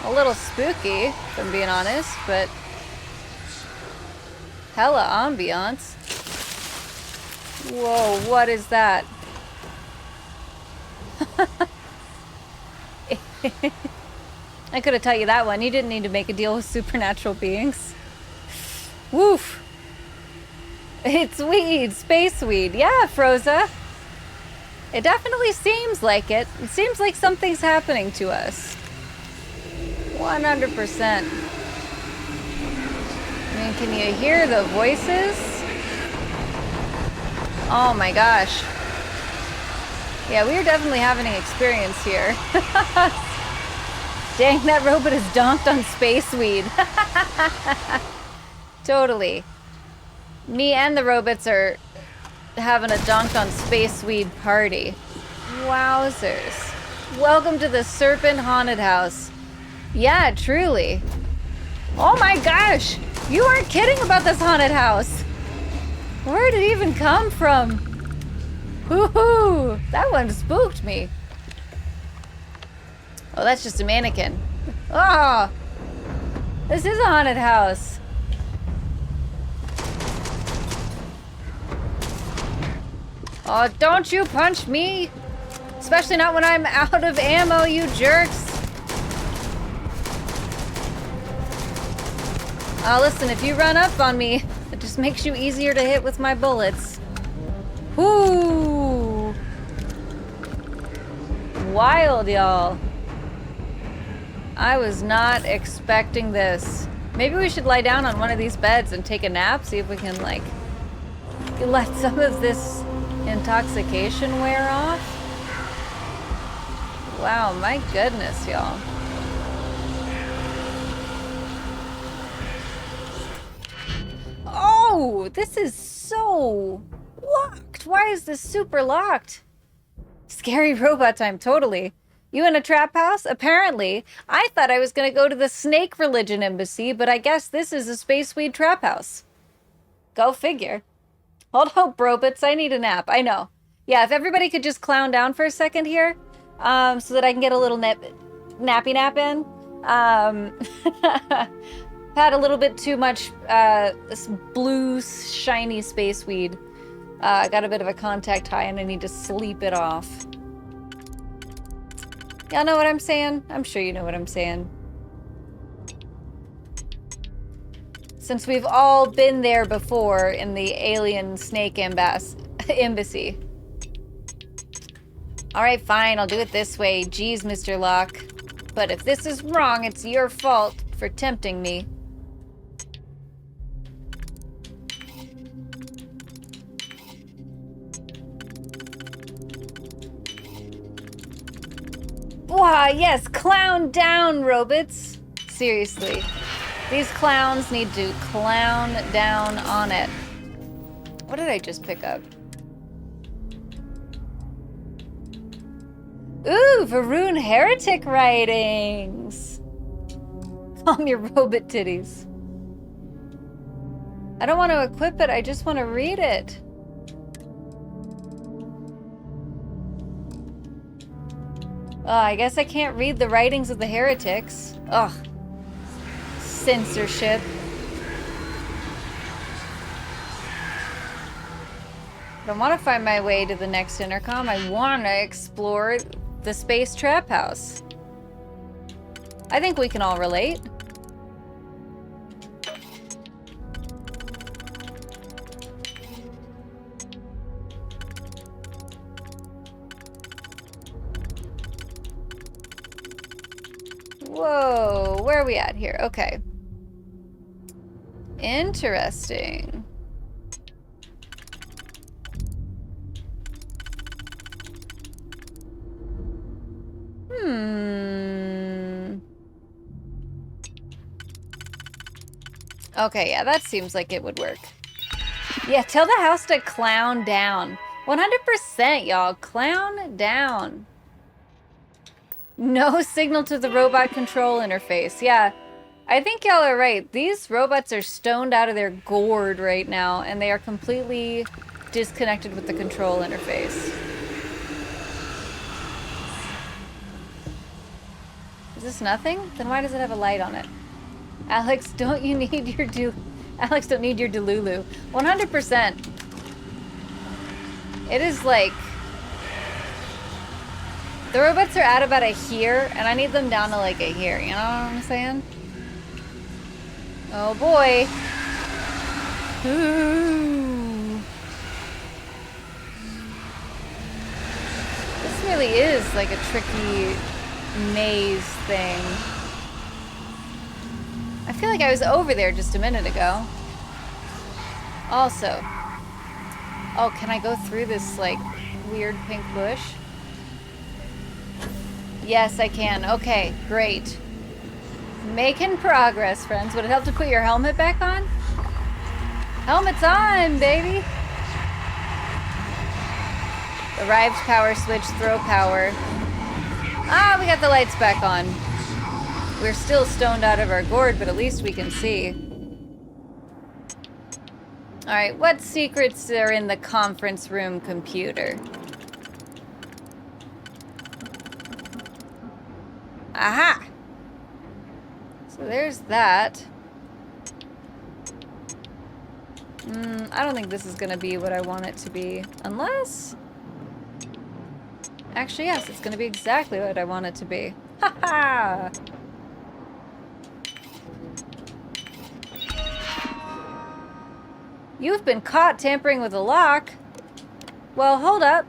A little spooky, if I'm being honest, but hella ambiance. Whoa, what is that? I could have taught you that one. You didn't need to make a deal with supernatural beings. Woof. It's weed, space weed. Yeah, Froza. It definitely seems like it. It seems like something's happening to us. 100%. I mean, can you hear the voices? Oh my gosh. Yeah, we are definitely having an experience here. Dang, that robot is donked on space weed. Totally. Me and the robots are having a donked on space weed party. Wowzers. Welcome to the Serpent Haunted House. Yeah, truly. Oh my gosh! You aren't kidding about this haunted house! Where did it even come from? Woohoo! That one spooked me. Oh, that's just a mannequin. Oh! This is a haunted house. Oh, don't you punch me! Especially not when I'm out of ammo, you jerks! Oh, listen, if you run up on me, it just makes you easier to hit with my bullets. Whoo! Wild, y'all. I was not expecting this. Maybe we should lie down on one of these beds and take a nap, see if we can, like, let some of this intoxication wear off. Wow, my goodness, y'all. Oh, this is so locked. Why is this super locked? Scary robot time, totally. You in a trap house? Apparently. I thought I was going to go to the Snake Religion Embassy, but I guess this is a space weed trap house. Go figure. Hold up, robots. I need a nap. I know. Yeah, if everybody could just clown down for a second here, so that I can get a little nappy nap in. Had a little bit too much this blue, shiny space weed. Got a bit of a contact high and I need to sleep it off. Y'all know what I'm saying? I'm sure you know what I'm saying. Since we've all been there before in the alien snake embassy. Alright, fine, I'll do it this way. Geez, Mr. Locke. But if this is wrong, it's your fault for tempting me. Wow, yes, clown down, robots. Seriously. These clowns need to clown down on it. What did I just pick up? Ooh, Varun heretic writings. On your robot titties. I don't want to equip it, I just want to read it. Oh, I guess I can't read the writings of the heretics. Ugh. Censorship. I don't want to find my way to the next intercom. I want to explore the space trap house. I think we can all relate. Whoa, where are we at here? Okay. Interesting. Okay, yeah, that seems like it would work. Yeah, tell the house to clown down. 100%, y'all. Clown down. No signal to the robot control interface. Yeah, I think y'all are right. These robots are stoned out of their gourd right now, and they are completely disconnected with the control interface. Is this nothing? Then why does it have a light on it? Alex, don't you need your Alex, don't need your Delulu. 100%. It is like... The robots are at about a here, and I need them down to like a here. You know what I'm saying? Oh boy. Ooh. This really is like a tricky maze thing. I feel like I was over there just a minute ago. Also. Oh, can I go through this like weird pink bush? Yes, I can. Okay, great. Making progress, friends. Would it help to put your helmet back on? Helmet's on, baby! Arrived power switch, throw power. Ah, we got the lights back on. We're still stoned out of our gourd, but at least we can see. Alright, what secrets are in the conference room computer? Aha! So there's that. I don't think this is gonna be what I want it to be. Unless... Actually, yes, it's gonna be exactly what I want it to be. Ha-ha! You've been caught tampering with a lock. Well, hold up.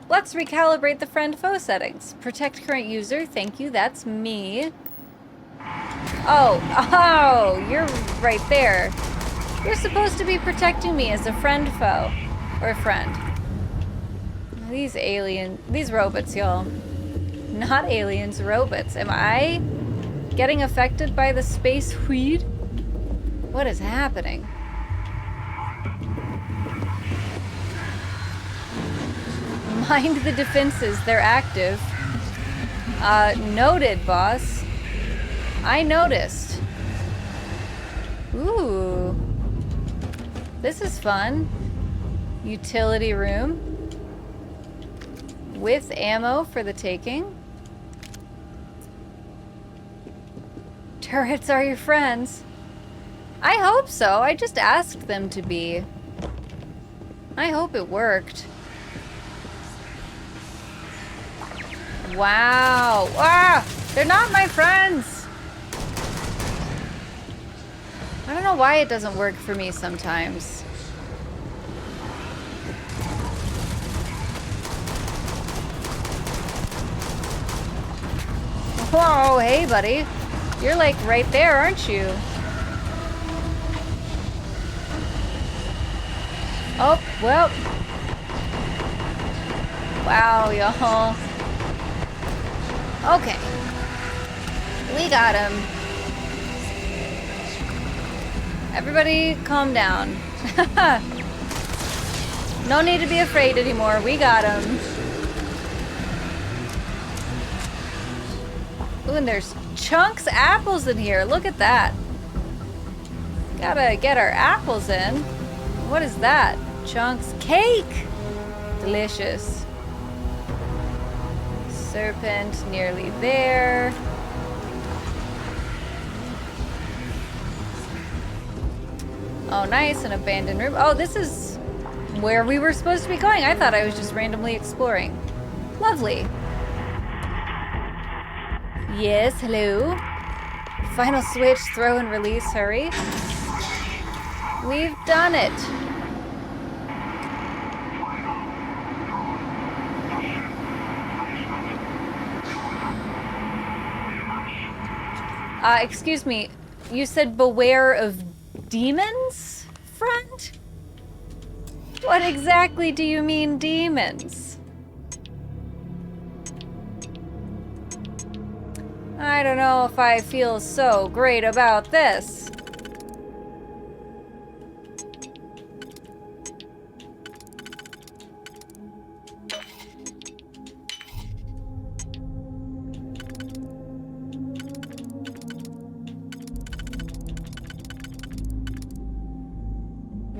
Let's recalibrate the friend-foe settings. Protect current user. Thank you. That's me. Oh, you're right there. You're supposed to be protecting me as a friend-foe. Or a friend. These robots, y'all. Not aliens, robots. Am I getting affected by the space weed? What is happening? Mind the defenses, they're active. Noted, boss. I noticed. Ooh. This is fun. Utility room. With ammo for the taking. Turrets are your friends. I hope so. I just asked them to be. I hope it worked. Wow. Ah! They're not my friends! I don't know why it doesn't work for me sometimes. Whoa, hey buddy. You're like right there, aren't you? Oh, well. Wow, y'all. Okay. We got him. Everybody calm down. No need to be afraid anymore. We got him. Ooh, and there's chunks apples in here. Look at that. Gotta get our apples in. What is that? Chunks cake. Delicious. Serpent nearly there. Oh, nice, an abandoned room. Oh, this is where we were supposed to be going. I thought I was just randomly exploring. Lovely. Yes, hello. Final switch, throw and release, hurry. We've done it. Excuse me, you said beware of demons, friend? What exactly do you mean, demons? I don't know if I feel so great about this.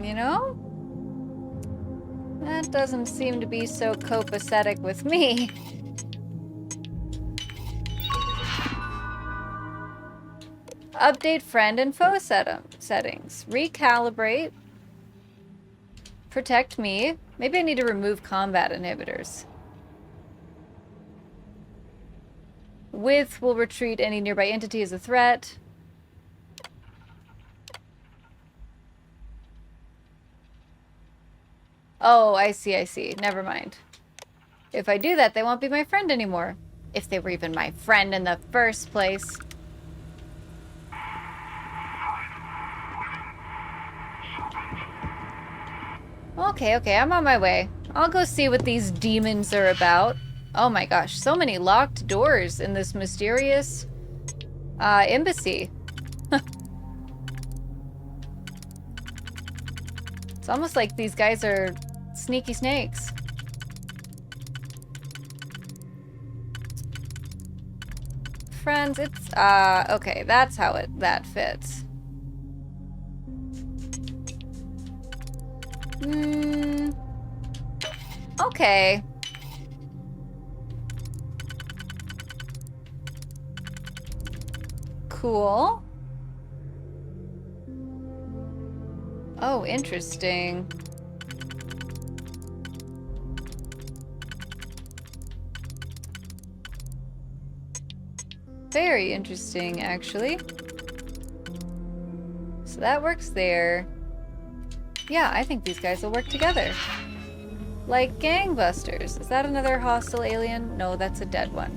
You know? That doesn't seem to be so copacetic with me. Update friend and foe settings. Recalibrate. Protect me. Maybe I need to remove combat inhibitors. With will retreat any nearby entity as a threat. Oh, I see, I see. Never mind. If I do that, they won't be my friend anymore. If they were even my friend in the first place. Okay, I'm on my way. I'll go see what these demons are about. Oh my gosh, so many locked doors in this mysterious embassy. It's almost like these guys are sneaky snakes. Friends, it's okay, that's how that fits. Okay. Cool. Oh, interesting. Very interesting, actually. So that works there. Yeah, I think these guys will work together. Like gangbusters. Is that another hostile alien? No, that's a dead one.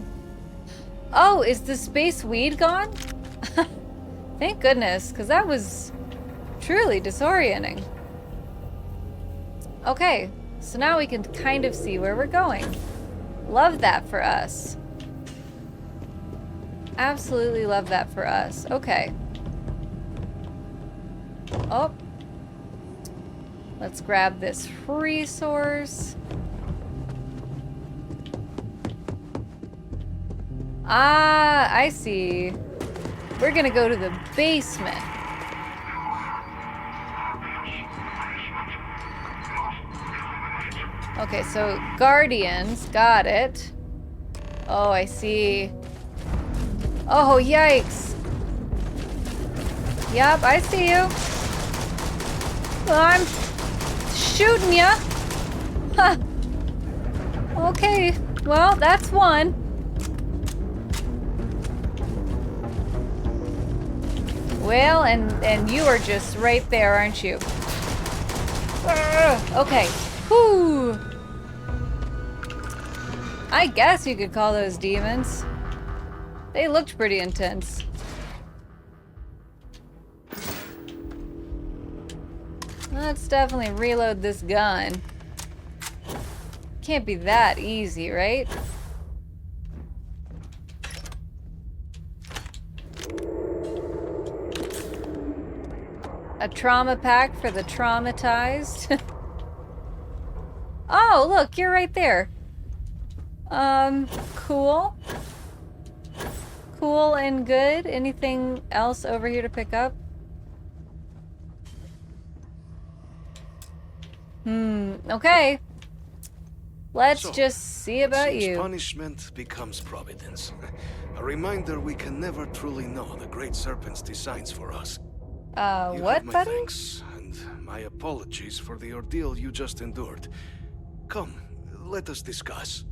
Oh, is the space weed gone? Thank goodness, because that was truly disorienting. Okay, so now we can kind of see where we're going. Love that for us. Absolutely love that for us. Okay. Oh. Let's grab this resource. Ah, I see. We're gonna go to the basement. Okay, so Guardians, got it. Oh, I see. Oh, yikes. Yup, I see you. Well, I'm shooting ya. Huh. Okay, well, that's one. Well, and you are just right there, aren't you? Okay. Whew. I guess you could call those demons. They looked pretty intense. Let's definitely reload this gun. Can't be that easy, right? A trauma pack for the traumatized. Oh, look, you're right there. Cool. Cool and good. Anything else over here to pick up? Okay. Let's just see about you. Punishment becomes providence. A reminder we can never truly know the Great Serpent's designs for us. What, my buddy? thanks, and my apologies for the ordeal you just endured. Come, let us discuss.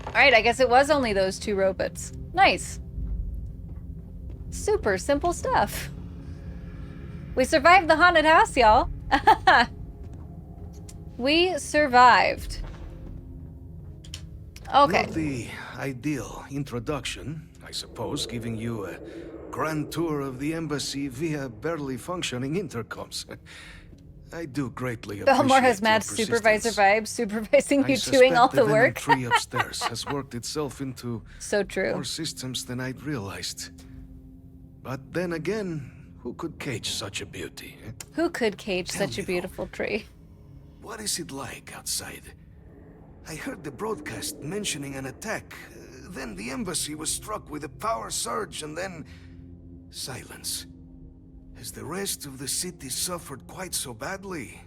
Alright, I guess it was only those two robots. Nice. Super simple stuff. We survived the haunted house, y'all. We survived. Okay. Not the ideal introduction, I suppose, giving you a grand tour of the embassy via barely functioning intercoms. I do greatly appreciate Belmore has your mad supervisor persistence. vibes, supervising I you doing all suspect the work. venom tree upstairs has worked itself into So true. more systems than I'd realized. But then again, who could cage such a beauty? Who could cage Tell such a me, beautiful tree? What is it like outside? I heard the broadcast mentioning an attack. Then the embassy was struck with a power surge and then silence. Has the rest of the city suffered quite so badly?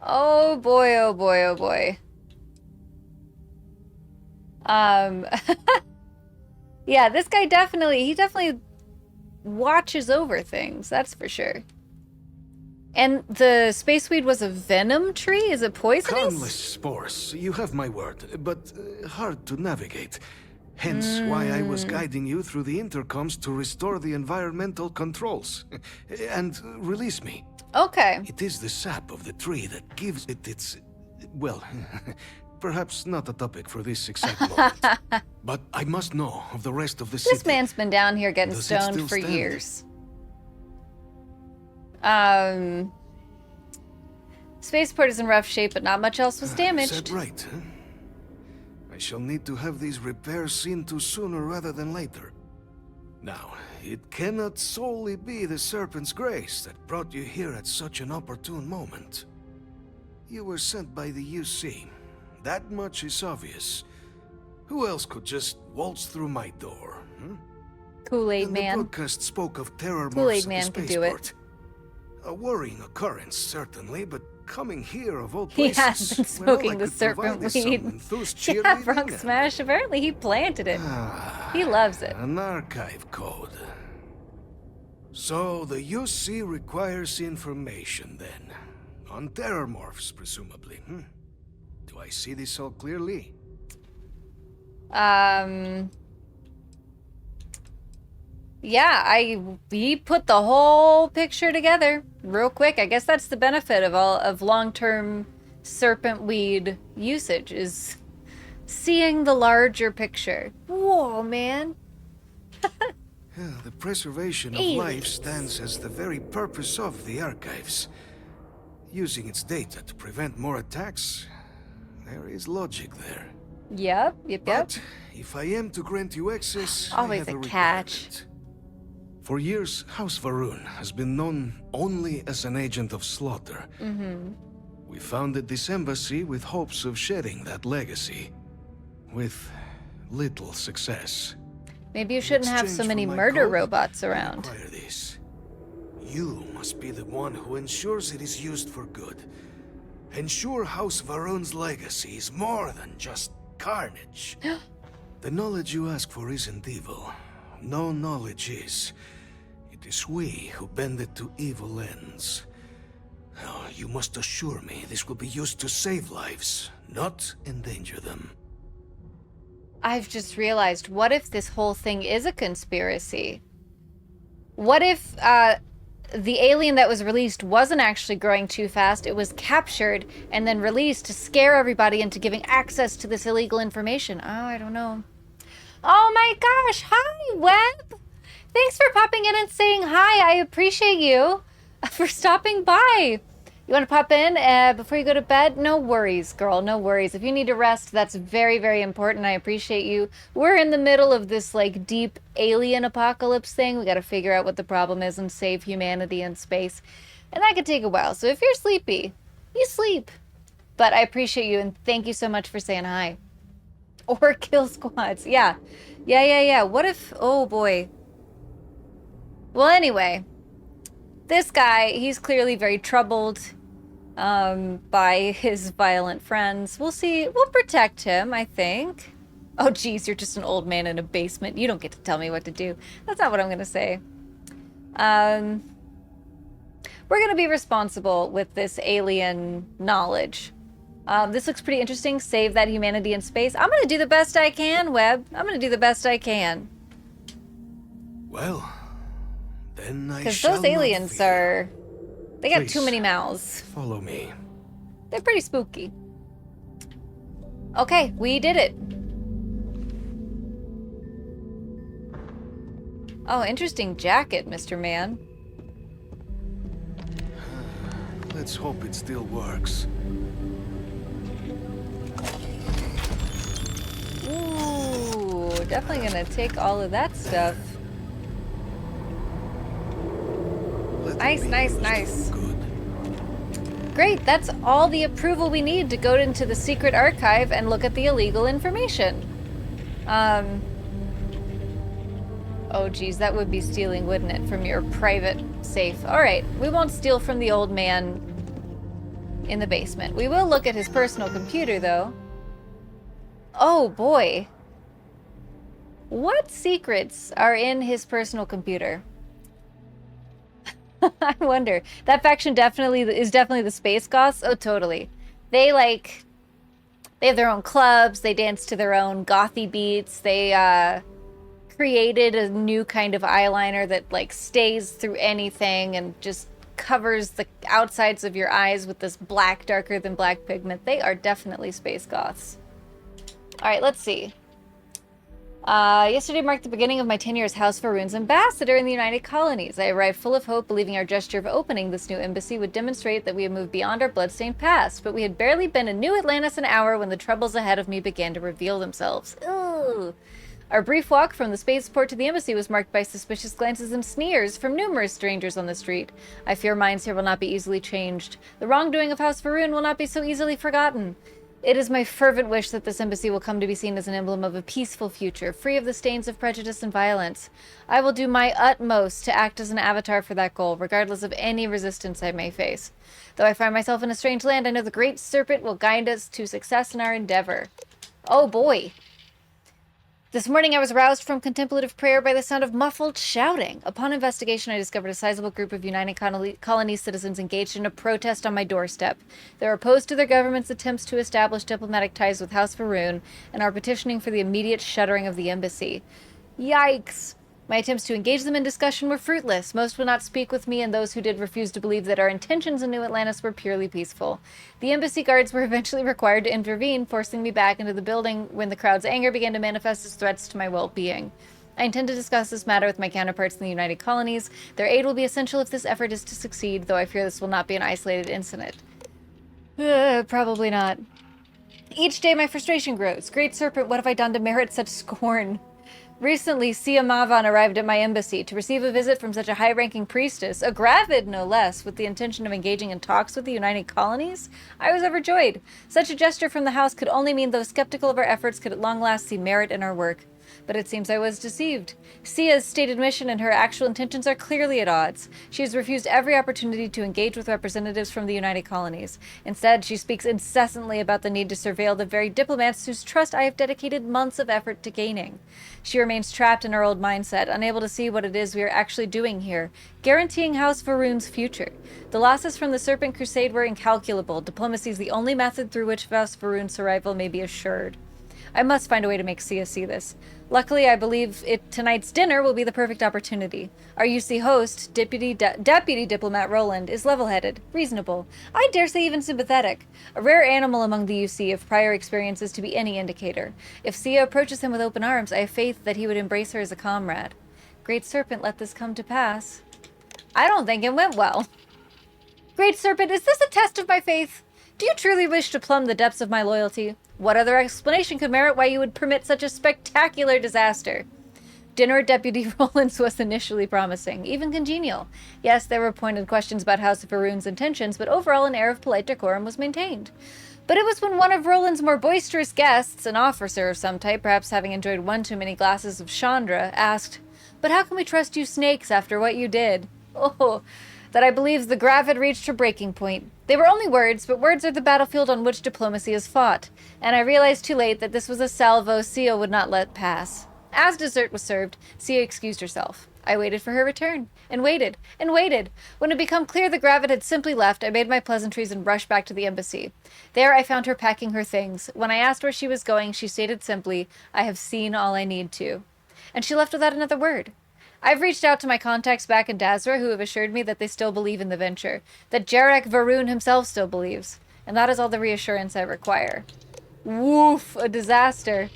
Oh boy, oh boy, oh boy. Yeah, this guy he definitely watches over things, that's for sure. And the space weed was a venom tree? Is it poisonous? Countless spores, you have my word, but hard to navigate. Hence why I was guiding you through the intercoms to restore the environmental controls. And release me. Okay. It is the sap of the tree that gives it its... well, perhaps not a topic for this exact moment. But I must know of the rest of the city. This man's been down here getting Does it stoned still for stand? years. Spaceport is in rough shape, but not much else was damaged. Said right, huh? I shall need to have these repairs seen to sooner rather than later. Now, it cannot solely be the Serpent's grace that brought you here at such an opportune moment. You were sent by the UC. That much is obvious. Who else could just waltz through my door? Kool-Aid And Man. The broadcast spoke of terror Kool-Aid morphs Man at the could do it. spaceport. A worrying occurrence, certainly, but coming here of all He places, has been where all I smoking the could provide serpent is some weed. enthused Yeah, cheerleading Frog and Smash. Apparently he planted it. He loves it. An archive code. So the UC requires information then. On terror morphs, presumably. Do I see this all clearly? Yeah, he put the whole picture together real quick. I guess that's the benefit of long-term serpent weed usage, is seeing the larger picture. Whoa, man. The preservation of life stands as the very purpose of the archives. Using its data to prevent more attacks, there is logic there. Yep. But if I am to grant you access, Always I have a catch. For years, House Varun has been known only as an agent of slaughter. We founded this embassy with hopes of shedding that legacy, with little success. Maybe you shouldn't have so exchange many for my murder code, robots around. Acquire this. You must be the one who ensures it is used for good. Ensure House Varun's legacy is more than just carnage. The knowledge you ask for isn't evil. No knowledge is. It is we who bend it to evil ends. Now, you must assure me this will be used to save lives, not endanger them. I've just realized, what if this whole thing is a conspiracy? What if the alien that was released wasn't actually growing too fast, it was captured and then released to scare everybody into giving access to this illegal information? Oh, I don't know. Oh my gosh, hi, Web! Thanks for popping in and saying hi. I appreciate you for stopping by. You want to pop in before you go to bed? No worries, girl, no worries. If you need to rest, that's very, very important. I appreciate you. We're in the middle of this, like, deep alien apocalypse thing. We got to figure out what the problem is and save humanity in space. And that could take a while. So if you're sleepy, you sleep. But I appreciate you, and thank you so much for saying hi. Or kill squads. Yeah. What if... oh, boy. Well, anyway. This guy, he's clearly very troubled by his violent friends. We'll see. We'll protect him, I think. Oh, geez, you're just an old man in a basement. You don't get to tell me what to do. That's not what I'm going to say. We're going to be responsible with this alien knowledge. This looks pretty interesting. Save that humanity in space. I'm going to do the best I can, Webb. I'm going to do the best I can. Well, then I Because shall those not aliens fear. they got Please, too many mouths. Follow me. They're pretty spooky. Okay, we did it. Oh, interesting jacket, Mr. Man. Let's hope it still works. Ooh, definitely gonna take all of that stuff. Nice, nice, nice. Great, that's all the approval we need to go into the secret archive and look at the illegal information. Oh geez, that would be stealing, wouldn't it, from your private safe. Alright, we won't steal from the old man in the basement. We will look at his personal computer, though. Oh boy. What secrets are in his personal computer? I wonder. That faction is definitely the Space Goths. Oh, totally. They have their own clubs. They dance to their own gothy beats. They created a new kind of eyeliner that stays through anything and just covers the outsides of your eyes with this black, darker than black pigment. They are definitely Space Goths. All right, let's see. Yesterday marked the beginning of my tenure as House Faroon's ambassador in the United Colonies. I arrived full of hope, believing our gesture of opening this new embassy would demonstrate that we had moved beyond our bloodstained past, but we had barely been in New Atlantis an hour when the troubles ahead of me began to reveal themselves. Ugh. Our brief walk from the spaceport to the embassy was marked by suspicious glances and sneers from numerous strangers on the street. I fear minds here will not be easily changed. The wrongdoing of House Faroon will not be so easily forgotten. It is my fervent wish that this embassy will come to be seen as an emblem of a peaceful future, free of the stains of prejudice and violence. I will do my utmost to act as an avatar for that goal, regardless of any resistance I may face. Though I find myself in a strange land, I know the Great Serpent will guide us to success in our endeavor. Oh boy. This morning I was roused from contemplative prayer by the sound of muffled shouting. Upon investigation, I discovered a sizable group of United Colonies citizens engaged in a protest on my doorstep. They are opposed to their government's attempts to establish diplomatic ties with House Faroon and are petitioning for the immediate shuttering of the embassy. Yikes! My attempts to engage them in discussion were fruitless. Most would not speak with me, and those who did refused to believe that our intentions in New Atlantis were purely peaceful. The embassy guards were eventually required to intervene, forcing me back into the building when the crowd's anger began to manifest as threats to my well-being. I intend to discuss this matter with my counterparts in the United Colonies. Their aid will be essential if this effort is to succeed, though I fear this will not be an isolated incident. Probably not. Each day my frustration grows. Great Serpent, what have I done to merit such scorn? Recently, Sia Mavan arrived at my embassy to receive a visit from such a high-ranking priestess, a gravid no less, with the intention of engaging in talks with the United Colonies. I was overjoyed. Such a gesture from the house could only mean those skeptical of our efforts could at long last see merit in our work. But it seems I was deceived. Sia's stated mission and her actual intentions are clearly at odds. She has refused every opportunity to engage with representatives from the United Colonies. Instead, she speaks incessantly about the need to surveil the very diplomats whose trust I have dedicated months of effort to gaining. She remains trapped in her old mindset, unable to see what it is we are actually doing here, guaranteeing House Faroon's future. The losses from the Serpent Crusade were incalculable. Diplomacy is the only method through which House Faroon's survival may be assured. I must find a way to make Sia see this. Luckily, I believe tonight's dinner will be the perfect opportunity. Our UC host, Deputy Diplomat Roland, is level-headed, reasonable, I dare say even sympathetic. A rare animal among the UC if prior experiences to be any indicator. If Sia approaches him with open arms, I have faith that he would embrace her as a comrade. Great Serpent, let this come to pass. I don't think it went well. Great Serpent, is this a test of my faith? Do you truly wish to plumb the depths of my loyalty? What other explanation could merit why you would permit such a spectacular disaster? Dinner at Deputy Roland's was initially promising, even congenial. Yes, there were pointed questions about House of Faroon's intentions, but overall an air of polite decorum was maintained. But it was when one of Roland's more boisterous guests, an officer of some type, perhaps having enjoyed one too many glasses of Chandra, asked, "But how can we trust you snakes after what you did?" Oh, that I believe the Grav had reached her breaking point. They were only words, but words are the battlefield on which diplomacy is fought, and I realized too late that this was a salvo Sia would not let pass. As dessert was served, Sia excused herself. I waited for her return, and waited, and waited. When it became clear the Gravid had simply left, I made my pleasantries and rushed back to the embassy. There I found her packing her things. When I asked where she was going, she stated simply, "I have seen all I need to." And she left without another word. I've reached out to my contacts back in Dazra who have assured me that they still believe in the venture, that Jarek Varun himself still believes, and that is all the reassurance I require. Woof, a disaster.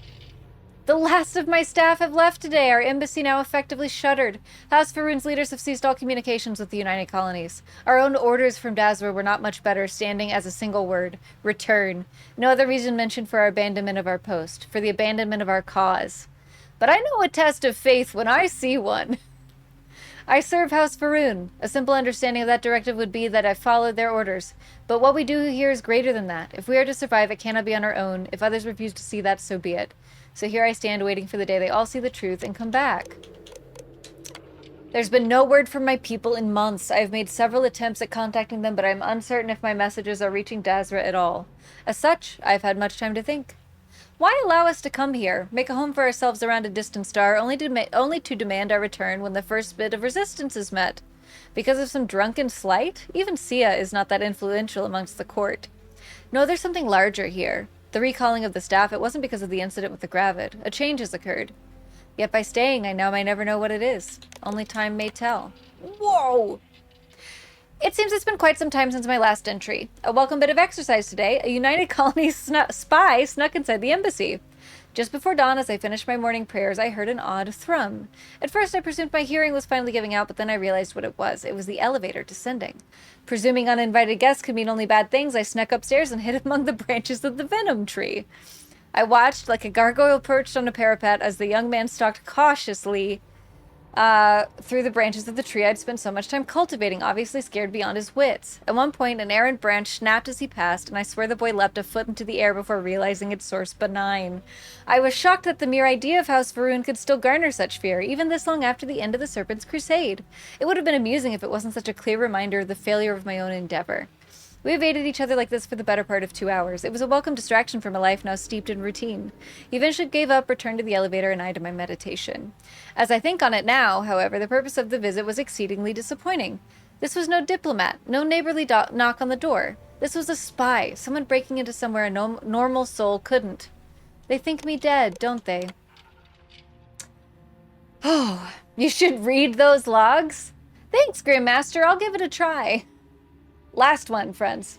The last of my staff have left today, our embassy now effectively shuttered. House Varun's leaders have ceased all communications with the United Colonies. Our own orders from Dazra were not much better, standing as a single word, return. No other reason mentioned for our abandonment of our post, for the abandonment of our cause. But I know a test of faith when I see one. I serve House Varun. A simple understanding of that directive would be that I followed their orders. But what we do here is greater than that. If we are to survive, it cannot be on our own. If others refuse to see that, so be it. So here I stand waiting for the day they all see the truth and come back. There's been no word from my people in months. I have made several attempts at contacting them, but I am uncertain if my messages are reaching Dazra at all. As such, I have had much time to think. Why allow us to come here, make a home for ourselves around a distant star, only to demand our return when the first bit of resistance is met? Because of some drunken slight? Even Sia is not that influential amongst the court. No, there's something larger here. The recalling of the staff, it wasn't because of the incident with the Gravid. A change has occurred. Yet by staying, I now may never know what it is. Only time may tell. Whoa! It seems it's been quite some time since my last entry. A welcome bit of exercise today. A United Colonies spy snuck inside the embassy. Just before dawn, as I finished my morning prayers, I heard an odd thrum. At first, I presumed my hearing was finally giving out, but then I realized what it was. It was the elevator descending. Presuming uninvited guests could mean only bad things, I snuck upstairs and hid among the branches of the venom tree. I watched, like a gargoyle perched on a parapet, as the young man stalked cautiously through the branches of the tree I'd spent so much time cultivating, obviously scared beyond his wits. At one point, an errant branch snapped as he passed, and I swear the boy leapt a foot into the air before realizing its source benign. I was shocked that the mere idea of House Varun could still garner such fear, even this long after the end of the Serpent's Crusade. It would have been amusing if it wasn't such a clear reminder of the failure of my own endeavor. We evaded each other like this for the better part of 2 hours. It was a welcome distraction from a life now steeped in routine. He eventually gave up, returned to the elevator, and I to my meditation. As I think on it now, however, the purpose of the visit was exceedingly disappointing. This was no diplomat, no neighborly knock on the door. This was a spy, someone breaking into somewhere a normal soul couldn't. They think me dead, don't they? Oh, you should read those logs? Thanks, Grandmaster. I'll give it a try. Last one, friends.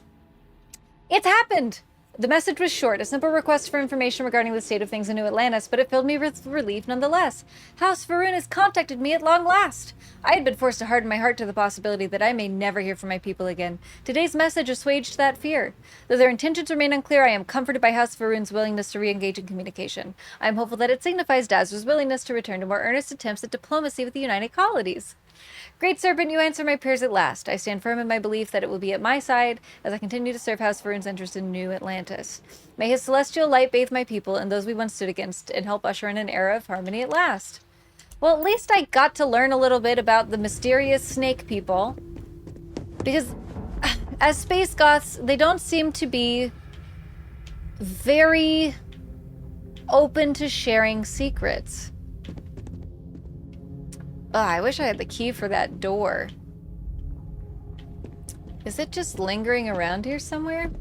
It's happened! The message was short, a simple request for information regarding the state of things in New Atlantis, but it filled me with relief nonetheless. House Varun has contacted me at long last. I had been forced to harden my heart to the possibility that I may never hear from my people again. Today's message assuaged that fear. Though their intentions remain unclear, I am comforted by House Varun's willingness to re-engage in communication. I am hopeful that it signifies Dazra's willingness to return to more earnest attempts at diplomacy with the United Colonies. Great Serpent, you answer my prayers at last. I stand firm in my belief that it will be at my side as I continue to serve House Varun's interest in New Atlantis. May his celestial light bathe my people and those we once stood against and help usher in an era of harmony at last. Well, at least I got to learn a little bit about the mysterious snake people. Because as space goths, they don't seem to be very open to sharing secrets. Oh, I wish I had the key for that door. Is it just lingering around here somewhere?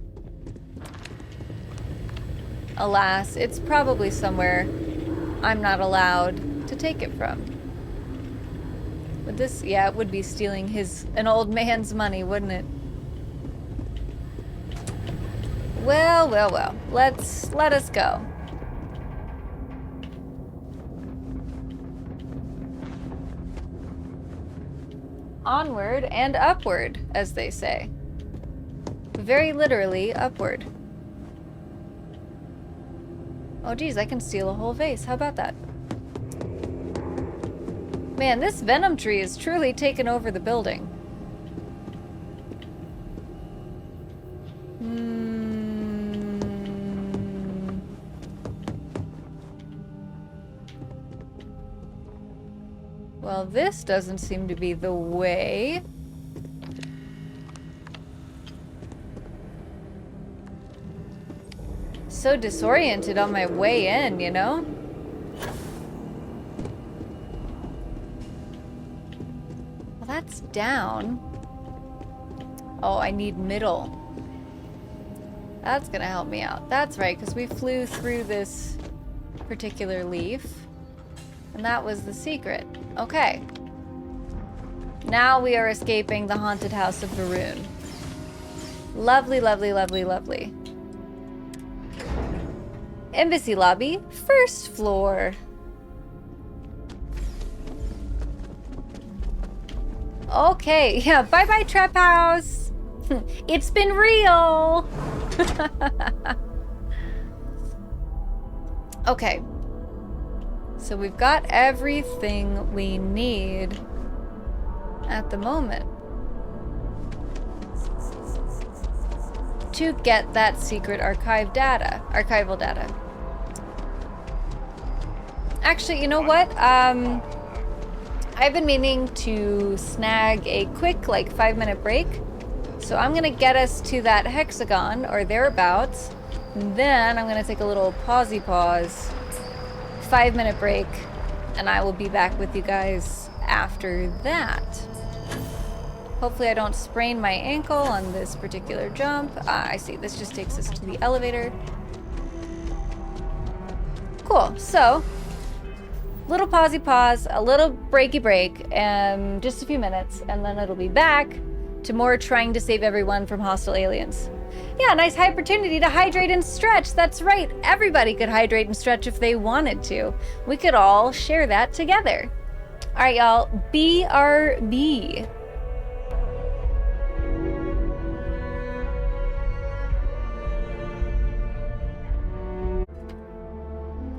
Alas, it's probably somewhere I'm not allowed to take it from. Would this, yeah, it would be stealing an old man's money, wouldn't it? Well, well, well. Let us go. Onward and upward, as they say. Very literally, upward. Oh geez, I can steal a whole vase. How about that? Man, this venom tree has truly taken over the building. Well, this doesn't seem to be the way. So disoriented on my way in, you know? Well, that's down. Oh, I need middle. That's gonna help me out. That's right, because we flew through this particular leaf. And that was the secret. Okay. Now we are escaping the haunted house of Varun. Lovely, lovely, lovely, lovely. Embassy lobby, first floor. Okay, yeah, bye-bye trap house. It's been real. Okay. So we've got everything we need at the moment to get that secret archival data. Actually, you know what? I've been meaning to snag a quick, like, 5-minute break. So I'm gonna get us to that hexagon, or thereabouts. And then I'm gonna take a little pause, 5-minute break, and I will be back with you guys after that. Hopefully I don't sprain my ankle on this particular jump. I see, this just takes us to the elevator. Cool, so, little pause, a little breaky break, just a few minutes, and then it'll be back to more trying to save everyone from hostile aliens. Yeah, nice opportunity to hydrate and stretch. That's right, everybody could hydrate and stretch if they wanted to. We could all share that together. All right, y'all, BRB.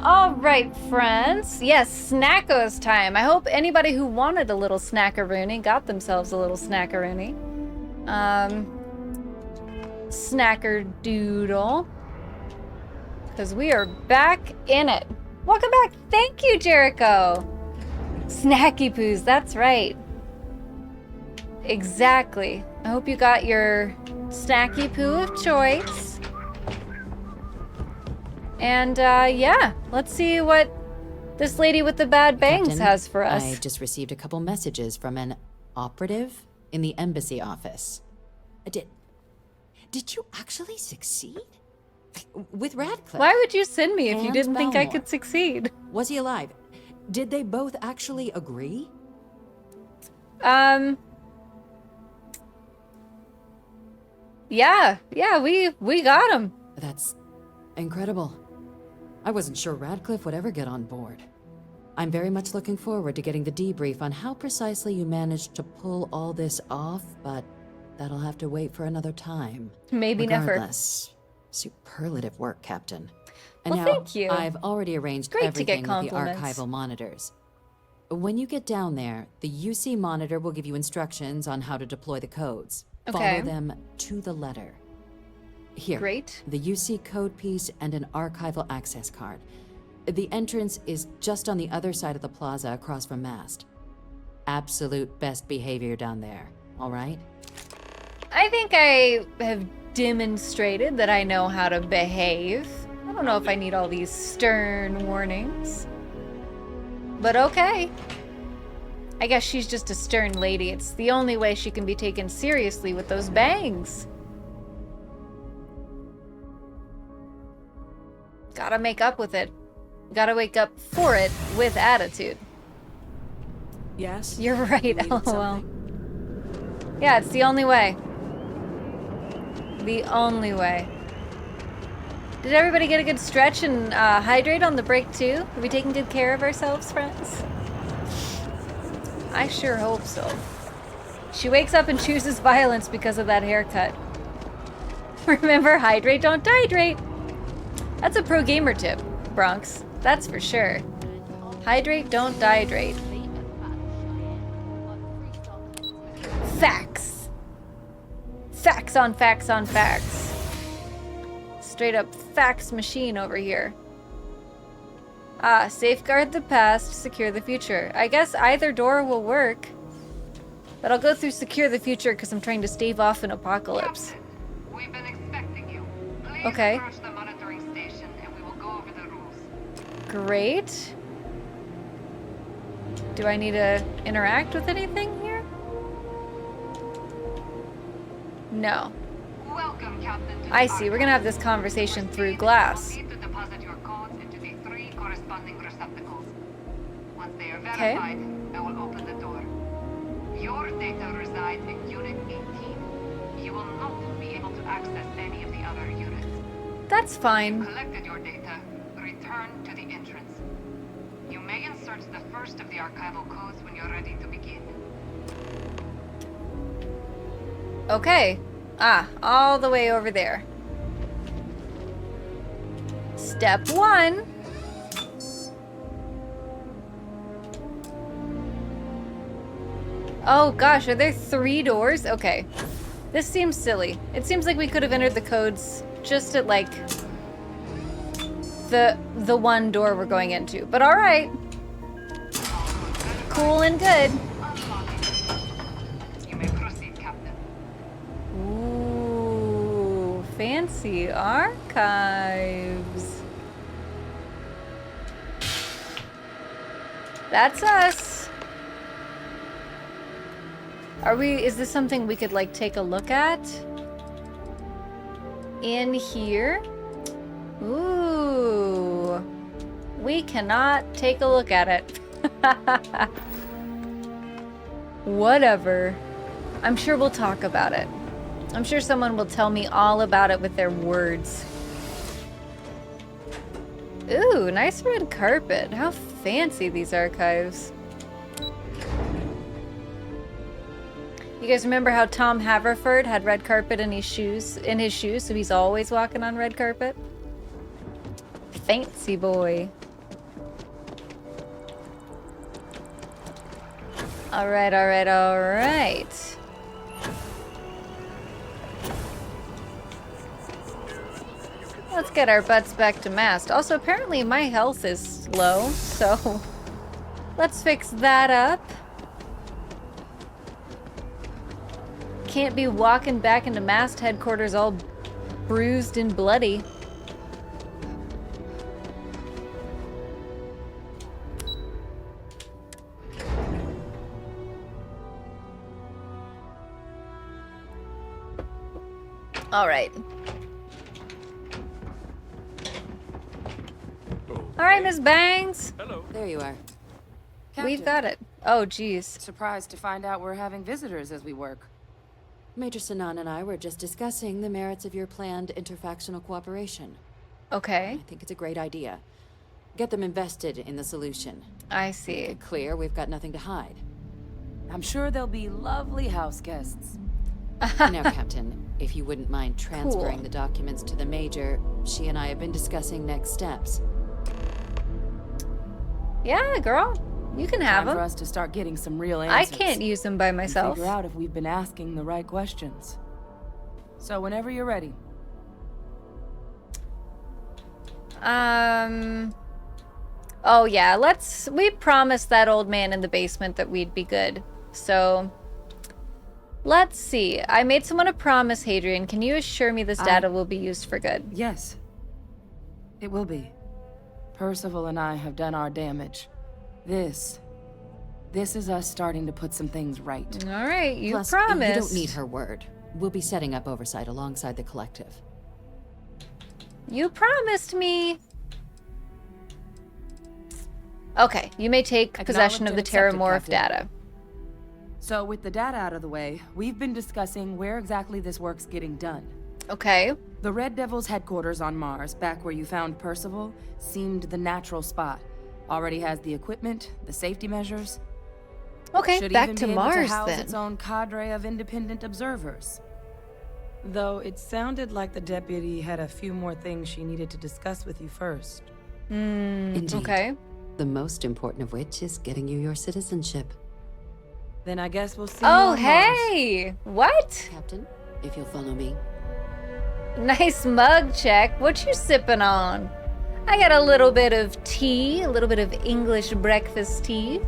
All right, friends. Yes, snackos time. I hope anybody who wanted a little snackaroony got themselves a little snackaroony. Snacker doodle. Because we are back in it. Welcome back. Thank you, Jericho. Snacky poos, that's right. Exactly. I hope you got your snacky poo of choice. And, yeah, let's see what this lady with the bad bangs Captain, has for us. I just received a couple messages from an operative in the embassy office. Did you actually succeed? With Radcliffe? Why would you send me if you And didn't think I Balmore. could succeed? Was he alive? Did they both actually agree? Yeah, we got him. That's incredible. I wasn't sure Radcliffe would ever get on board. I'm very much looking forward to getting the debrief on how precisely you managed to pull all this off, but that'll have to wait for another time. Maybe never. Regardless, superlative work, Captain. And Well, now, thank you. I've already arranged Great to get everything with the compliments. archival monitors. When you get down there, the UC monitor will give you instructions on how to deploy the codes. Okay. Follow them to the letter. Here, Great. the UC code piece and an archival access card. The entrance is just on the other side of the plaza across from Mast. Absolute best behavior down there, all right? I think I have demonstrated that I know how to behave. I don't know if I need all these stern warnings. But okay. I guess she's just a stern lady. It's the only way she can be taken seriously with those bangs. Gotta make up with it. Gotta wake up for it with attitude. Yes? You're right, Needed LOL. something? Yeah, it's the only way. The only way. Did everybody get a good stretch and hydrate on the break too? Are we taking good care of ourselves, friends? I sure hope so. She wakes up and chooses violence because of that haircut. Remember, hydrate, don't dehydrate. That's a pro gamer tip, Bronx. That's for sure. Hydrate, don't dehydrate. Facts. Facts on facts on facts. Straight up facts machine over here. Safeguard the past, secure the future. I guess either door will work. But I'll go through secure the future because I'm trying to stave off an apocalypse. We've been expecting you. Please Okay. approach the monitoring station and we will go over the rules. Great. Do I need to interact with anything here? No. Welcome, Captain. to the I see. We're gonna have this conversation through glass. Need to deposit your codes into the 3 corresponding receptacles. Once they are Okay. verified, I will open the door. Your data resides in Unit 18. You will not be able to access any of the other units. That's fine. You collected your data. Return to the entrance. You may insert the first of the archival codes when you're ready to begin. Okay. Ah, all the way over there. Step 1. Oh gosh, are there 3 doors? Okay. This seems silly. It seems like we could have entered the codes just at like the one door we're going into. But all right. Cool and good. You may proceed, Captain. Ooh, fancy archives. That's us. Is this something we could like take a look at? In here? Ooh. We cannot take a look at it. Whatever. I'm sure we'll talk about it. I'm sure someone will tell me all about it with their words. Ooh, nice red carpet. How fancy these archives. You guys remember how Tom Haverford had red carpet in his shoes, so he's always walking on red carpet? Fancy boy. All right, all right, all right. Let's get our butts back to mast. Also, apparently my health is low, so let's fix that up. Can't be walking back into mast headquarters all bruised and bloody. All right. All right, Miss Bangs. Hello. There you are. We've got it. Oh, geez. Surprised to find out we're having visitors as we work. Major Sinan and I were just discussing the merits of your planned interfactional cooperation. Okay. I think it's a great idea. Get them invested in the solution. I see. Make it clear we've got nothing to hide. I'm sure they'll be lovely house guests. Now, Captain, if you wouldn't mind transferring the documents to the Major, she and I have been discussing next steps. Yeah, girl. You can have them. Time for us to start getting some real answers. I can't use them by myself. Figure out if we've been asking the right questions. So whenever you're ready. Oh yeah, we promised that old man in the basement that we'd be good. So let's see. I made someone a promise, Hadrian. Can you assure me this data will be used for good? Yes. It will be. Percival and I have done our damage. This is us starting to put some things right. All right, you Plus, promised. You don't need her word. We'll be setting up oversight alongside the collective. You promised me. Okay, you may take possession of the Terramorph data. So with the data out of the way, we've been discussing where exactly this work's getting done. Okay. The Red Devil's headquarters on Mars, back where you found Percival, seemed the natural spot. Already has the equipment, the safety measures. Okay, Should back even to be able Mars to house then. its own cadre of independent observers. Though it sounded like the deputy had a few more things she needed to discuss with you first. Indeed. Okay. The most important of which is getting you your citizenship. Then I guess we'll see Oh, you on Mars. hey! What? Captain, if you'll follow me. Nice mug check. What you sipping on? I got a little bit of tea, a little bit of English breakfast tea.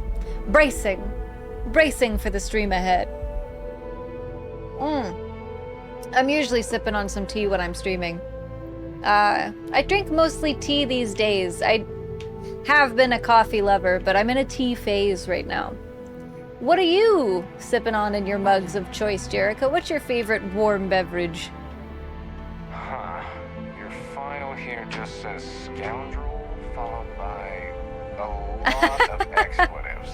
Bracing for the stream ahead. I'm usually sipping on some tea when I'm streaming. I drink mostly tea these days. I have been a coffee lover, but I'm in a tea phase right now. What are you sipping on in your mugs of choice, Jericho? What's your favorite warm beverage? Your file here just says scoundrel, followed by A lot of expletives.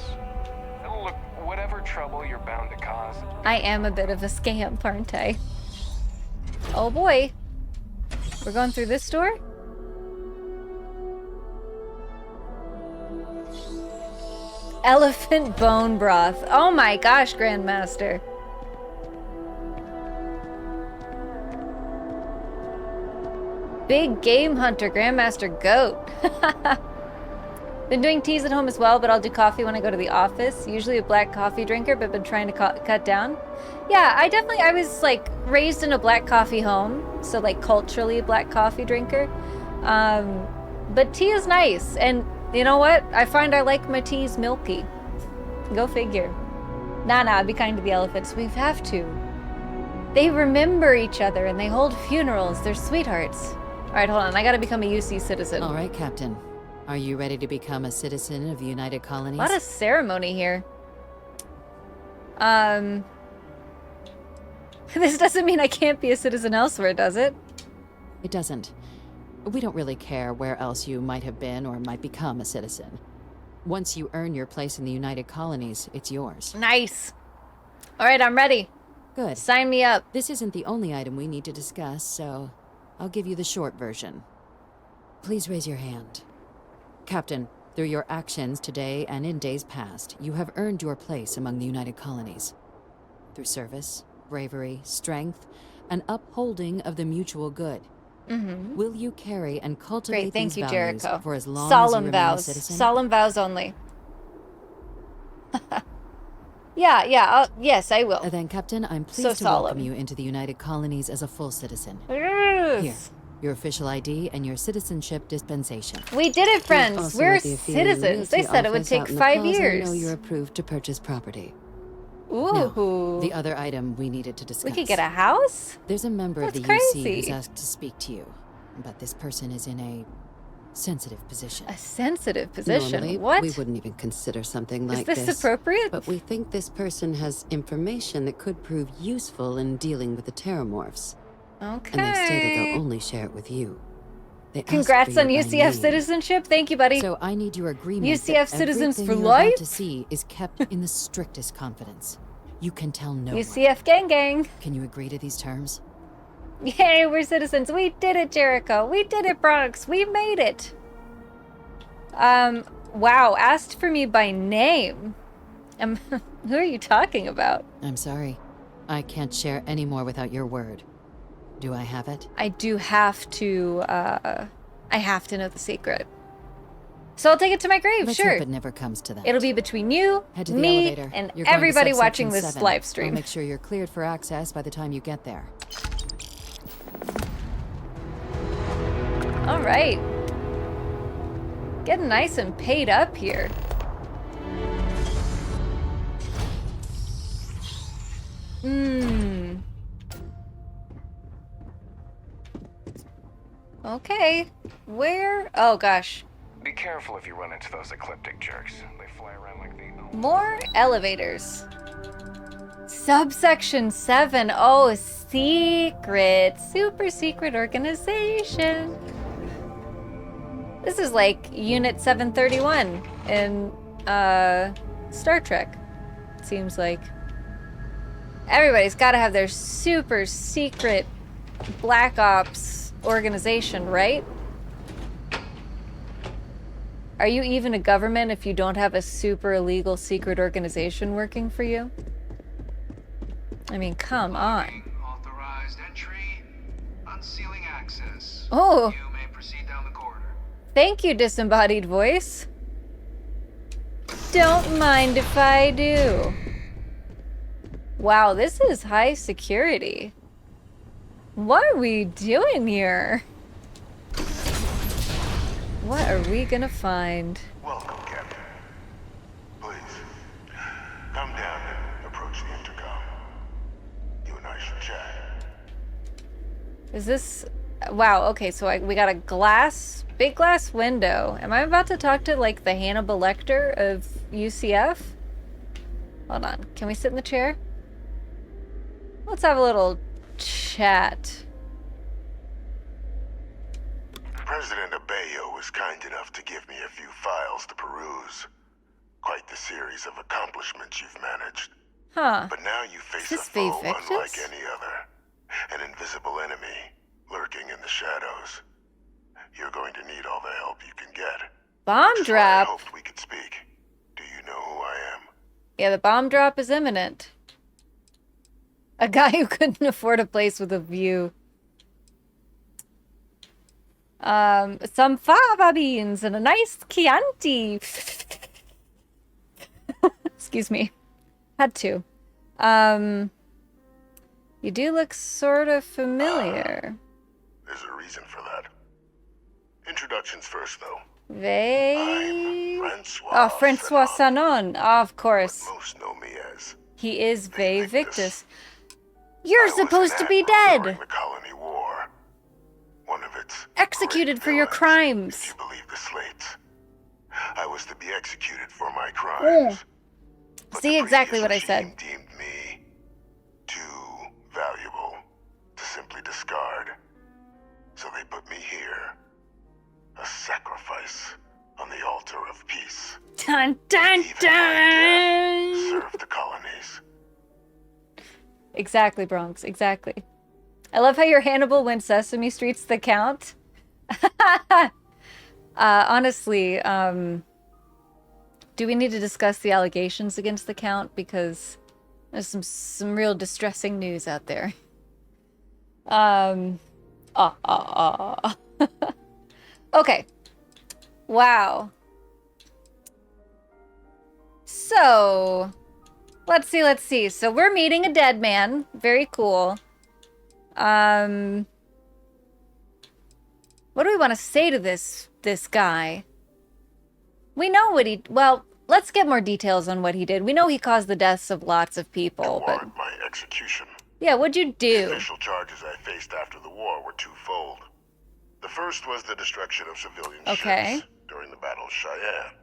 Look, whatever trouble you're bound to cause. I am a bit of a scamp, aren't I? Oh boy. We're going through this door? Elephant bone broth. Oh my gosh, Grandmaster. Big game hunter, Grandmaster Goat. Been doing teas at home as well, but I'll do coffee when I go to the office. Usually a black coffee drinker, but been trying to cut down. Yeah, I was like raised in a black coffee home, so like culturally a black coffee drinker. But tea is nice, and you know what? I find I like my teas milky. Go figure. Nah, be kind to the elephants. We have to. They remember each other and they hold funerals. They're sweethearts. All right, hold on. I gotta become a UC citizen. All right, Captain. Are you ready to become a citizen of the United Colonies? A lot of ceremony here. This doesn't mean I can't be a citizen elsewhere, does it? It doesn't. We don't really care where else you might have been or might become a citizen. Once you earn your place in the United Colonies, it's yours. Nice. All right, I'm ready. Good. Sign me up. This isn't the only item we need to discuss, so I'll give you the short version. Please raise your hand. Captain, through your actions today and in days past, you have earned your place among the United Colonies. Through service, bravery, strength, and upholding of the mutual good. Mm-hmm. Will you carry and cultivate Great, thank these you, values Jericho. for as long Solemn as you remain vows. a citizen? Solemn vows only. Yeah, yes, I will. Then, Captain, I'm So pleased to solemn. welcome you into the United Colonies as a full citizen. Yes. Here, your official ID and your citizenship dispensation. We did it, friends. Also We're at the Ethereum citizens. They Realty said it would office take out in the 5 plaza, I years. know you're approved to purchase property. Ooh. Now, the other item we needed to discuss. We could get a house? There's a member That's of the UC crazy. who's asked to speak to you, but this person is in a sensitive position. A sensitive position? Normally, What? we wouldn't even consider something Is like this this. appropriate? But we think this person has information that could prove useful in dealing with the Terramorphs. Okay. And they've stated they'll only share it with you. They asked Congrats for on you by UCF name. citizenship. Thank you, buddy. So I need your agreement UCF that citizens everything for you're about life? to see is kept in the strictest confidence. You can tell no one. UCF gang gang. Can you agree to these terms? Yay, we're citizens. We did it, Jericho. We did it, Bronx. We made it. Wow, asked for me by name. Who are you talking about? I'm sorry. I can't share any more without your word. Do I have it? I do have to, I have to know the secret. So I'll take it to my grave, Let's sure. hope it never comes to that. It'll be between you, Head to the me, elevator. and You're going to everybody subsection watching this 7. live I'll stream. make sure you're cleared for access by the time you get there. All right. Getting nice and paid up here. Okay. Where? Oh, gosh. Be careful if you run into those ecliptic jerks. They fly around like the... More elevators. Subsection 7. Oh, secret. Super secret organization. This is like Unit 731 in Star Trek, it seems like. Everybody's got to have their super secret Black Ops organization, right? Are you even a government if you don't have a super illegal secret organization working for you? I mean, come on. Authorized entry, unsealing access. Oh. You may proceed down the corridor. Thank you, disembodied voice. Don't mind if I do. Wow, this is high security. What are we doing here? What are we gonna find? Welcome, Captain. Please, come down and approach the intercom. You and I should chat. Is this... Wow, okay, so we got a big glass window. Am I about to talk to, like, the Hannibal Lecter of UCF? Hold on, can we sit in the chair? Let's have a little chat. President Abeyo was kind enough to give me a few files to peruse. Quite the series of accomplishments you've managed. Huh. But now you face a Is this foe Victus? unlike any other. An invisible enemy lurking in the shadows. You're going to need all the help you can get. Bomb I drop. hoped we could speak. Do you know who I am? Yeah, the bomb drop is imminent. A guy who couldn't afford a place with a view. Some fava beans and a nice Chianti. Excuse me. Had to. You do look sort of familiar. There's a reason for that. Introductions first, though. Francois Sanon. Of course. Most know me as. He is Vey Victus. You're supposed to be dead. The Colony War. One of its Executed for your crimes. if you believe the slates. I was to be executed for my crimes. See exactly what I said. Deemed me too valuable to simply discard. So they put me here. A sacrifice on the altar of peace. Dun dun dun! Serve the colonies. Exactly, Bronx. Exactly. I love how your Hannibal went Sesame Street's the Count. Honestly, do we need to discuss the allegations against the Count? Because there's some real distressing news out there. Okay. Wow. So, let's see. So we're meeting a dead man. Very cool. What do we want to say to this guy? We know what he... Well, let's get more details on what he did. We know he caused the deaths of lots of people, but... my execution. Yeah, what'd you do? The official charges I faced after the war were twofold. The first was the destruction of civilian ships during the Battle of Cheyenne.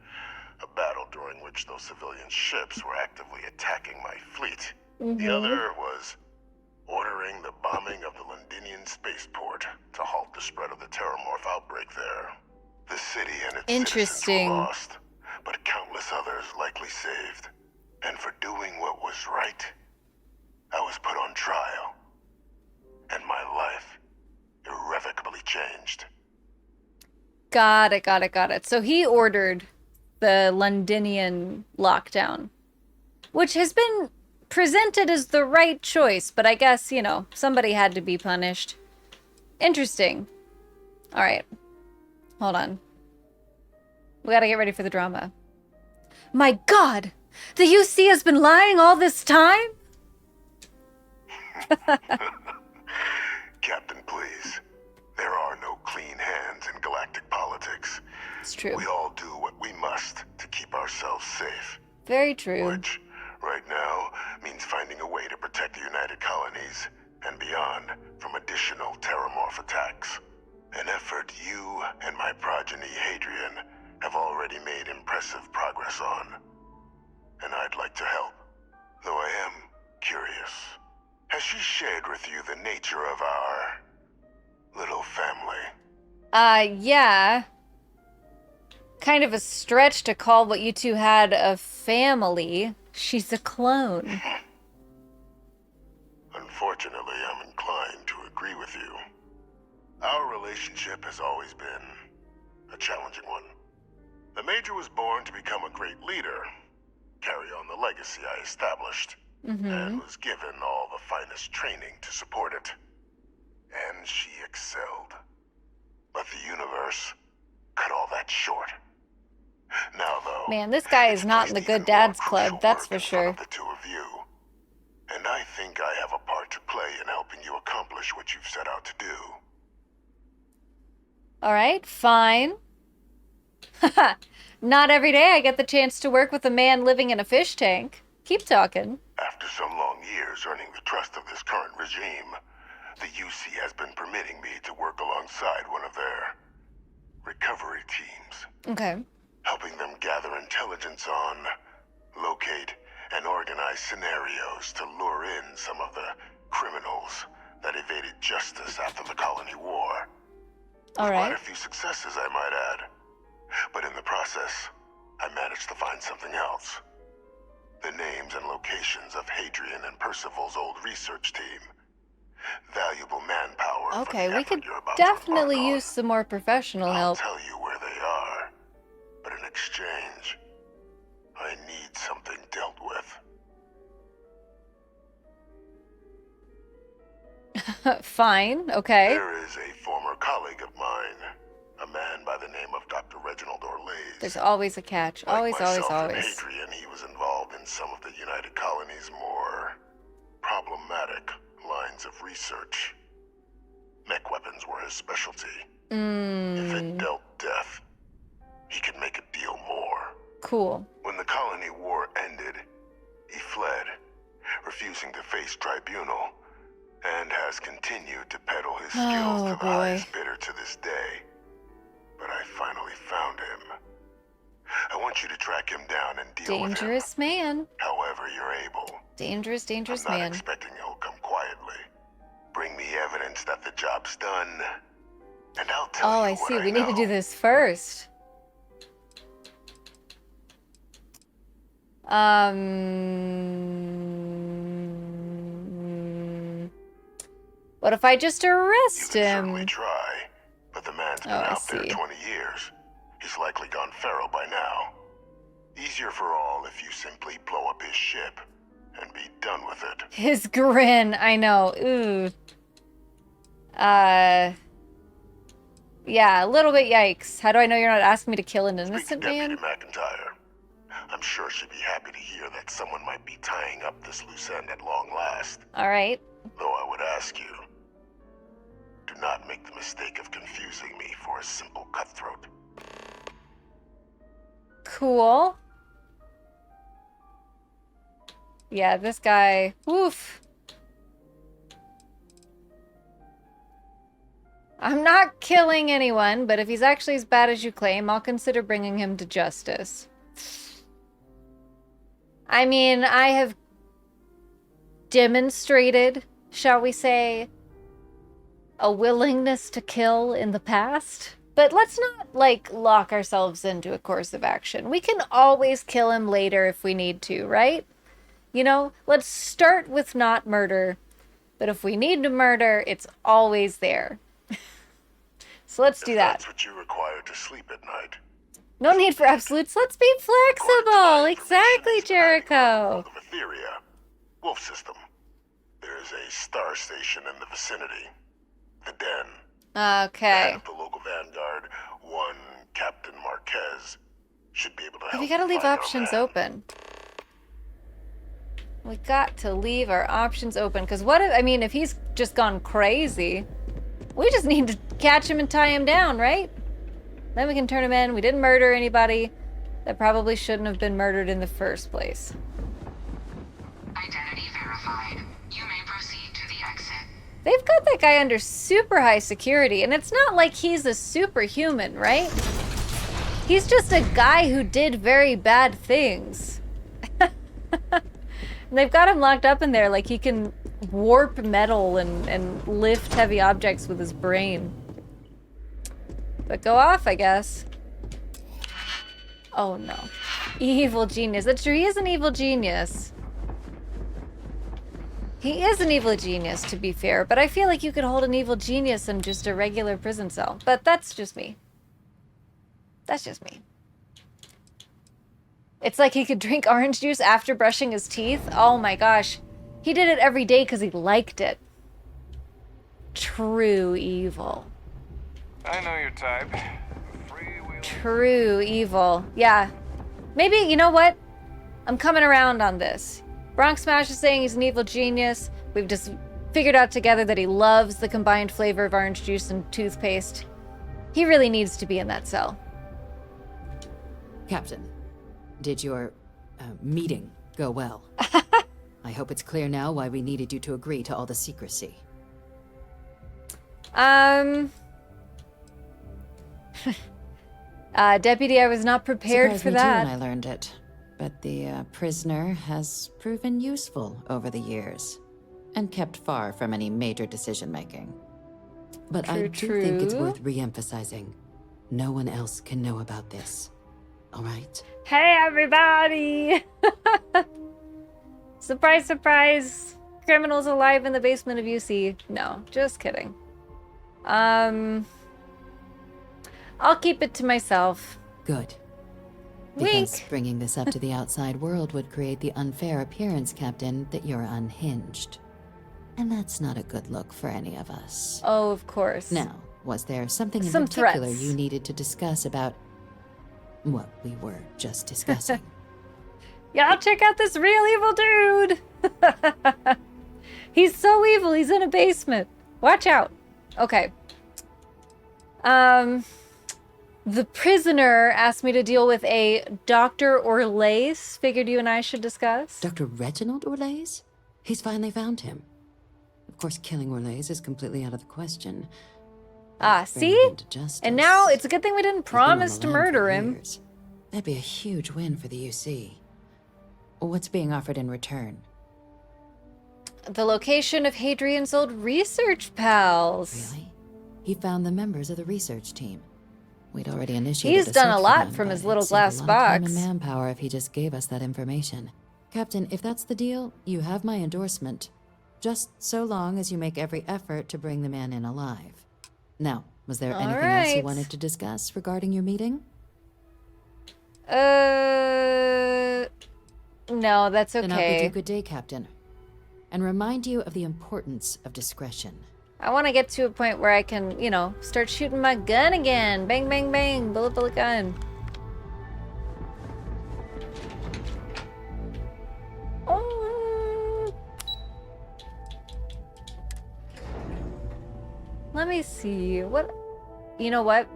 A battle during which those civilian ships were actively attacking my fleet. The other was ordering the bombing of the Londinian spaceport to halt the spread of the Terramorph outbreak there. The city and its citizens were lost, but countless others likely saved. And for doing what was right, I was put on trial. And my life irrevocably changed. Got it. So he ordered the Londinian lockdown, which has been presented as the right choice, but I guess, you know, somebody had to be punished. Interesting. All right. Hold on. We gotta get ready for the drama. My God! The UC has been lying all this time? Captain, please. There are no clean hands in galactic politics. It's true. We all do what we must to keep ourselves safe. Very true. Which, right now, means finding a way to protect the United Colonies and beyond from additional Terramorph attacks. An effort you and my progeny, Hadrian, have already made impressive progress on. And I'd like to help, though I am curious. Has she shared with you the nature of our little family? Yeah. Kind of a stretch to call what you two had a family. She's a clone. Unfortunately, I'm inclined to agree with you. Our relationship has always been a challenging one. The Major was born to become a great leader, carry on the legacy I established, and was given all the finest training to support it. And she excelled. But the universe cut all that short. Now, though... Man, this guy is not in the good dads club, that's for sure. The two of you. And I think I have a part to play in helping you accomplish what you've set out to do. Alright, fine. Haha. Not every day I get the chance to work with a man living in a fish tank. Keep talking. After some long years earning the trust of this current regime, the UC has been permitting me to work alongside one of their recovery teams. Okay. Helping them gather intelligence on, locate, and organize scenarios to lure in some of the criminals that evaded justice after the Colony War. All right. Quite a few successes, I might add. But in the process, I managed to find something else. The names and locations of Hadrian and Percival's old research team. Valuable manpower. Okay, we could definitely use some more professional help. I'll tell you where they are, but in exchange, I need something dealt with. Fine, okay. There is a former colleague of mine, a man by the name of Dr. Reginald Orlays. There's always a catch. Always, like myself always, and always. Hadrian, he was involved in some of the United Colony's more problematic lines of research. Mech weapons were his specialty. If it dealt death, he could make a deal more. Cool. When the colony war ended, he fled, refusing to face tribunal, and has continued to peddle his skills to the highest bidder to this day. But I finally found him. I want you to track him down and deal with him. Dangerous man. However you're able. Dangerous I'm not man. expecting he'll come quietly. Bring me evidence that the job's done, and I'll tell you I what see. I We need to know. do this first. What if I just arrest him? Certainly try, but the man's been out there 20 years. He's likely gone feral by now. Easier for all if you simply blow up his ship and be done with it. His grin, I know. Ooh. Yeah, a little bit yikes. How do I know you're not asking me to kill an innocent man? Deputy McIntyre. I'm sure she'd be happy to hear that someone might be tying up this loose end at long last. All right. Though I would ask you, do not make the mistake of confusing me for a simple cutthroat. Cool. Yeah, this guy. Woof. I'm not killing anyone, but if he's actually as bad as you claim, I'll consider bringing him to justice. I mean, I have demonstrated, shall we say, a willingness to kill in the past. But let's not, like, lock ourselves into a course of action. We can always kill him later if we need to, right? You know, let's start with not murder. But if we need to murder, it's always there. So let's do that. That's what you require to sleep at night. No need for absolutes. Let's be flexible. Exactly, Jericho. Of Etheria, Wolf System. There is a star station in the vicinity. The Den. Okay. Head of the local vanguard, one Captain Marquez, should be able to help. We gotta leave options open. We got to leave our options open. Because what if, I mean, if he's just gone crazy, we just need to catch him and tie him down, right? Then we can turn him in. We didn't murder anybody that probably shouldn't have been murdered in the first place. Identity verified. You may proceed to the exit. They've got that guy under super high security, and it's not like he's a superhuman, right? He's just a guy who did very bad things. And they've got him locked up in there like he can warp metal and lift heavy objects with his brain. But go off, I guess. Oh no. Evil genius. That's true, he is an evil genius. He is an evil genius, to be fair, but I feel like you could hold an evil genius in just a regular prison cell. But that's just me. That's just me. It's like he could drink orange juice after brushing his teeth. Oh my gosh. He did it every day because he liked it. True evil. I know your type. True evil. Yeah. Maybe, you know what? I'm coming around on this. Bronx Smash is saying he's an evil genius. We've just figured out together that he loves the combined flavor of orange juice and toothpaste. He really needs to be in that cell. Captain, did your meeting go well? I hope it's clear now why we needed you to agree to all the secrecy. Deputy, I was not prepared Surprised for me that. too when I learned it. But the prisoner has proven useful over the years, and kept far from any major decision-making. But I do think it's worth re-emphasizing. No one else can know about this. All right? Hey, everybody! Surprise, surprise! Criminals alive in the basement of UC. No, just kidding. I'll keep it to myself. Good. Wink. Because bringing this up to the outside world would create the unfair appearance, Captain, that you're unhinged. And that's not a good look for any of us. Oh, of course. Now, was there something in Some particular threats. you needed to discuss about what we were just discussing? Y'all check out this real evil dude! He's so evil, he's in a basement. Watch out. Okay. The prisoner asked me to deal with a Dr. Orlace. Figured you and I should discuss. Dr. Reginald Orlace? He's finally found him. Of course, killing Orlace is completely out of the question. Ah, see? And now it's a good thing we didn't promise to murder him. That'd be a huge win for the UC. What's being offered in return? The location of Hadrian's old research pals. Really? He found the members of the research team. We'd already initiated He's done a search for lot them, from but his it'd little save glass a lot of time box. and manpower if he just gave us that information. Captain, if that's the deal, you have my endorsement. Just so long as you make every effort to bring the man in alive. Now, was there anything else you right. wanted to discuss regarding your meeting? No, that's okay. Then I'll bid you good day, Captain. And remind you of the importance of discretion. I want to get to a point where I can, you know, start shooting my gun again. Bang, bang, bang. Bullet, bullet gun. Oh. Let me see. What? You know what?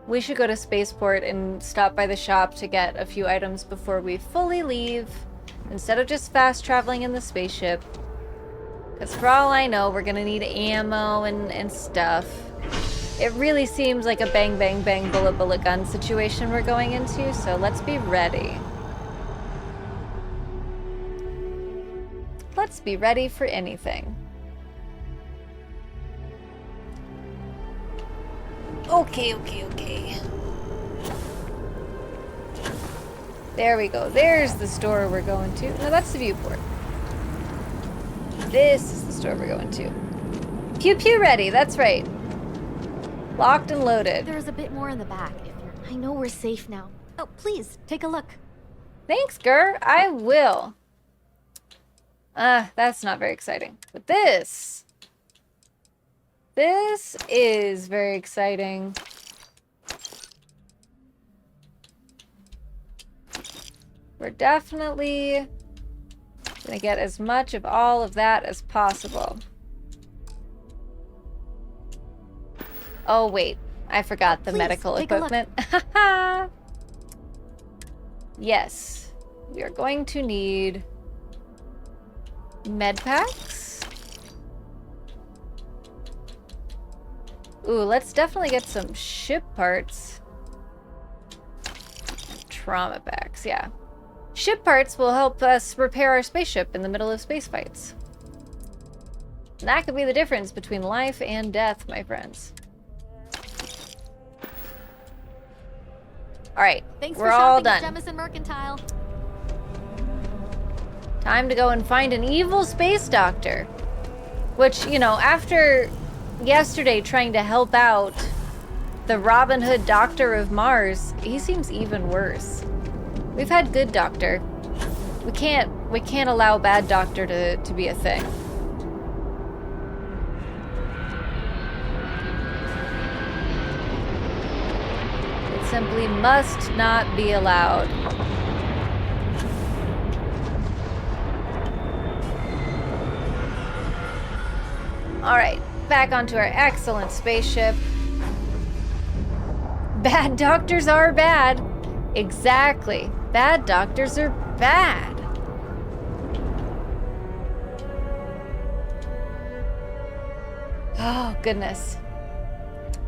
We should go to Spaceport and stop by the shop to get a few items before we fully leave, instead of just fast traveling in the spaceship. Because for all I know, we're gonna need ammo and stuff. It really seems like a bang, bang, bang, bullet, bullet gun situation we're going into, so let's be ready. Let's be ready for anything. Okay. There we go. There's the store we're going to. No, that's the viewport. This is the store we're going to. Pew pew ready, that's right. Locked and loaded. There's a bit more in the back. I know we're safe now. Oh, please, take a look. Thanks, Gur. I will. That's not very exciting. But this is very exciting. We're definitely gonna get as much of all of that as possible. Oh wait, I forgot the medical equipment. Yes, we are going to need med packs. Ooh, let's definitely get some ship parts. Trauma packs, yeah. Ship parts will help us repair our spaceship in the middle of space fights. And that could be the difference between life and death, my friends. Alright, we're all done. Jemison Mercantile. Time to go and find an evil space doctor. Which, you know, after yesterday trying to help out the Robin Hood Doctor of Mars, he seems even worse. We've had good doctor. We can't allow bad doctor to be a thing. It simply must not be allowed. Alright, back onto our excellent spaceship. Bad doctors are bad. Exactly. Bad doctors are bad. Oh, goodness.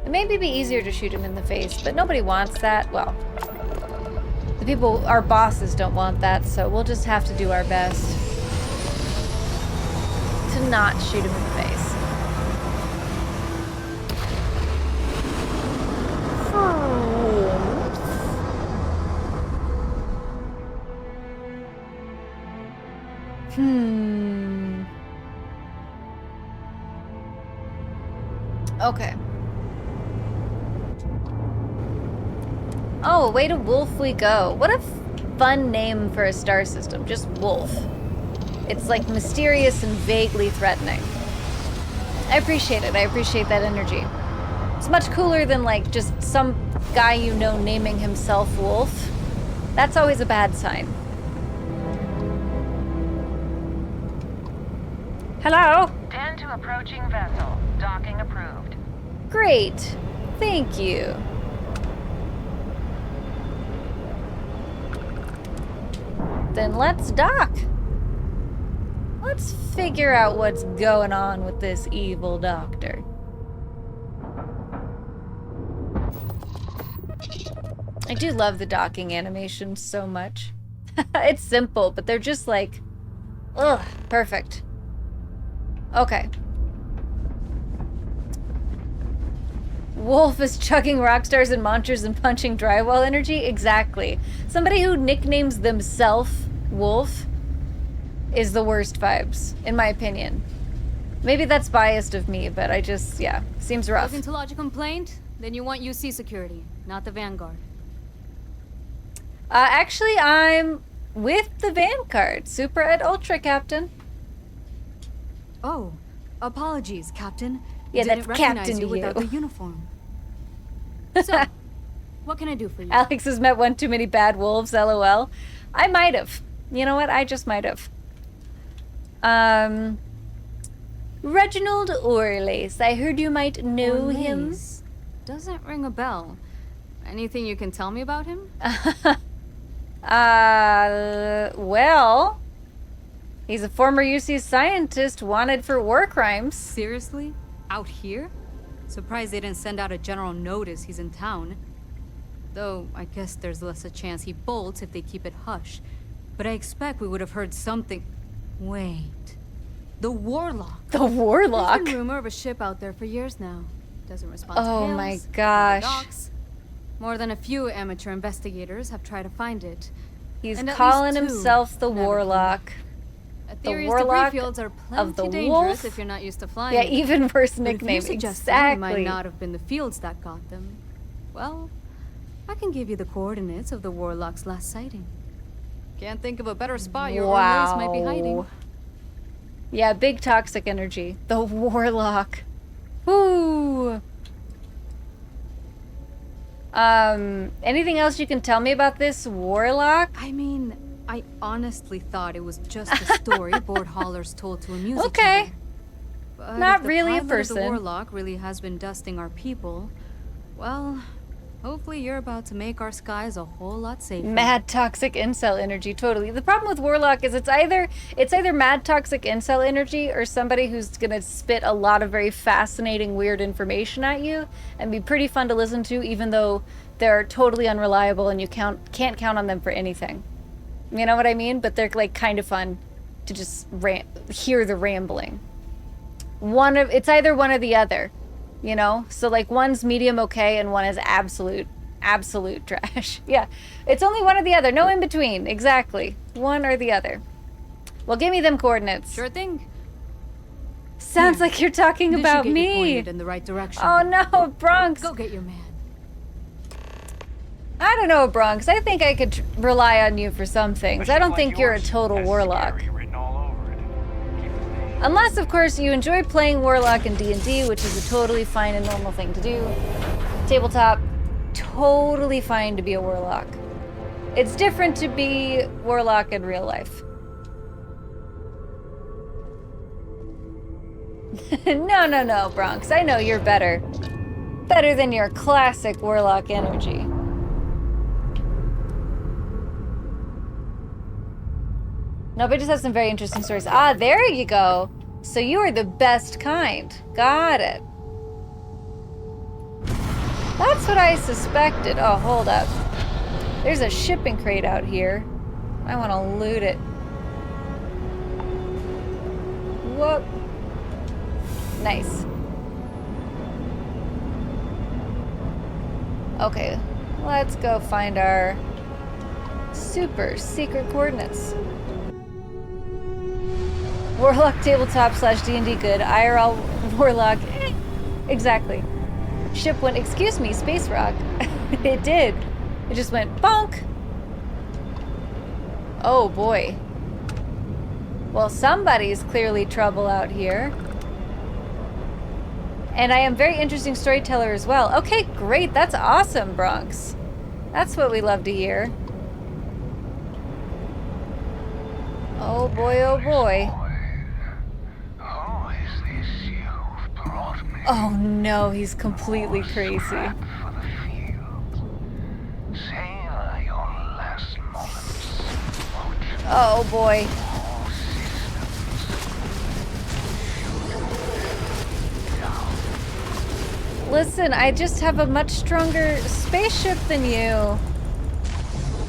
It may be easier to shoot him in the face, but nobody wants that. Well, the people, our bosses don't want that, so we'll just have to do our best to not shoot him in the face. Okay. Oh, way to Wolf we go. What a fun name for a star system. Just Wolf. It's like mysterious and vaguely threatening. I appreciate it. I appreciate that energy. It's much cooler than like just some guy you know naming himself Wolf. That's always a bad sign. Hello? 10 to approaching vessel. Docking approved. Great. Thank you. Then let's dock. Let's figure out what's going on with this evil doctor. I do love the docking animations so much. It's simple, but they're just like, ugh, perfect. Okay. Wolf is chugging rock stars and monsters and punching drywall energy? Exactly. Somebody who nicknames themselves Wolf is the worst vibes, in my opinion. Maybe that's biased of me, but I just, yeah, seems rough. Looking to lodge a complaint? Then you want UC security, not the Vanguard. Actually, I'm with the Vanguard. Super et Ultra, Captain. Oh, apologies, Captain. Yeah, Didn't that's recognize Captain to without you. the uniform. So, what can I do for you? Alex has met one too many bad wolves, lol. I might have. You know what? I just might have. Reginald Orlace. I heard you might know him. Orlace. Doesn't ring a bell. Anything you can tell me about him? Well, he's a former UC scientist wanted for war crimes. Seriously? Out here? Surprised they didn't send out a general notice he's in town. Though, I guess there's less a chance he bolts if they keep it hush. But I expect we would have heard something. Wait. The Warlock. The Warlock? There's been rumor of a ship out there for years now. Doesn't respond to Oh hails, my never gosh. docks. More than a few amateur investigators have tried to find it. He's And at calling least two himself the never Warlock. A The theory is Warlock debris fields are of plenty the dangerous Wolf? if you're not used to flying. Yeah, them. even worse But if nickname. you're suggesting Exactly. it might not have been the fields that got them. Well, I can give you the coordinates of the Warlock's last sighting. Can't think of a better spot your Orlace might be hiding. Yeah, big toxic energy. The Warlock. Woo! Anything else you can tell me about this Warlock? I mean, I honestly thought it was just a story board haulers told to amuse each Okay. other. But Not if the really a pilot of person. The Warlock really has been dusting our people. Well, hopefully you're about to make our skies a whole lot safer. Mad toxic incel energy, totally. The problem with Warlock is it's either mad toxic incel energy or somebody who's gonna spit a lot of very fascinating, weird information at you and be pretty fun to listen to, even though they're totally unreliable and you can't count on them for anything. You know what I mean? But they're like kind of fun to just hear the rambling. It's either one or the other. You know, so like one's medium okay and one is absolute trash. Yeah, it's only one or the other, no in between. Exactly, one or the other. Well, give me them coordinates. Sure thing. Sounds like you're talking This about should get you me. pointed in the right direction. Oh no, Bronx. Go get your man. I don't know, Bronx. I think I could rely on you for some things. I don't think you're a total warlock. Unless, of course, you enjoy playing Warlock in D&D, which is a totally fine and normal thing to do. Tabletop, totally fine to be a Warlock. It's different to be Warlock in real life. No, Bronx. I know you're better. Better than your classic Warlock energy. No, but it just has some very interesting stories. Ah, there you go. So you are the best kind. Got it. That's what I suspected. Oh, hold up. There's a shipping crate out here. I want to loot it. Whoop. Nice. Okay, let's go find our super secret coordinates. Warlock tabletop / D&D good. IRL Warlock. Exactly. Ship went, excuse me, Space Rock. It did. It just went bonk. Oh boy. Well, somebody's clearly trouble out here. And I am very interesting storyteller as well. Okay, great. That's awesome, Bronx. That's what we love to hear. Oh boy, oh boy. Oh no, he's completely crazy. Oh boy. Listen, I just have a much stronger spaceship than you.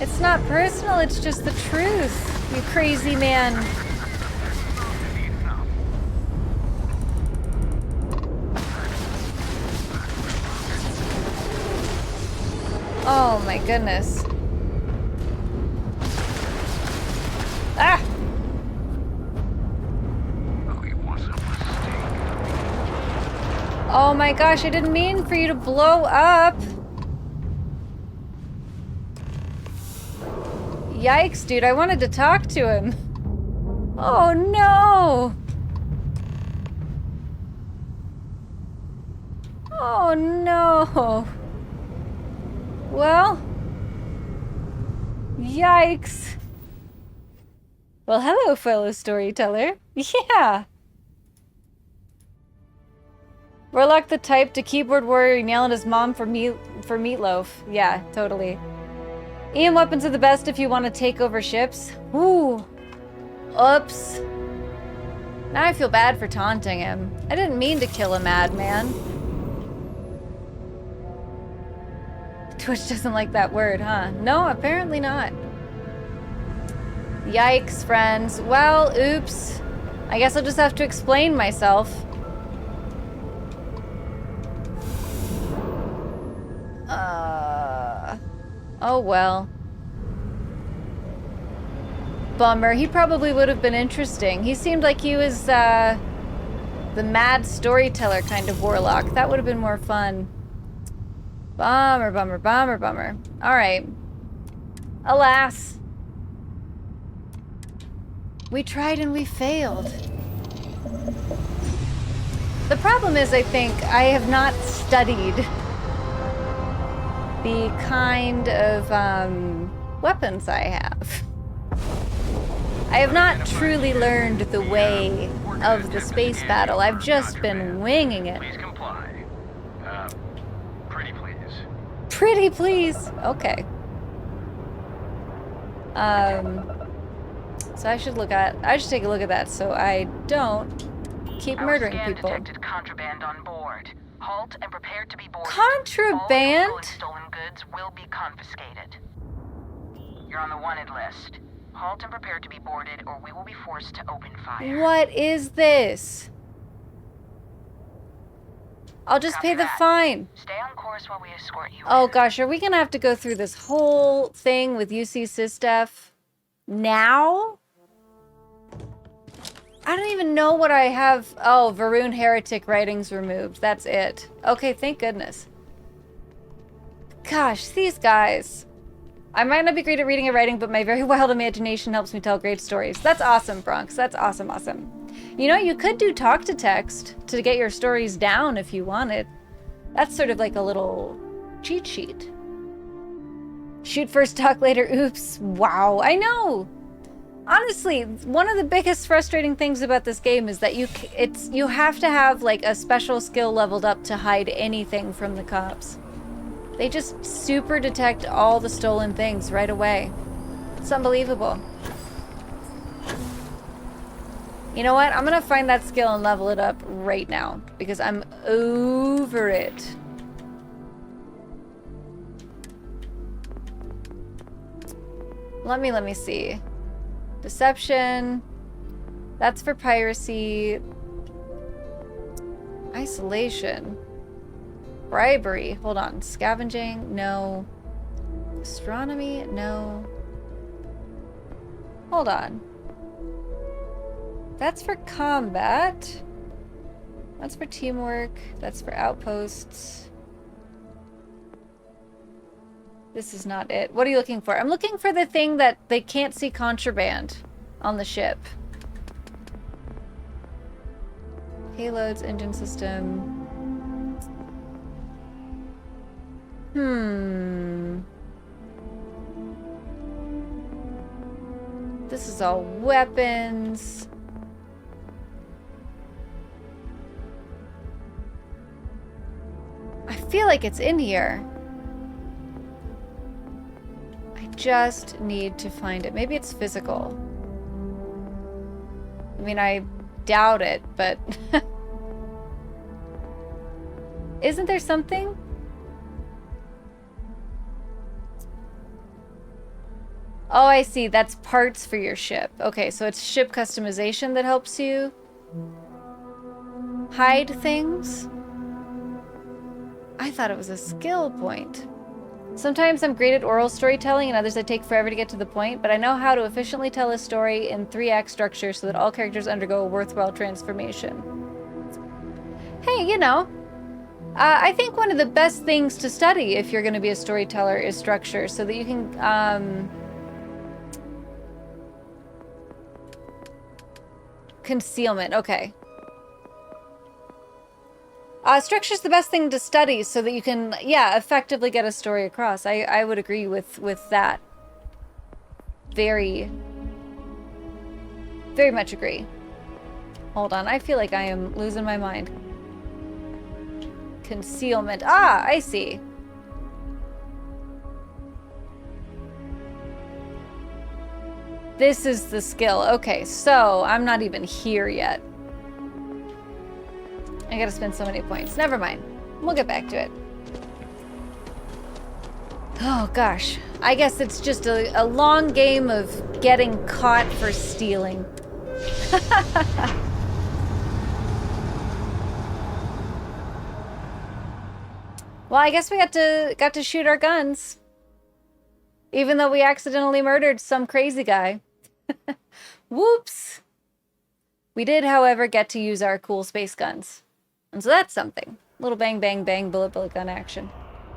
It's not personal, it's just the truth, you crazy man. Oh my goodness. Ah! Oh my gosh, I didn't mean for you to blow up. Yikes, dude, I wanted to talk to him. Oh no! Oh no! Well, yikes. Well, hello, fellow storyteller. Yeah. Warlock the type to keyboard warrior yell at his mom for meatloaf. Yeah, totally. Ian weapons are the best if you want to take over ships. Ooh. Oops. Now I feel bad for taunting him. I didn't mean to kill a madman. Twitch doesn't like that word, huh? No, apparently not. Yikes, friends. Well, oops. I guess I'll just have to explain myself. Oh well. Bummer. He probably would have been interesting. He seemed like he was, the mad storyteller kind of warlock. That would have been more fun. Bummer, bummer, bummer, bummer. Alright. Alas. We tried and we failed. The problem is, I think, I have not studied the kind of weapons I have. I have not truly learned the way of the space battle. I've just been winging it. Please comply. Pretty please. Pretty please. Okay. So I should take a look at that so I don't keep murdering people. Detected contraband on board. Halt and prepare to be boarded. Contraband? All stolen goods will be confiscated. You're on the wanted list. Halt and prepare to be boarded, or we will be forced to open fire. What is this? I'll just pay the fine. Stay on course while we escort you. Oh gosh, are we gonna have to go through this whole thing with UC Sysdef now? I don't even know what I have. Oh, Varun Heretic writings removed. That's it. Okay, thank goodness. Gosh, these guys. I might not be great at reading and writing, but my very wild imagination helps me tell great stories. That's awesome, Bronx. That's awesome, awesome. You know, you could do talk to text to get your stories down if you wanted. That's sort of like a little cheat sheet. Shoot first, talk later. Oops. Wow, I know. Honestly, one of the biggest frustrating things about this game is that you have to have like a special skill leveled up to hide anything from the cops. They just super detect all the stolen things right away. It's unbelievable. You know what? I'm gonna find that skill and level it up right now because I'm over it. Let me see. Deception. That's for piracy. Isolation. Bribery. Hold on. Scavenging. No. Astronomy. No. Hold on. That's for combat. That's for teamwork. That's for outposts. This is not it. What are you looking for? I'm looking for the thing that they can't see contraband on the ship. Payloads, engine system. This is all weapons. I feel like it's in here. I just need to find it. Maybe it's physical. I mean, I doubt it, but... Isn't there something? Oh, I see. That's parts for your ship. Okay, so it's ship customization that helps you hide things? I thought it was a skill point. Sometimes I'm great at oral storytelling and others I take forever to get to the point, but I know how to efficiently tell a story in 3-act structure so that all characters undergo a worthwhile transformation. Hey, you know, I think one of the best things to study if you're going to be a storyteller is structure, so that you can, concealment, okay. Structure's the best thing to study so that you can, yeah, effectively get a story across. I would agree with that. Very much agree. Hold on, I feel like I am losing my mind. Concealment. Ah, I see. This is the skill. Okay, so I'm not even here yet. I gotta spend so many points. Never mind. We'll get back to it. Oh gosh. I guess it's just a long game of getting caught for stealing. Well, I guess we got to shoot our guns. Even though we accidentally murdered some crazy guy. Whoops. We did, however, get to use our cool space guns. And so that's something. Little bang, bang, bang, bullet, bullet gun action.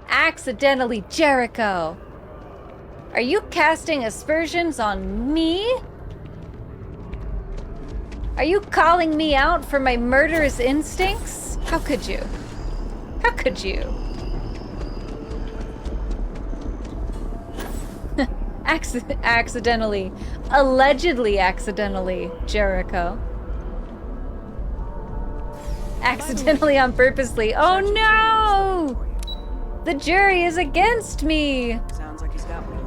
Accidentally, Jericho! Are you casting aspersions on me? Are you calling me out for my murderous instincts? How could you? How could you? Accidentally. Allegedly accidentally, Jericho. Accidentally on purposely. Oh no! The jury is against me! Sounds like he's got me.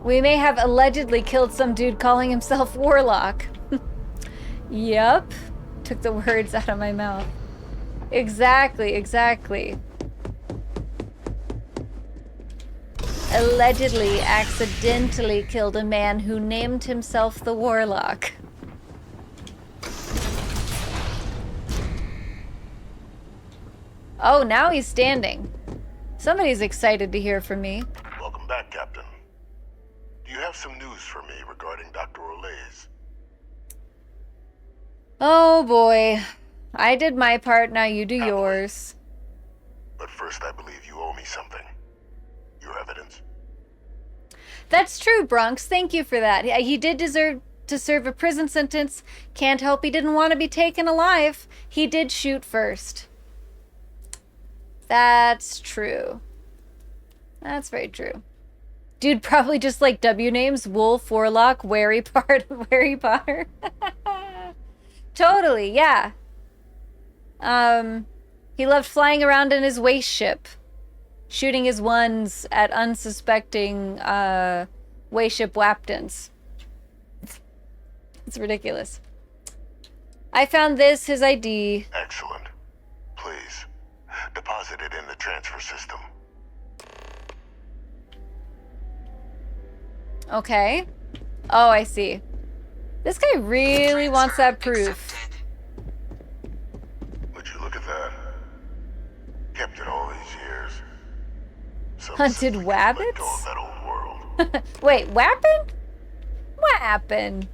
We may have allegedly killed some dude calling himself Warlock. Yep. Took the words out of my mouth. Exactly, exactly. Allegedly, accidentally killed a man who named himself the Warlock. Oh, now he's standing. Somebody's excited to hear from me. Welcome back, Captain. Do you have some news for me regarding Dr. Olays? Oh boy. I did my part, now you do yours. But first, I believe you owe me something. Your evidence? That's true, Bronx. Thank you for that. He did deserve to serve a prison sentence. Can't help he didn't want to be taken alive. He did shoot first. That's true. That's very true. Dude probably just like W names. Wolf, Warlock, Wary Potter. Totally, yeah. He loved flying around in his waste ship. Shooting his ones at unsuspecting waste ship waptons. It's ridiculous. I found this, his ID. Excellent. Please, deposit it in the transfer system. Okay. Oh, I see. This guy really wants that proof. Would you look at that? Kept it all these years. Hunted wabbits? Wait, wappin'? What happened?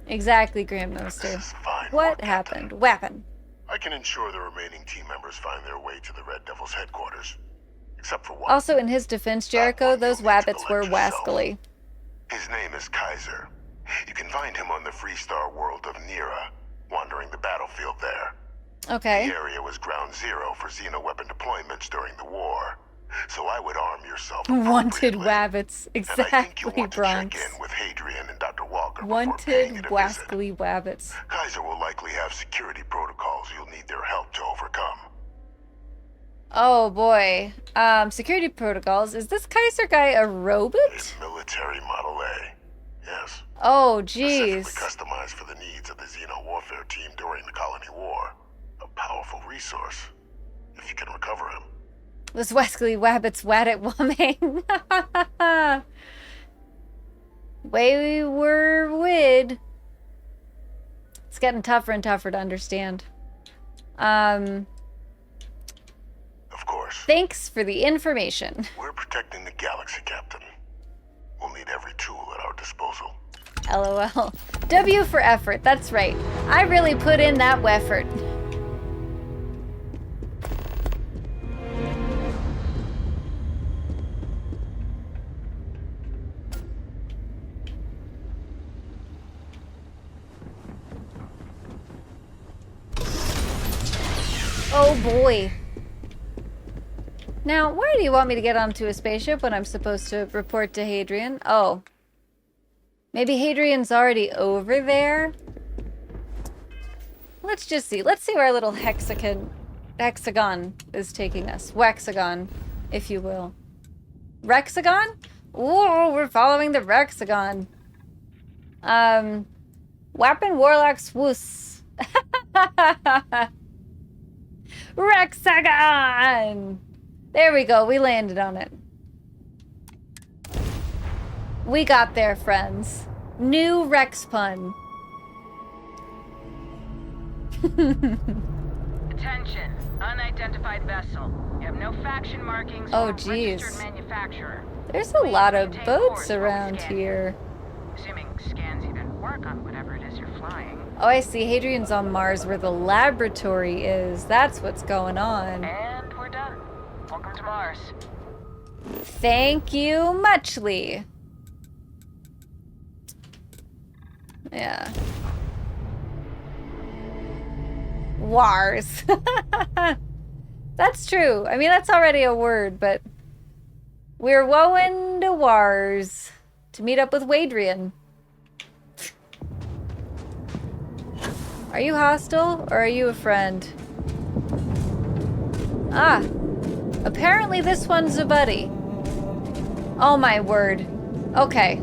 Exactly, Grandmaster. What happened? Weapon. I can ensure the remaining team members find their way to the Red Devil's headquarters. Except for one. Also, in his defense, Jericho, those wabbits were wascally. His name is Kaiser. You can find him on the Freestar world of Nira, wandering the battlefield there. Okay. The area was ground zero for xeno-weapon deployments during the war, so I would arm yourself appropriately. Wanted wabbits. Exactly, Bronx. Check in with Hadrian and Dr. Walker. Wanted wascally wabbits. Kaiser will likely have security protocols you'll need their help to overcome. Oh boy. Security protocols. Is this Kaiser guy a robot? It's military Model A. Yes. Oh, jeez. Specifically customized for the needs of the Xeno warfare team during the Colony War. A powerful resource, if you can recover him. This wascally wabbits wad it woman. Way we were wid. It's getting tougher and tougher to understand. Of course. Thanks for the information. We're protecting the galaxy, Captain. We'll need every tool at our disposal. LOL. W for effort. That's right. I really put in that weffort. Oh boy. Now, why do you want me to get onto a spaceship when I'm supposed to report to Hadrian? Oh. Maybe Hadrian's already over there? Let's just see. Let's see where our little hexagon is taking us. Wexagon, if you will. Rexagon? Ooh, we're following the Rexagon. Weapon Warlock Swoos. Rexagon! There we go, we landed on it. We got there, friends. New Rex pun. Attention, unidentified vessel. You have no faction markings Oh, or geez. registered manufacturer. There's a lot of boats around here. Assuming scans even work on whatever it is you're flying. Oh, I see. Hadrian's on Mars where the laboratory is. That's what's going on. And we're done. Welcome to Mars. Thank you muchly. Yeah. Wars. That's true. I mean, that's already a word, but we're woeing to Wars to meet up with Wadrian. Are you hostile or are you a friend? Ah, apparently this one's a buddy. Oh my word. Okay.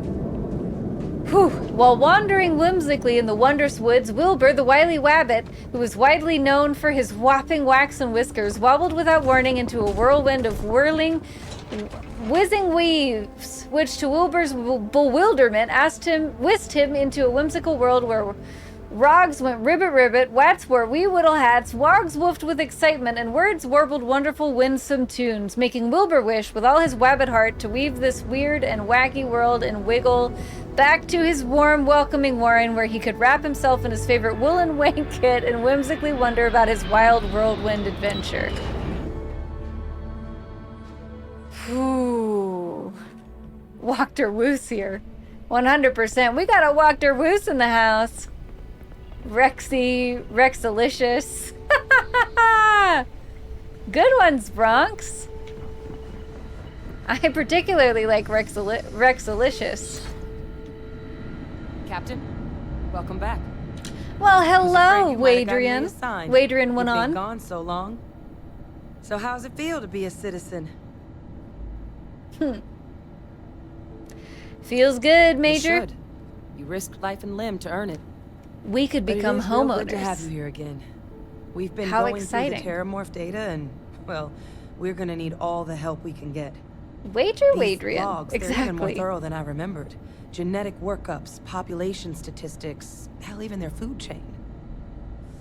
Whew. While wandering whimsically in the wondrous woods, Wilbur, the wily wabbit, who was widely known for his whopping waxen whiskers, wobbled without warning into a whirlwind of whizzing weaves, which to Wilbur's bewilderment whisked him into a whimsical world where Rogs went ribbit, wats wore wee whittle hats, wogs woofed with excitement, and words warbled wonderful winsome tunes, making Wilbur wish, with all his wabbit heart, to weave this weird and wacky world and wiggle back to his warm, welcoming warren, where he could wrap himself in his favorite woolen blanket and whimsically wonder about his wild whirlwind adventure. Whew. Walked her woos here. 100%. We got a walked her woos in the house. Rexalicious. Good ones, Bronx. I particularly like Rexalicious. Captain, welcome back. Well, hello, Wadrian. Wadrian went on. You've been gone so long. So how's it feel to be a citizen? Feels good, Major. It should. You risked life and limb to earn it. We could become but it is homeowners. Real good to have you here again. We've been How going exciting. through the Terramorph data, and well, we're gonna need all the help we can get. Wager, These Wadrian. logs, they're even more Exactly. thorough than I remembered. Genetic workups, population statistics, hell, even their food chain.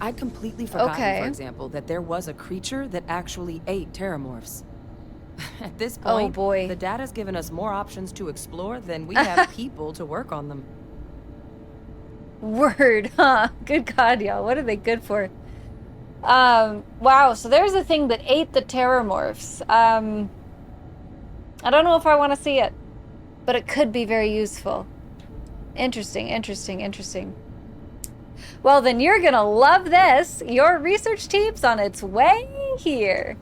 I'd completely forgotten, Okay. for example, that there was a creature that actually ate Terramorphs. At this Oh, point, boy. the data's given us more options to explore than we have people to work on them. Word, huh? Good God, y'all. What are they good for? Wow, so there's a thing that ate the terramorphs. I don't know if I want to see it, but it could be very useful. Interesting, interesting, interesting. Well, then you're gonna love this. Your research team's on its way here.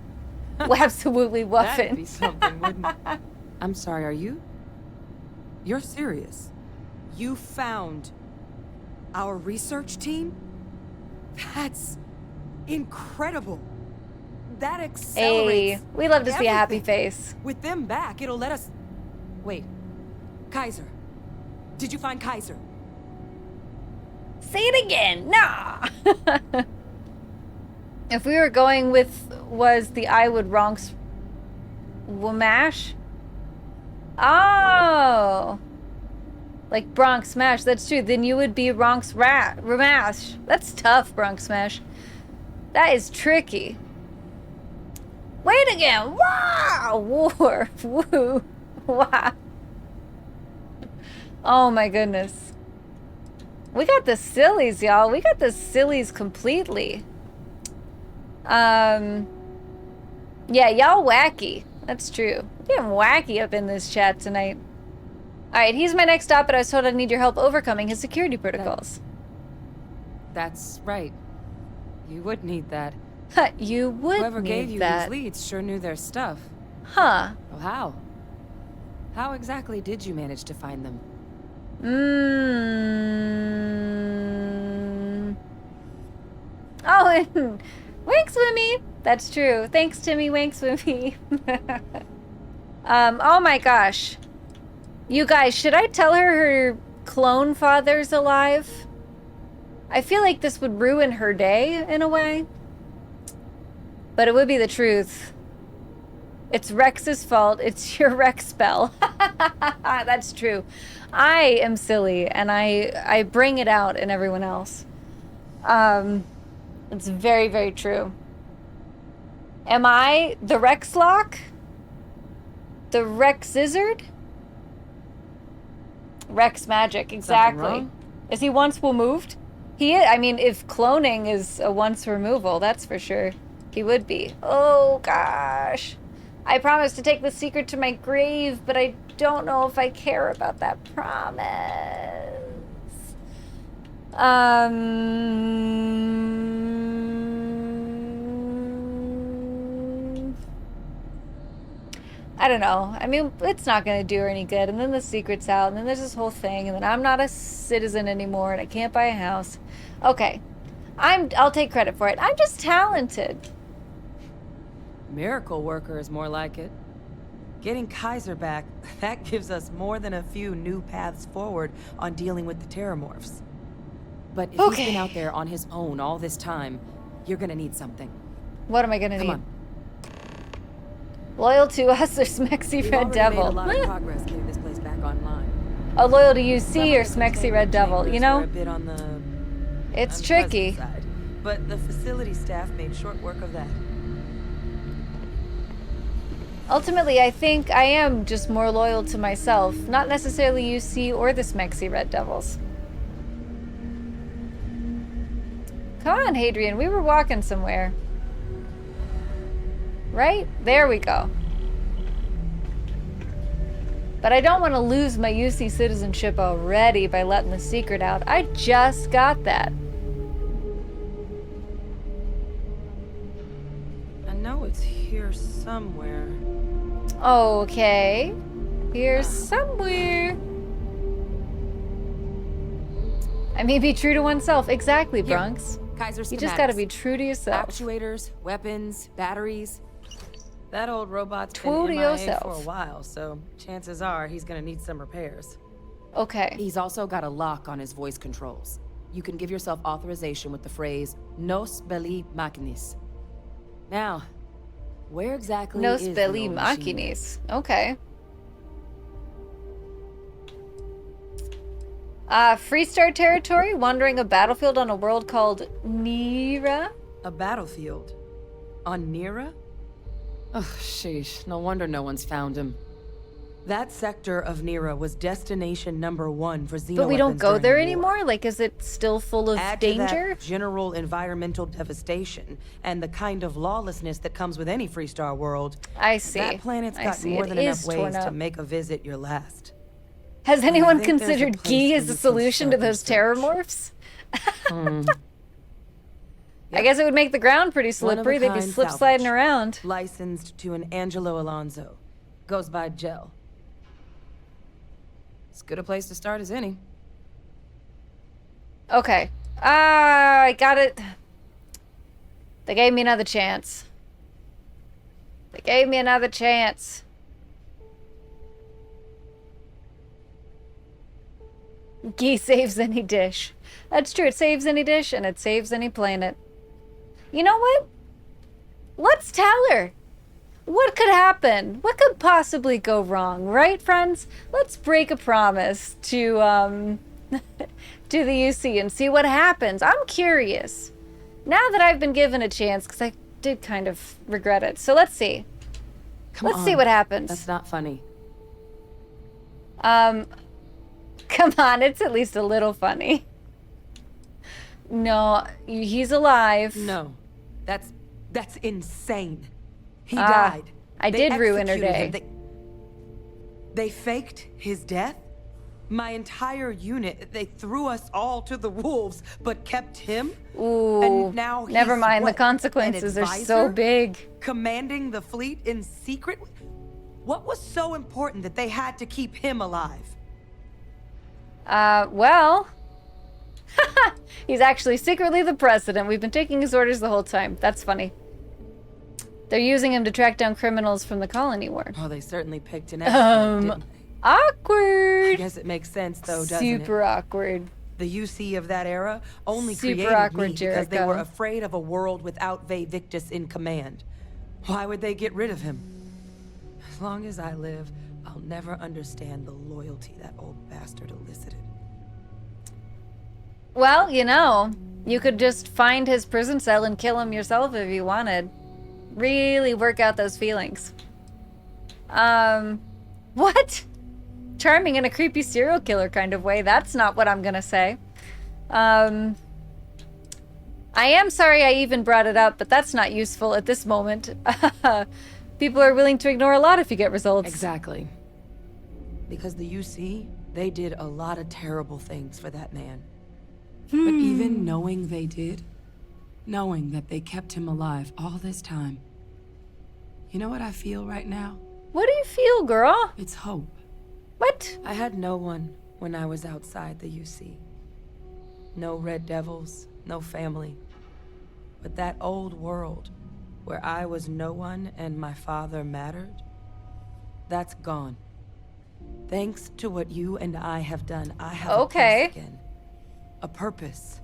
Absolutely wuffin'. That'd be something, wouldn't it? I'm sorry, are you? You're serious? You found our research team? That's incredible. That accelerates. Hey, we love to see a happy everything. face. With them back, it'll let us... Wait. Kaiser. Did you find Kaiser? Say it again. Nah. If we were going with was the I would Ronks Wamash? Oh. Like Bronx Smash. That's true. Then you would be Bronx Ramash. That's tough, Bronx Smash. That is tricky. Wait again. Wow. War. Woo. Wow. Oh my goodness. We got the sillies, y'all. We got the sillies completely. Yeah, y'all wacky. That's true. We're getting wacky up in this chat tonight. Alright, he's my next stop, but I was told I'd need your help overcoming his security protocols. That's right. You would need that. You would Whoever need gave you that. these leads sure knew their stuff. Huh. Well, how? How exactly did you manage to find them? Oh, and Wanks with me. That's true. Thanks, Timmy. Wanks with me. Oh my gosh. You guys, should I tell her clone father's alive? I feel like this would ruin her day in a way. But it would be the truth. It's Rex's fault. It's your Rex spell. That's true. I am silly, and I bring it out in everyone else. It's very, very true. Am I the Rex Lock? The Rex Izzard? Rex Magic, exactly. Is he once removed? He is. I mean, if cloning is a once removal, that's for sure. He would be. Oh, gosh. I promised to take the secret to my grave, but I don't know if I care about that promise. I don't know. I mean, it's not going to do her any good. And then the secret's out, and then there's this whole thing, and then I'm not a citizen anymore, and I can't buy a house. Okay. I'll take credit for it. I'm just talented. Miracle worker is more like it. Getting Kaiser back, that gives us more than a few new paths forward on dealing with the terramorphs. But if he's been out there on his own all this time, you're gonna need something. What am I gonna need? Come on. Loyal to us or Smexy Red Devil? Made a lot of progress getting this place back online. Oh, loyal to UC or Smexy Red Devil? You know, a bit on the it's tricky. Side, but the facility staff made short work of that. Ultimately, I think I am just more loyal to myself, not necessarily UC or the Smexy Red Devils. Come on, Hadrian, we were walking somewhere. Right? There we go. But I don't want to lose my UC citizenship already by letting the secret out. I just got that. I know it's here somewhere. Okay. Here somewhere. I mean, be true to oneself. Exactly, Bronx. Kaiser's You just gotta be true to yourself. Actuators, weapons, batteries. That old robot's True been to MIA yourself. for a while, so chances are he's gonna need some repairs. Okay. He's also got a lock on his voice controls. You can give yourself authorization with the phrase "Nos belli machinis." Now, where exactly Nos is belli the old machine? machinis. Okay. Freestar territory, wandering a battlefield on a world called Nira. A battlefield? On Nira? Oh, sheesh. No wonder no one's found him. That sector of Nera was destination #1 for xenoweapons. But we don't go there the anymore? Like, is it still full of Add danger? to that general environmental devastation and the kind of lawlessness that comes with any Freestar world. I see. That planet's got more than enough ways to make a visit your last. Has anyone considered Gi as a solution to those terramorphs? I guess it would make the ground pretty slippery. They'd be slip-sliding around. Licensed to an Angelo Alonso. Goes by Gel. As good a place to start as any. Okay. I got it. They gave me another chance. They gave me another chance. Ghee saves any dish. That's true. It saves any dish and it saves any planet. You know what? Let's tell her. What could happen? What could possibly go wrong, right, friends? Let's break a promise to to the UC and see what happens. I'm curious. Now that I've been given a chance, because I did kind of regret it. So let's see. Let's see what happens. That's not funny. Come on, it's at least a little funny. No, he's alive. No, that's insane. He died. I did ruin her day. They faked his death? My entire unit, they threw us all to the wolves, but kept him? Ooh, and now never mind, the consequences are so big. Commanding the fleet in secret? What was so important that they had to keep him alive? Well... He's actually secretly the president. We've been taking his orders the whole time. That's funny. They're using him to track down criminals from the colony war. Oh, they certainly picked an expert, didn't they? Awkward. I guess it makes sense, though, doesn't it? Super awkward. The UC of that era only Super created awkward, me because they Jericho. were afraid of a world without Vae Victus in command. Why would they get rid of him? As long as I live, I'll never understand the loyalty that old bastard elicited. Well, you know, you could just find his prison cell and kill him yourself if you wanted. Really work out those feelings. What? Charming in a creepy serial killer kind of way. That's not what I'm gonna say. I am sorry I even brought it up, but that's not useful at this moment. People are willing to ignore a lot if you get results. Exactly. Because the UC, they did a lot of terrible things for that man. But even knowing they did, knowing that they kept him alive all this time, you know what I feel right now? What do you feel, girl? It's hope. What? I had no one when I was outside the UC. No Red Devils, no family. But that old world, where I was no one and my father mattered, that's gone. Thanks to what you and I have done, I have a place again. A purpose.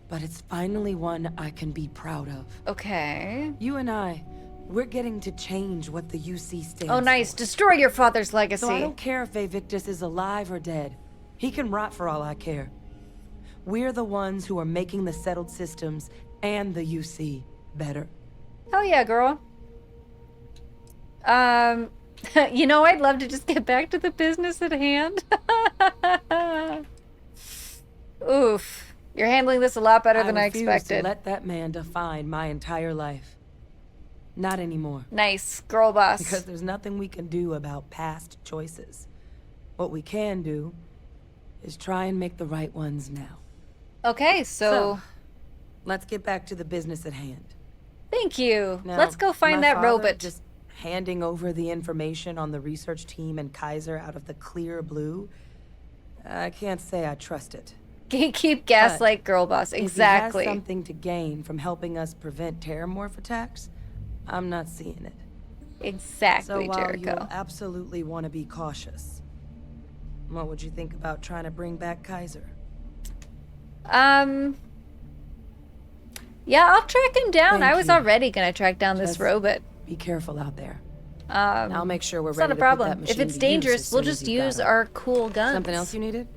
But it's finally one I can be proud of. Okay. You and I, we're getting to change what the UC stands Oh, nice. for. Destroy your father's legacy. So I don't care if Vae Victus is alive or dead. He can rot for all I care. We're the ones who are making the settled systems and the UC better. Hell yeah, girl. You know, I'd love to just get back to the business at hand. Oof. You're handling this a lot better than I expected. To let that man define my entire life. Not anymore. Nice. Girl boss. Because there's nothing we can do about past choices. What we can do is try and make the right ones now. Okay, so let's get back to the business at hand. Thank you. Now, Let's go find my that father robot. Just handing over the information on the research team and Kaiser out of the clear blue. I can't say I trust it. Keep gaslight girl boss. Exactly. If he has something to gain from helping us prevent terramorph attacks, I'm not seeing it. Exactly, so while Jericho. you'll absolutely want to be cautious, what would you think about trying to bring back Kaiser? Yeah, I'll track him down. Thank I was you. already gonna track down this Just robot. Be careful out there. I'll make sure we're It's ready not a to put that problem. machine If it's to use dangerous, as we'll soon as just you've got use it. our cool guns. Something else you needed?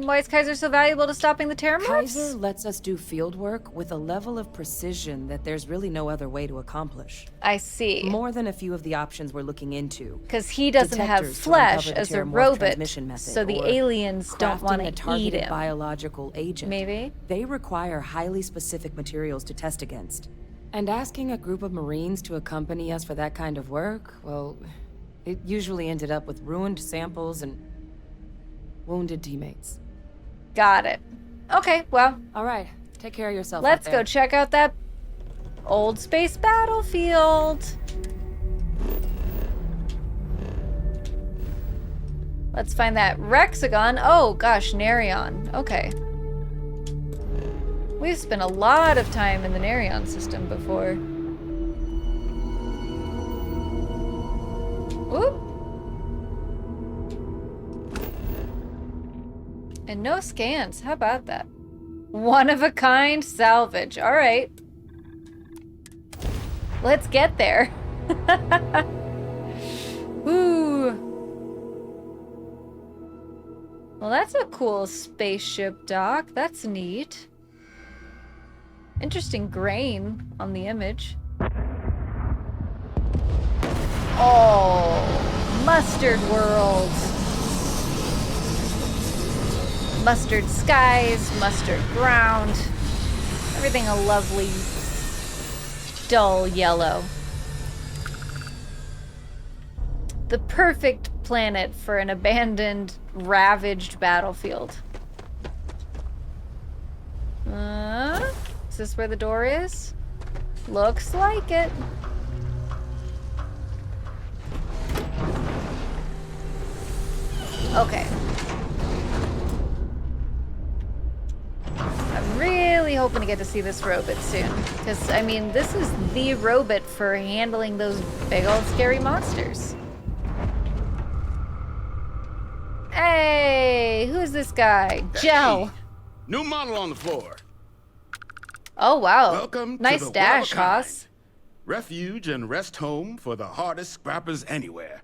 Why is Kaiser so valuable to stopping the terror morphs? Kaiser lets us do field work with a level of precision that there's really no other way to accomplish. I see. More than a few of the options we're looking into. Because he doesn't have Detectors to flesh uncover the as a terramorph robot, transmission method, so the or aliens don't want crafting a to eat targeted him. biological agent. Maybe. They require highly specific materials to test against. And asking a group of Marines to accompany us for that kind of work, well, it usually ended up with ruined samples and wounded teammates. Got it. Okay, well. All right, take care of yourself. Let's go check out that old space battlefield. Let's find that Rexagon. Oh gosh, Nerion. Okay. We've spent a lot of time in the Nerion system before. Whoop. And no scans. How about that? One-of-a-kind salvage. All right. Let's get there. Ooh. Well, that's a cool spaceship dock. That's neat. Interesting grain on the image. Oh, mustard world. Mustard skies, mustard ground. Everything a lovely, dull yellow. The perfect planet for an abandoned, ravaged battlefield. Is this where the door is? Looks like it. Okay. I'm really hoping to get to see this robot soon. Because, I mean, this is the robot for handling those big old scary monsters. Hey, who's this guy? Gel. New model on the floor. Oh, wow. Welcome nice to the dash, One of a Kind. Haas. Refuge and rest home for the hardest scrappers anywhere.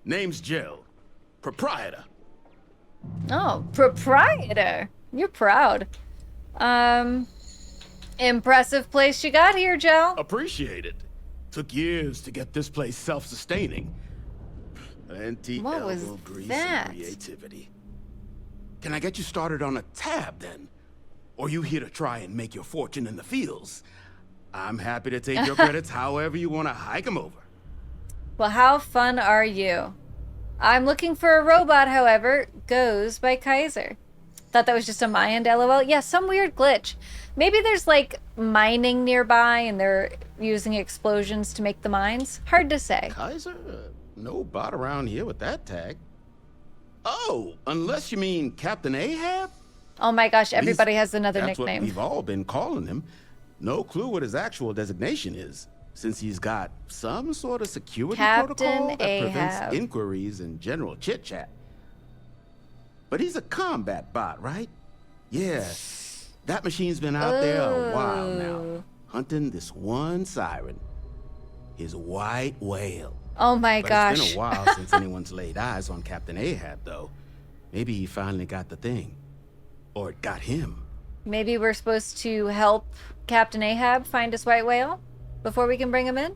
Name's Jill. Proprietor. Oh, proprietor. You're proud. Impressive place you got here, Joe. Appreciate it. Took years to get this place self-sustaining. Plenty What was elbow grease that? and creativity. Can I get you started on a tab, then? Or you here to try and make your fortune in the fields? I'm happy to take your credits however you want to hike them over. Well, how fun are you? I'm looking for a robot, however, goes by Kaiser. Thought that was just a my end, LOL. Yeah, some weird glitch. Maybe there's like mining nearby and they're using explosions to make the mines. Hard to say. Kaiser? No bot around here with that tag. Oh, unless you mean Captain Ahab? Oh my gosh, everybody has another That's nickname. what we've all been calling him. No clue what his actual designation is, since he's got some sort of security Captain protocol that Ahab. prevents inquiries and general chit-chat. But he's a combat bot, right? Yeah. That machine's been out there a while now, hunting this one siren. His white whale. Oh my But gosh. It's been a while since anyone's laid eyes on Captain Ahab, though. Maybe he finally got the thing. Or it got him. Maybe we're supposed to help Captain Ahab find his white whale before we can bring him in?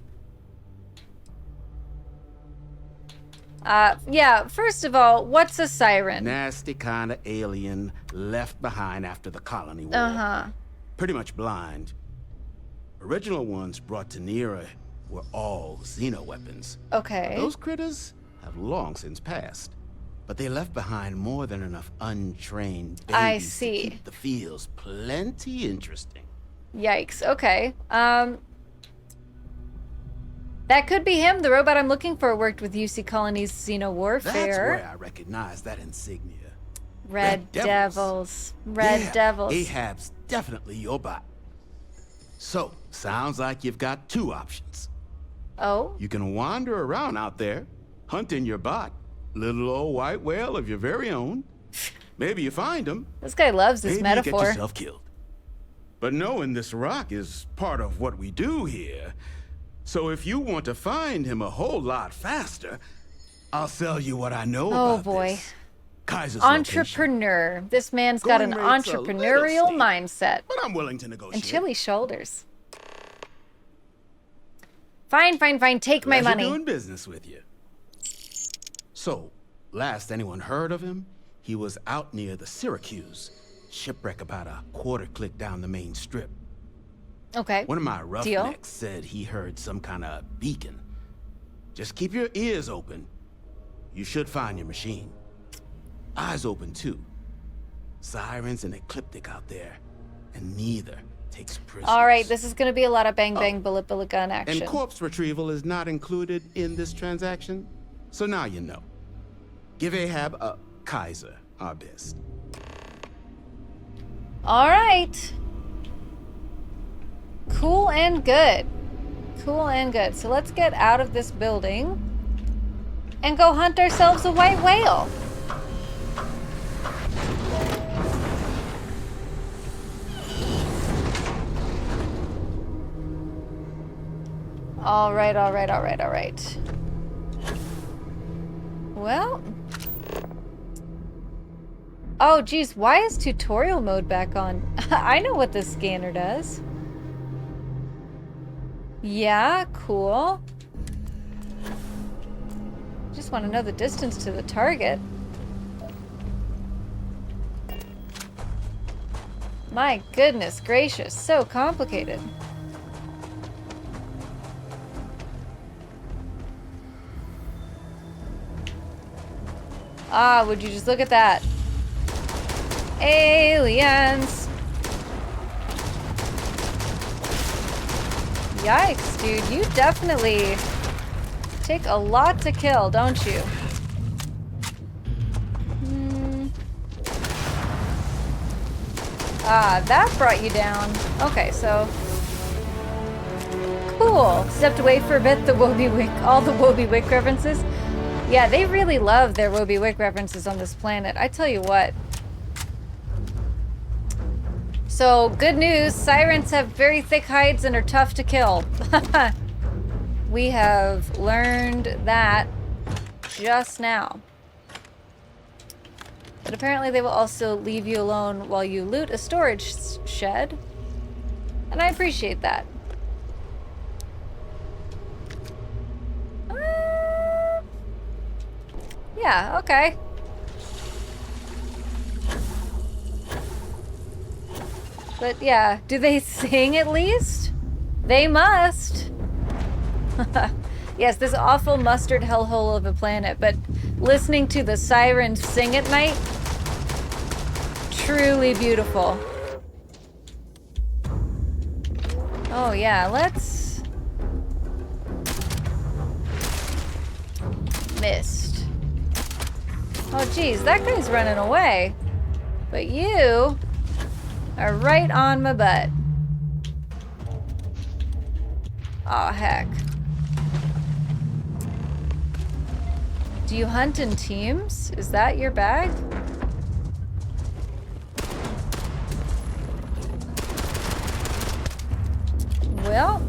Yeah, first of all, what's a siren? Nasty kind of alien left behind after the colony war. Uh-huh. Pretty much blind. Original ones brought to Nera were all xeno-weapons. Okay. Those critters have long since passed. But they left behind more than enough untrained babies I see. to keep the fields plenty interesting. Yikes. Okay. That could be him. The robot I'm looking for worked with UC Colony's Xeno Warfare. That's where I recognize that insignia. Red Devils. Red Devils. Ahab's definitely your bot. So, sounds like you've got two options. Oh? You can wander around out there, hunting your bot, little old white whale of your very own. Maybe you find him. This guy loves this Maybe metaphor. you get yourself killed. But knowing this rock is part of what we do here. So if you want to find him a whole lot faster, I'll sell you what I know Oh about boy. this. Kaiser's entrepreneur. This man's got an entrepreneurial mindset. But I'm willing to negotiate. And chilly shoulders. Fine, fine, fine. Take my money. Doing business with you. So, last anyone heard of him, he was out near the Syracuse. Shipwreck about a quarter click down the main strip. Okay. One of my roughnecks said he heard some kind of beacon. Just keep your ears open. You should find your machine. Eyes open too. Sirens and Ecliptic out there, and neither takes prisoners. All right, this is going to be a lot of bang bang bullet bullet gun action. And corpse retrieval is not included in this transaction, so now you know. Give Ahab a Kaiser our best. All right. Cool and good. Cool and good. So let's get out of this building and go hunt ourselves a white whale. All right, all right, all right, all right. Well. Oh, geez, why is tutorial mode back on? I know what this scanner does. Yeah, cool. Just want to know the distance to the target. My goodness gracious, so complicated. Ah, would you just look at that? Aliens! Yikes, dude. You definitely take a lot to kill, don't you? Ah, that brought you down. Okay, so... Cool. Stepped away for a bit, the Woby Wick, all the Woby Wick references. Yeah, they really love their Woby Wick references on this planet. I tell you what. So, good news. Sirens have very thick hides and are tough to kill. We have learned that just now. But apparently they will also leave you alone while you loot a storage shed. And I appreciate that. Yeah, okay. But yeah, do they sing at least? They must. Yes, this awful mustard hellhole of a planet, but listening to the sirens sing at night, truly beautiful. Oh yeah, let's... Missed. Oh geez, that guy's running away. But you are right on my butt. Aw, heck. Do you hunt in teams? Is that your bag? Well,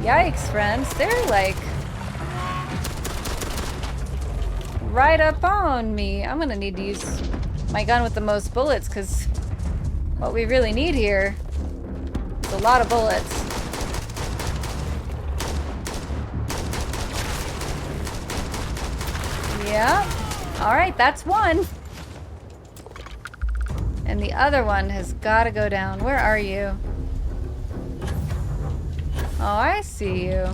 yikes, friends. They're like right up on me. I'm gonna need to use my gun with the most bullets because what we really need here is a lot of bullets. Yeah. Alright, that's one. And the other one has got to go down. Where are you? Oh, I see you.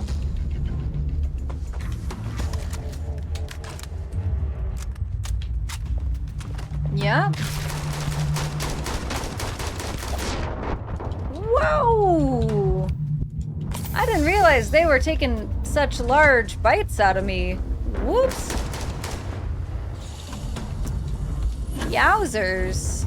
Yep. Whoa! I didn't realize they were taking such large bites out of me. Whoops. Yowzers.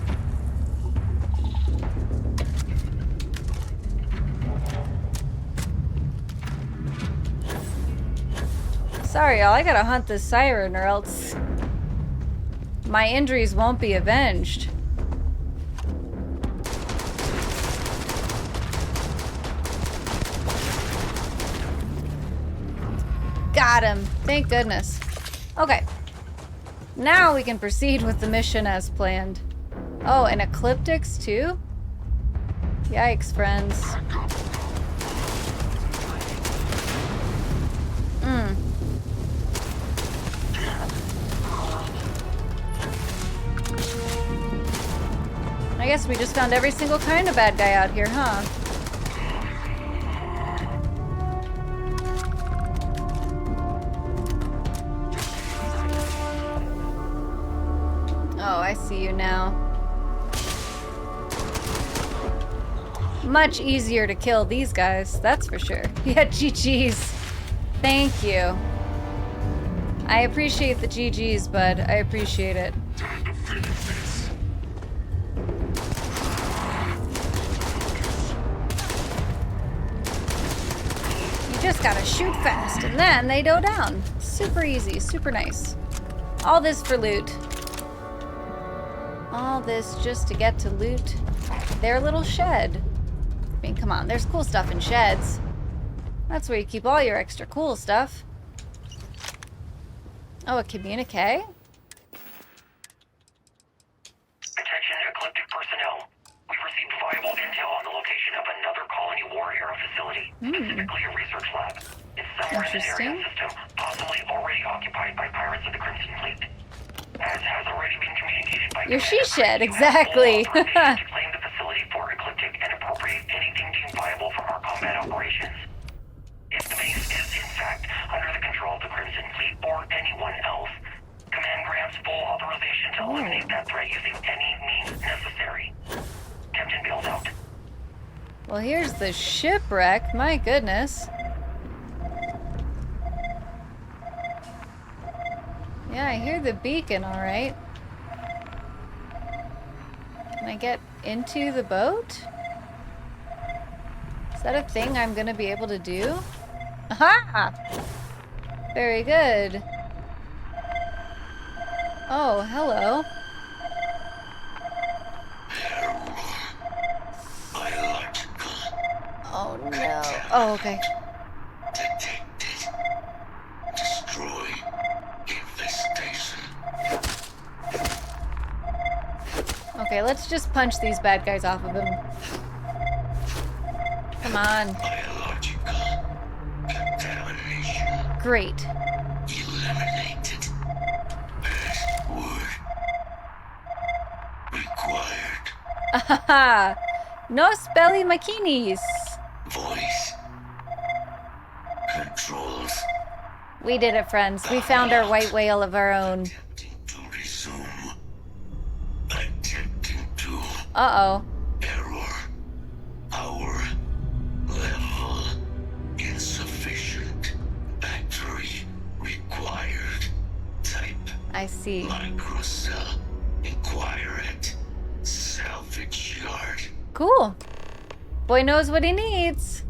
Sorry, y'all. I gotta hunt this siren or else my injuries won't be avenged. Got him. Thank goodness. Okay. Now we can proceed with the mission as planned. Oh, and ecliptics too? Yikes, friends. I guess we just found every single kind of bad guy out here, huh? Oh, I see you now. Much easier to kill these guys, that's for sure. Yeah, GG's. Thank you. I appreciate the GG's, bud. I appreciate it. You just gotta shoot fast, and then they go down. Super easy, super nice. All this for loot. All this just to get to loot their little shed. I mean, come on, there's cool stuff in sheds. That's where you keep all your extra cool stuff. Oh, a communique? Attention Ecliptic personnel. We've received viable intel on the location of another colony warrior facility, specifically a research lab. It's somewhere in the area system, possibly already occupied by pirates of the Crimson Fleet. As has already been communicated by your she shed, exactly. To claim the facility for Ecliptic and appropriate anything deemed viable for our combat operations. If the base is, in fact, under the control of the Crimson Fleet or anyone else, Command grants full authorization to eliminate that threat using any means necessary. Captain Bill's out. Well, here's the shipwreck. My goodness. Yeah, I hear the beacon, all right. Can I get into the boat? Is that a thing I'm gonna be able to do? Aha! Very good. Oh, hello. Oh no. Oh, okay. Destroy infestation. Okay, let's just punch these bad guys off of him. Come on. Biological contamination. Great. Eliminated. Password required. Ahaha. No spelly makinis. Voice controls. We did it, friends. We found our white whale of our own. To resume. Attempting to. Uh-oh. Error. Power level insufficient. Battery required. Type. I see. Microcell. Inquire at salvage yard. Cool. Boy knows what he needs.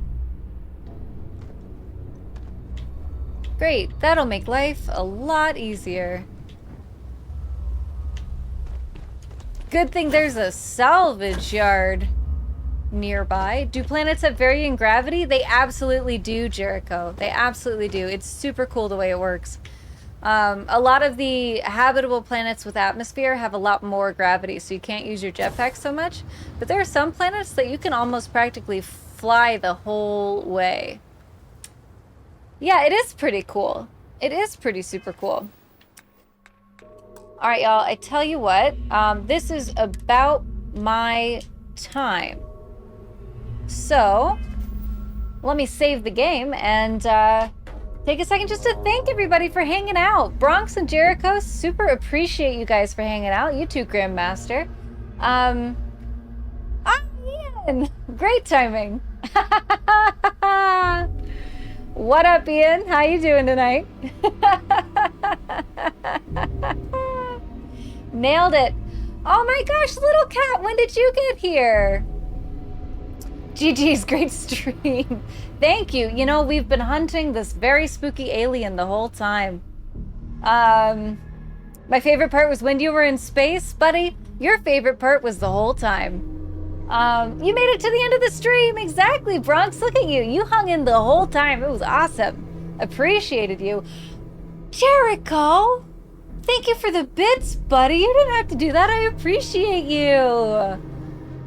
Great. That'll make life a lot easier. Good thing there's a salvage yard nearby. Do planets have varying gravity? They absolutely do, Jericho. They absolutely do. It's super cool the way it works. A lot of the habitable planets with atmosphere have a lot more gravity, so you can't use your jetpack so much. But there are some planets that you can almost practically fly the whole way. Yeah, it is pretty cool. It is pretty super cool. All right, y'all, I tell you what, this is about my time. So, let me save the game and take a second just to thank everybody for hanging out. Bronx and Jericho, super appreciate you guys for hanging out. You too, Grandmaster. Ian! Great timing. What up, Ian? How you doing tonight? Nailed it. Oh my gosh, little cat, when did you get here? GG's, great stream. Thank you. You know, we've been hunting this very spooky alien the whole time. My favorite part was when you were in space, buddy. Your favorite part was the whole time. You made it to the end of the stream. Exactly, Bronx. Look at you. You hung in the whole time. It was awesome. Appreciated you. Jericho, Thank you for the bits, buddy. You didn't have to do that. I appreciate you.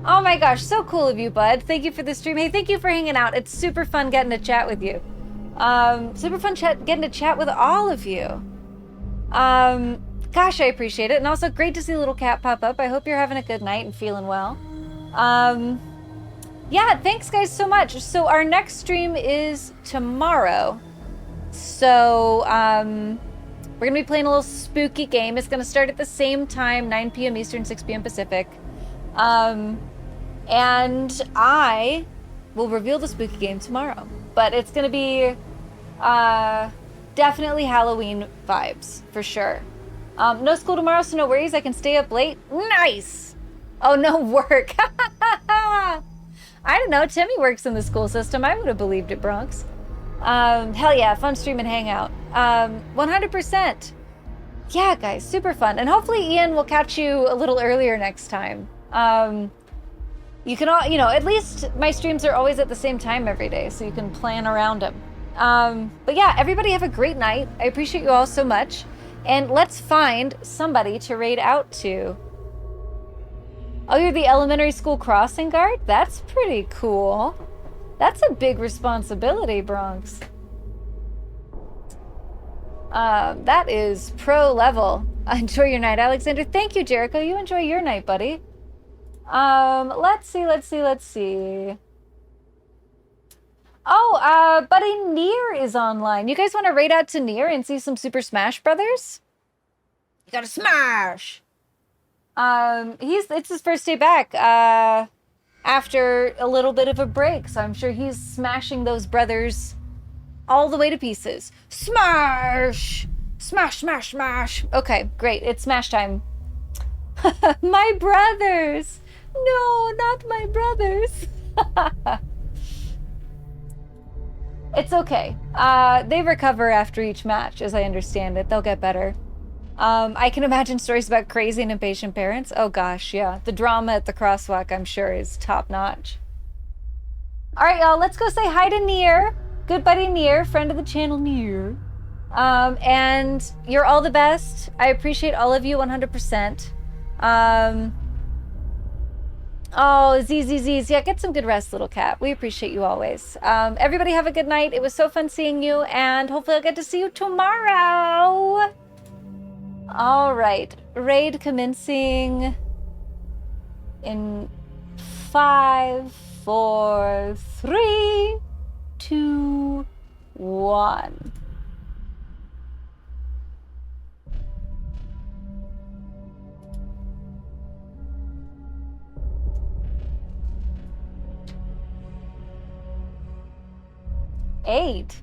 Oh my gosh, so cool of you, bud. Thank you for the stream. Hey, thank you for hanging out. It's super fun getting to chat with you. Super fun getting to chat with all of you. Gosh, I appreciate it. And also great to see little cat pop up. I hope you're having a good night and feeling well. Yeah, thanks guys so much. So our next stream is tomorrow. So, we're gonna be playing a little spooky game. It's gonna start at the same time, 9 p.m. Eastern, 6 p.m. Pacific. And I will reveal the spooky game tomorrow. But it's gonna be, definitely Halloween vibes, for sure. No school tomorrow, so no worries. I can stay up late. Nice! Oh, no work. I don't know. Timmy works in the school system. I would have believed it, Bronx. Hell yeah, fun stream and hangout. 100%. Yeah, guys, super fun. And hopefully Ian will catch you a little earlier next time. You can all, at least my streams are always at the same time every day, so you can plan around them. But yeah, everybody have a great night. I appreciate you all so much. And let's find somebody to raid out to. Oh, you're the elementary school crossing guard? That's pretty cool. That's a big responsibility, Bronx. That is pro level. Enjoy your night, Alexander. Thank you, Jericho. You enjoy your night, buddy. Let's see. Oh, buddy Nier is online. You guys want to raid out to Nier and see some Super Smash Brothers? You gotta smash! It's his first day back, after a little bit of a break, so I'm sure he's smashing those brothers all the way to pieces. Smash! Smash, smash, smash! Okay, great. It's smash time. My brothers! No, not my brothers! It's okay. They recover after each match, as I understand it. They'll get better. I can imagine stories about crazy and impatient parents. Oh gosh, yeah. The drama at the crosswalk, I'm sure, is top-notch. All right, y'all, let's go say hi to Nier. Good buddy Nier, friend of the channel Nier. And you're all the best. I appreciate all of you 100%. Oh, ZZZs. Yeah, get some good rest, little cat. We appreciate you always. Everybody have a good night. It was so fun seeing you, and hopefully I'll get to see you tomorrow. All right. Raid commencing in 5, 4, 3, 2, 1. Eight.